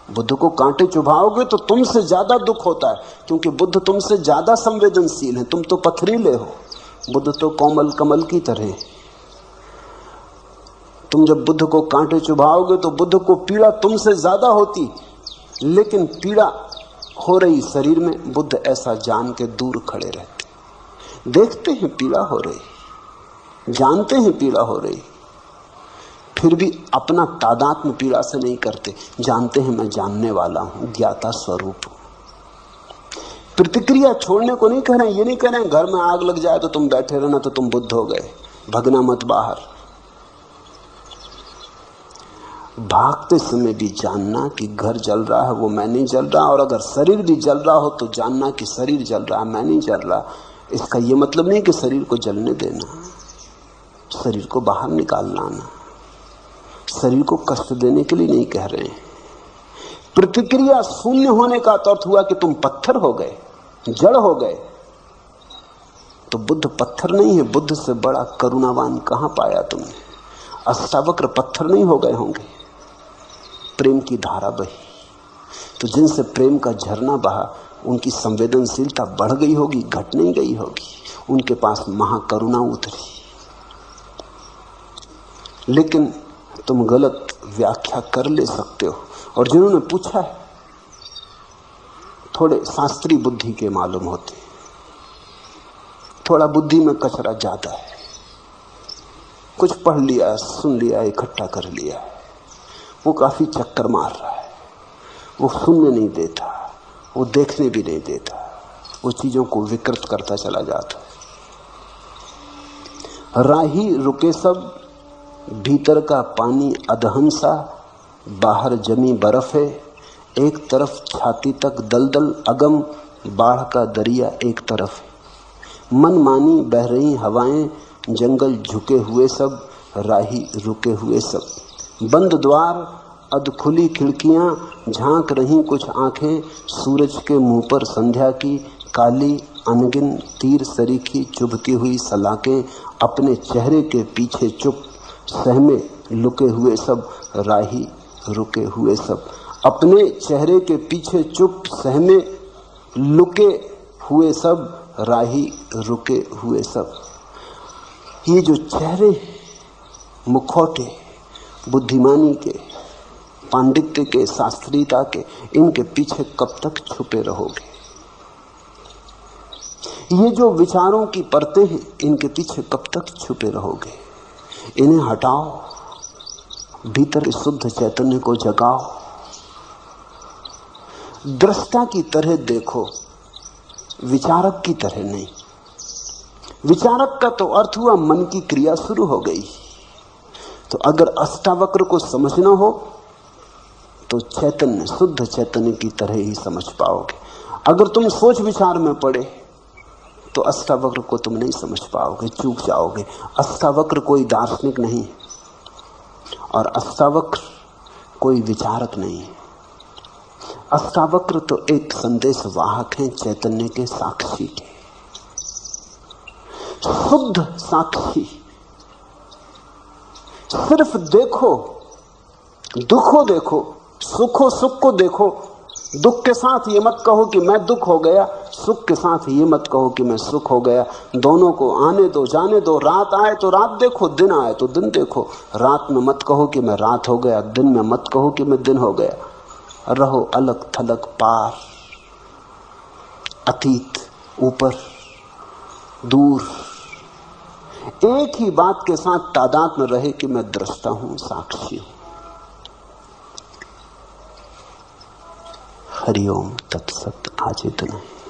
बुद्ध को कांटे चुभाओगे तो तुमसे ज्यादा दुख होता है, क्योंकि बुद्ध तुमसे ज्यादा संवेदनशील है। तुम तो पथरीले हो, बुद्ध तो कोमल कमल की तरह। तुम जब बुद्ध को कांटे चुभाओगे तो बुद्ध को पीड़ा तुमसे ज्यादा होती, लेकिन पीड़ा हो रही शरीर में, बुद्ध ऐसा जान के दूर खड़े रहते। देखते हैं पीड़ा हो रही, जानते हैं पीड़ा हो रही, फिर भी अपना तादात्म्य पीड़ा से नहीं करते। जानते हैं मैं जानने वाला हूं, ज्ञाता स्वरूप। प्रतिक्रिया छोड़ने को नहीं कह रहे हैं। ये नहीं कह रहे हैं घर में आग लग जाए तो तुम बैठे रहना तो तुम बुद्ध हो गए, भगना मत बाहर। भागते समय भी जानना कि घर जल रहा है, वो मैं नहीं जल रहा। और अगर शरीर भी जल रहा हो तो जानना कि शरीर जल रहा है, मैं नहीं जल रहा। इसका ये मतलब नहीं कि शरीर को जलने देना, शरीर को बाहर निकाल लाना। शरीर को कष्ट देने के लिए नहीं कह रहे हैं। प्रतिक्रिया शून्य होने का अर्थ हुआ कि तुम पत्थर हो गए, जड़ हो गए। तो बुद्ध पत्थर नहीं है, बुद्ध से बड़ा करुणावान कहां पाया तुमने? अष्टावक्र पत्थर नहीं हो गए होंगे, प्रेम की धारा बही। तो जिनसे प्रेम का झरना बहा उनकी संवेदनशीलता बढ़ गई होगी, घट नहीं गई होगी। उनके पास महाकरुणा उतरी। लेकिन तुम गलत व्याख्या कर ले सकते हो। और जिन्होंने पूछा है थोड़े शास्त्रीय बुद्धि के मालूम होते, थोड़ा बुद्धि में कचरा ज्यादा है, कुछ पढ़ लिया, सुन लिया, इकट्ठा कर लिया, वो काफी चक्कर मार रहा है। वो सुनने नहीं देता, वो देखने भी नहीं देता, वो चीजों को विकृत करता चला जाता है। राही रुके सब, भीतर का पानी अधहंसा, बाहर जमी बर्फ है। एक तरफ छाती तक दलदल अगम, बाढ़ का दरिया एक तरफ है। मनमानी बह रही हवाएं, जंगल झुके हुए सब, राही रुके हुए सब। बंद द्वार, अधखुली खिड़कियां, झांक रही कुछ आंखें। सूरज के मुंह पर संध्या की काली अनगिन तीर सरीखी चुभती हुई सलाखें। अपने चेहरे के पीछे चुप, सहमे लुके हुए सब, राही रुके हुए सब। अपने चेहरे के पीछे चुप, सहमे लुके हुए सब, राही रुके हुए सब। ये जो चेहरे मुखौटे बुद्धिमानी के, पांडित्य के, शास्त्रीयता के, इनके पीछे कब तक छुपे रहोगे? ये जो विचारों की परतें हैं, इनके पीछे कब तक छुपे रहोगे? इन्हें हटाओ, भीतर शुद्ध चैतन्य को जगाओ। दृष्टा की तरह देखो, विचारक की तरह नहीं। विचारक का तो अर्थ हुआ मन की क्रिया शुरू हो गई। तो अगर अष्टावक्र को समझना हो तो चैतन्य, शुद्ध चैतन्य की तरह ही समझ पाओगे। अगर तुम सोच विचार में पड़े तो अष्टावक्र को तुम नहीं समझ पाओगे, चूक जाओगे। अष्टावक्र कोई दार्शनिक नहीं है और अष्टावक्र कोई विचारक नहीं है। अष्टावक्र तो एक संदेश वाहक हैं, चैतन्य के साक्षी के, शुद्ध साक्षी। सिर्फ देखो, दुखो देखो, सुखो सुख को देखो। दुख के साथ ये मत कहो कि मैं दुख हो गया, सुख के साथ ये मत कहो कि मैं सुख हो गया। दोनों को आने दो, जाने दो। रात आए तो रात देखो, दिन आए तो दिन देखो। रात में मत कहो कि मैं रात हो गया, दिन में मत कहो कि मैं दिन हो गया। रहो अलग थलग, पार, अतीत, ऊपर, दूर। एक ही बात के साथ तादाद में रहे कि मैं दृष्टा हूं, साक्षी हूं। हरिओम तत्सत। आज इतना ही।